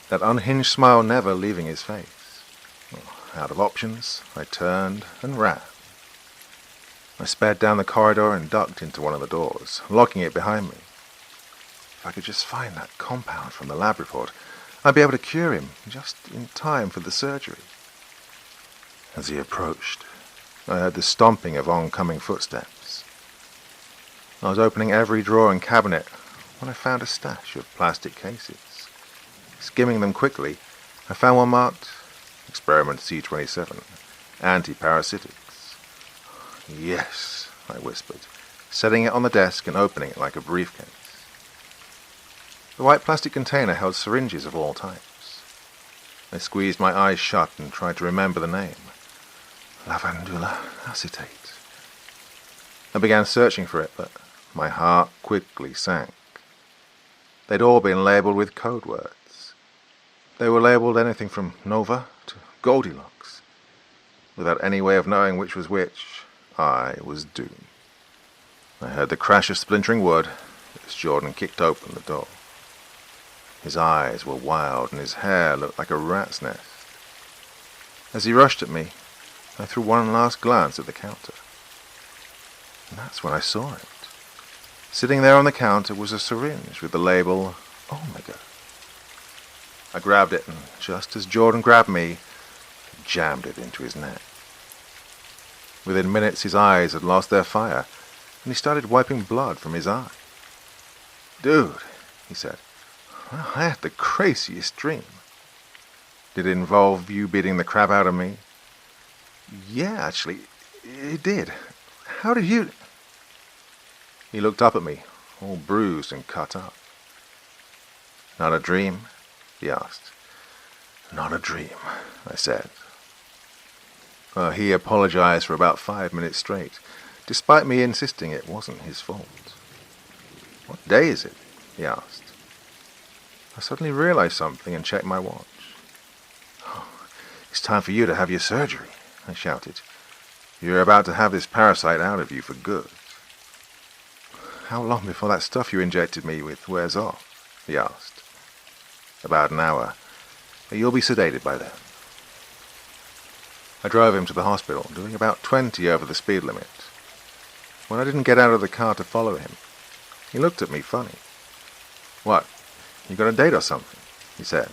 that unhinged smile never leaving his face. Out of options, I turned and ran. I sped down the corridor and ducked into one of the doors, locking it behind me. If I could just find that compound from the lab report, I'd be able to cure him just in time for the surgery. As he approached, I heard the stomping of oncoming footsteps. I was opening every drawer and cabinet when I found a stash of plastic cases. Skimming them quickly, I found one marked Experiment C27, Anti-Parasitics. "Yes," I whispered, setting it on the desk and opening it like a briefcase. The white plastic container held syringes of all types. I squeezed my eyes shut and tried to remember the name. Lavandula acetate. I began searching for it, but my heart quickly sank. They'd all been labelled with code words. They were labelled anything from Nova to Goldilocks. Without any way of knowing which was which, I was doomed. I heard the crash of splintering wood as Jordan kicked open the door. His eyes were wild and his hair looked like a rat's nest. As he rushed at me, I threw one last glance at the counter. And that's when I saw it. Sitting there on the counter was a syringe with the label Omega. I grabbed it, and just as Jordan grabbed me, he jammed it into his neck. Within minutes, his eyes had lost their fire, and he started wiping blood from his eye. "Dude," he said, "I had the craziest dream." Did it involve you beating the crap out of me? Yeah, actually, it did. How did you... He looked up at me, all bruised and cut up. Not a dream? He asked. Not a dream, I said. He apologized for about 5 minutes straight, despite me insisting it wasn't his fault. What day is it? He asked. I suddenly realized something and checked my watch. Oh, it's time for you to have your surgery, I shouted. You're about to have this parasite out of you for good. How long before that stuff you injected me with wears off? He asked. About an hour. You'll be sedated by then. I drove him to the hospital, doing about 20 over the speed limit. When I didn't get out of the car to follow him, he looked at me funny. What? You got a date or something? He said.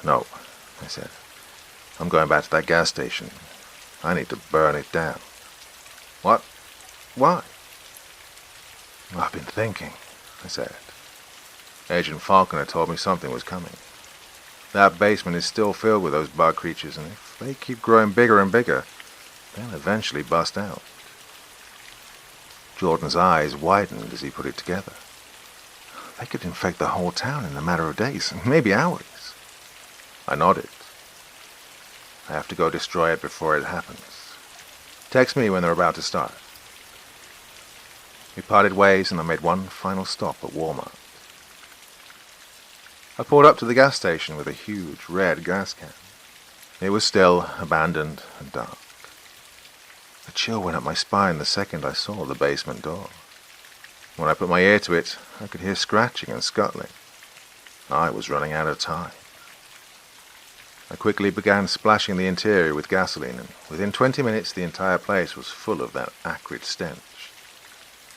No, I said. I'm going back to that gas station. I need to burn it down. What? Why? I've been thinking, I said. Agent Falconer told me something was coming. That basement is still filled with those bug creatures, and if they keep growing bigger and bigger, they'll eventually bust out. Jordan's eyes widened as he put it together. They could infect the whole town in a matter of days, maybe hours. I nodded. I have to go destroy it before it happens. Text me when they're about to start. We parted ways and I made one final stop at Walmart. I pulled up to the gas station with a huge red gas can. It was still, abandoned, and dark. A chill went up my spine the second I saw the basement door. When I put my ear to it, I could hear scratching and scuttling. I was running out of time. I quickly began splashing the interior with gasoline, and within 20 minutes the entire place was full of that acrid stench.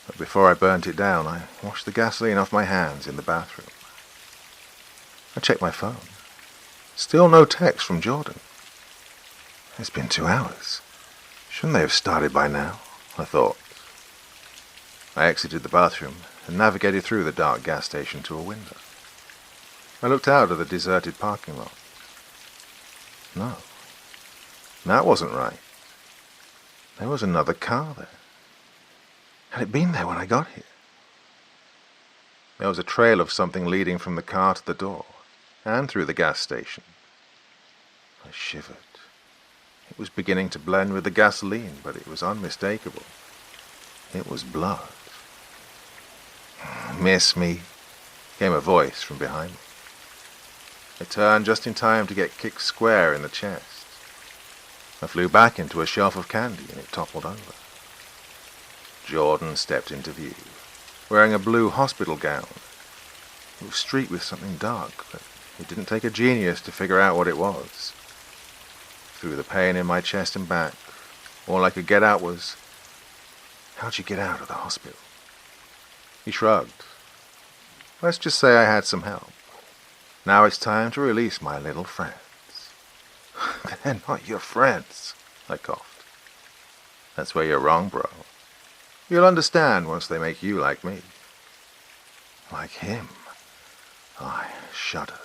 But before I burnt it down, I washed the gasoline off my hands in the bathroom. I checked my phone. Still no text from Jordan. It's been 2 hours. Shouldn't they have started by now? I thought. I exited the bathroom and navigated through the dark gas station to a window. I looked out at the deserted parking lot. No, that wasn't right. There was another car there. Had it been there when I got here? There was a trail of something leading from the car to the door, and through the gas station. I shivered. It was beginning to blend with the gasoline, but it was unmistakable. It was blood. Miss me, came a voice from behind me. I turned just in time to get kicked square in the chest. I flew back into a shelf of candy and it toppled over. Jordan stepped into view, wearing a blue hospital gown. It was streaked with something dark, but it didn't take a genius to figure out what it was. Through the pain in my chest and back, all I could get out was, "How'd you get out of the hospital?" He shrugged. Let's just say I had some help. Now it's time to release my little friends. They're not your friends, I coughed. That's where you're wrong, bro. You'll understand once they make you like me. Like him. I shuddered.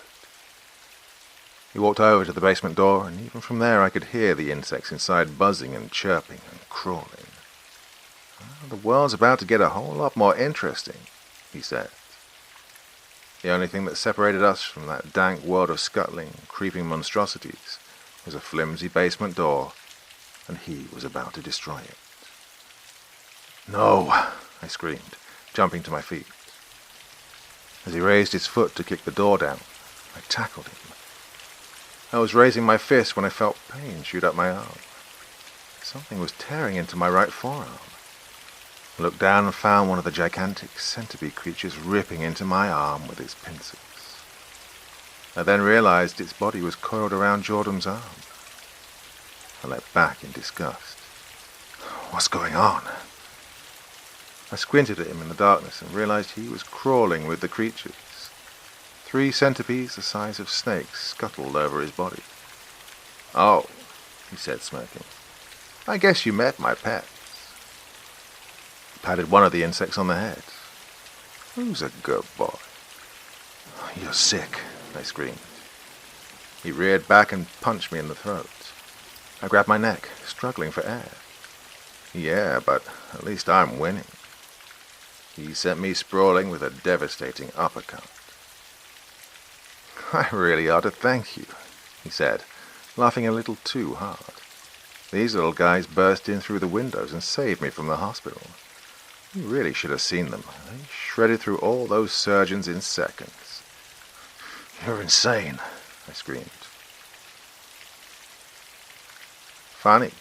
He walked over to the basement door, and even from there I could hear the insects inside buzzing and chirping and crawling. The world's about to get a whole lot more interesting, he said. The only thing that separated us from that dank world of scuttling, creeping monstrosities was a flimsy basement door, and he was about to destroy it. No, I screamed, jumping to my feet. As he raised his foot to kick the door down, I tackled him. I was raising my fist when I felt pain shoot up my arm. Something was tearing into my right forearm. I looked down and found one of the gigantic centipede creatures ripping into my arm with its pincers. I then realized its body was coiled around Jordan's arm. I leapt back in disgust. What's going on? I squinted at him in the darkness and realized he was crawling with the creatures. 3 centipedes the size of snakes scuttled over his body. Oh, he said, smirking. I guess you met my pets. Patted one of the insects on the head. Who's a good boy? You're sick, I screamed. He reared back and punched me in the throat. I grabbed my neck, struggling for air. Yeah, but at least I'm winning. He sent me sprawling with a devastating uppercut. I really ought to thank you, he said, laughing a little too hard. These little guys burst in through the windows and saved me from the hospital. You really should have seen them. They shredded through all those surgeons in seconds. You're insane, I screamed. Funny,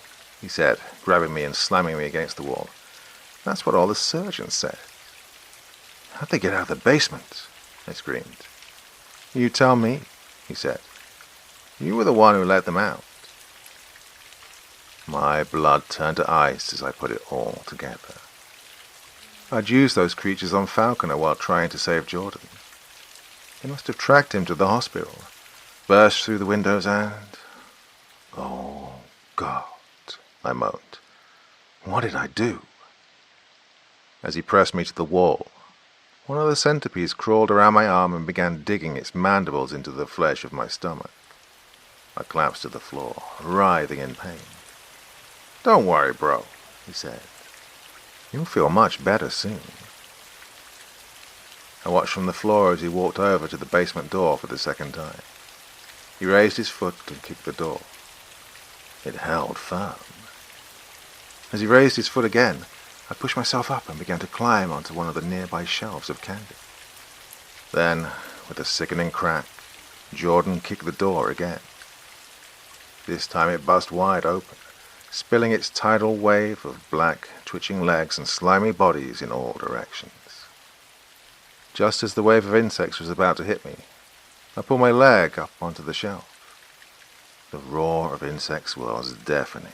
he said, grabbing me and slamming me against the wall. That's what all the surgeons said. How'd they get out of the basement? I screamed. You tell me, he said. You were the one who let them out. My blood turned to ice as I put it all together. I'd used those creatures on Falconer while trying to save Jordan. They must have tracked him to the hospital, burst through the windows and... Oh, God, I moaned. What did I do? As he pressed me to the wall, one of the centipedes crawled around my arm and began digging its mandibles into the flesh of my stomach. I collapsed to the floor, writhing in pain. Don't worry, bro, he said. You'll feel much better soon. I watched from the floor as he walked over to the basement door for the second time. He raised his foot and kicked the door. It held firm. As he raised his foot again, I pushed myself up and began to climb onto one of the nearby shelves of candy. Then, with a sickening crack, Jordan kicked the door again. This time it burst wide open, spilling its tidal wave of black, twitching legs and slimy bodies in all directions. Just as the wave of insects was about to hit me, I pulled my leg up onto the shelf. The roar of insects was deafening.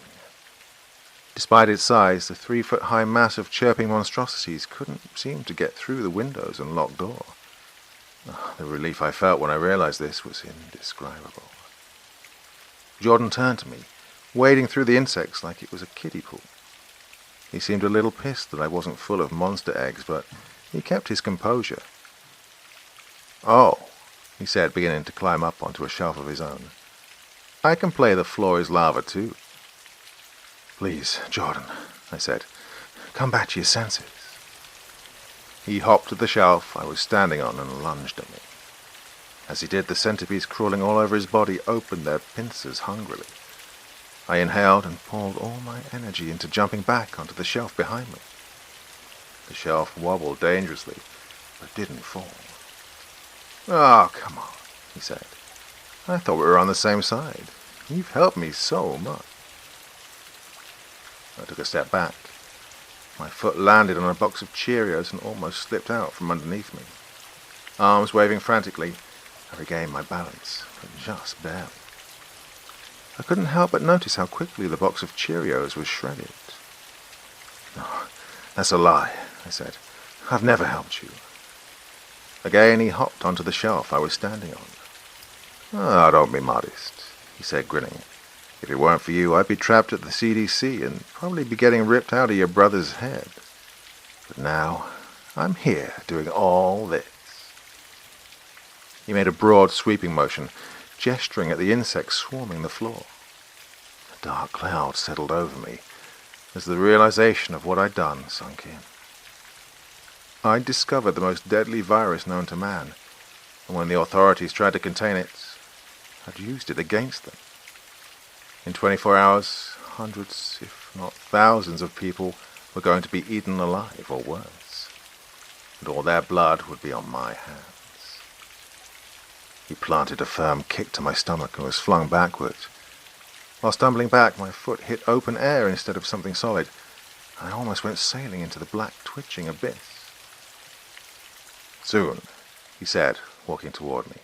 Despite its size, the 3-foot-high mass of chirping monstrosities couldn't seem to get through the windows and locked door. The relief I felt when I realized this was indescribable. Jordan turned to me, wading through the insects like it was a kiddie pool. He seemed a little pissed that I wasn't full of monster eggs, but he kept his composure. Oh, he said, beginning to climb up onto a shelf of his own. I can play the floor is lava too. Please, Jordan, I said, come back to your senses. He hopped to the shelf I was standing on and lunged at me. As he did, the centipedes crawling all over his body opened their pincers hungrily. I inhaled and poured all my energy into jumping back onto the shelf behind me. The shelf wobbled dangerously, but didn't fall. Oh, come on, he said. I thought we were on the same side. You've helped me so much. I took a step back. My foot landed on a box of Cheerios and almost slipped out from underneath me. Arms waving frantically, I regained my balance, but just barely. I couldn't help but notice how quickly the box of Cheerios was shredded. Oh, that's a lie, I said. I've never helped you. Again he hopped onto the shelf I was standing on. Oh, don't be modest, he said, grinning. If it weren't for you, I'd be trapped at the CDC and probably be getting ripped out of your brother's head. But now, I'm here doing all this. He made a broad, sweeping motion, gesturing at the insects swarming the floor. A dark cloud settled over me as the realization of what I'd done sunk in. I'd discovered the most deadly virus known to man, and when the authorities tried to contain it, I'd used it against them. In 24 hours, hundreds, if not thousands of people were going to be eaten alive or worse, and all their blood would be on my hands. He planted a firm kick to my stomach and was flung backward. While stumbling back, my foot hit open air instead of something solid. I almost went sailing into the black, twitching abyss. Soon, he said, walking toward me,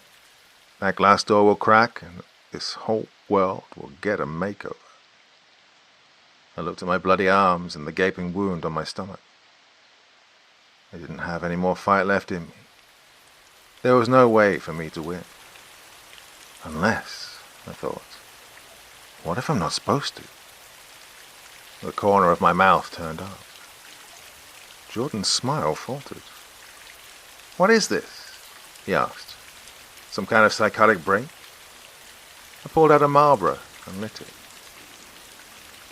that glass door will crack and this whole world will get a makeover. I looked at my bloody arms and the gaping wound on my stomach. I didn't have any more fight left in me. There was no way for me to win. Unless, I thought, what if I'm not supposed to? The corner of my mouth turned up. Jordan's smile faltered. What is this? He asked. Some kind of psychotic break? I pulled out a Marlboro and lit it.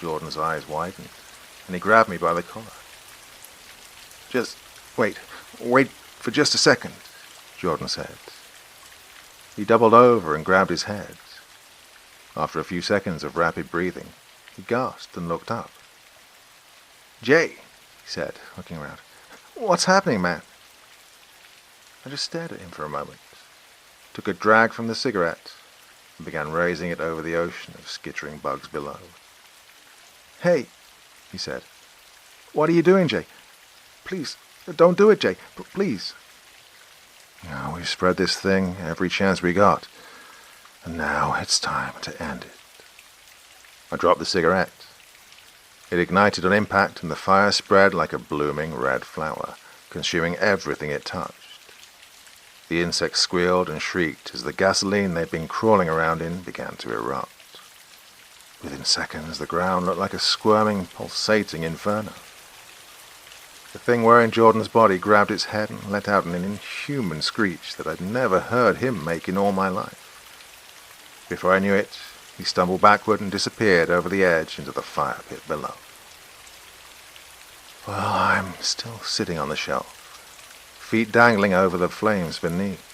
Jordan's eyes widened, and he grabbed me by the collar. "Just wait for just a second," Jordan said. He doubled over and grabbed his head. After a few seconds of rapid breathing, he gasped and looked up. "Jay," he said, looking around. "What's happening, man?" I just stared at him for a moment, took a drag from the cigarette, and began raising it over the ocean of skittering bugs below. "Hey," he said. "What are you doing, Jay? Please, don't do it, Jay. Please." We spread this thing every chance we got, and now it's time to end it. I dropped the cigarette. It ignited on impact, and the fire spread like a blooming red flower, consuming everything it touched. The insects squealed and shrieked as the gasoline they'd been crawling around in began to erupt. Within seconds, the ground looked like a squirming, pulsating inferno. The thing wearing Jordan's body grabbed its head and let out an inhuman screech that I'd never heard him make in all my life. Before I knew it, he stumbled backward and disappeared over the edge into the fire pit below. Well, I'm still sitting on the shelf, feet dangling over the flames beneath.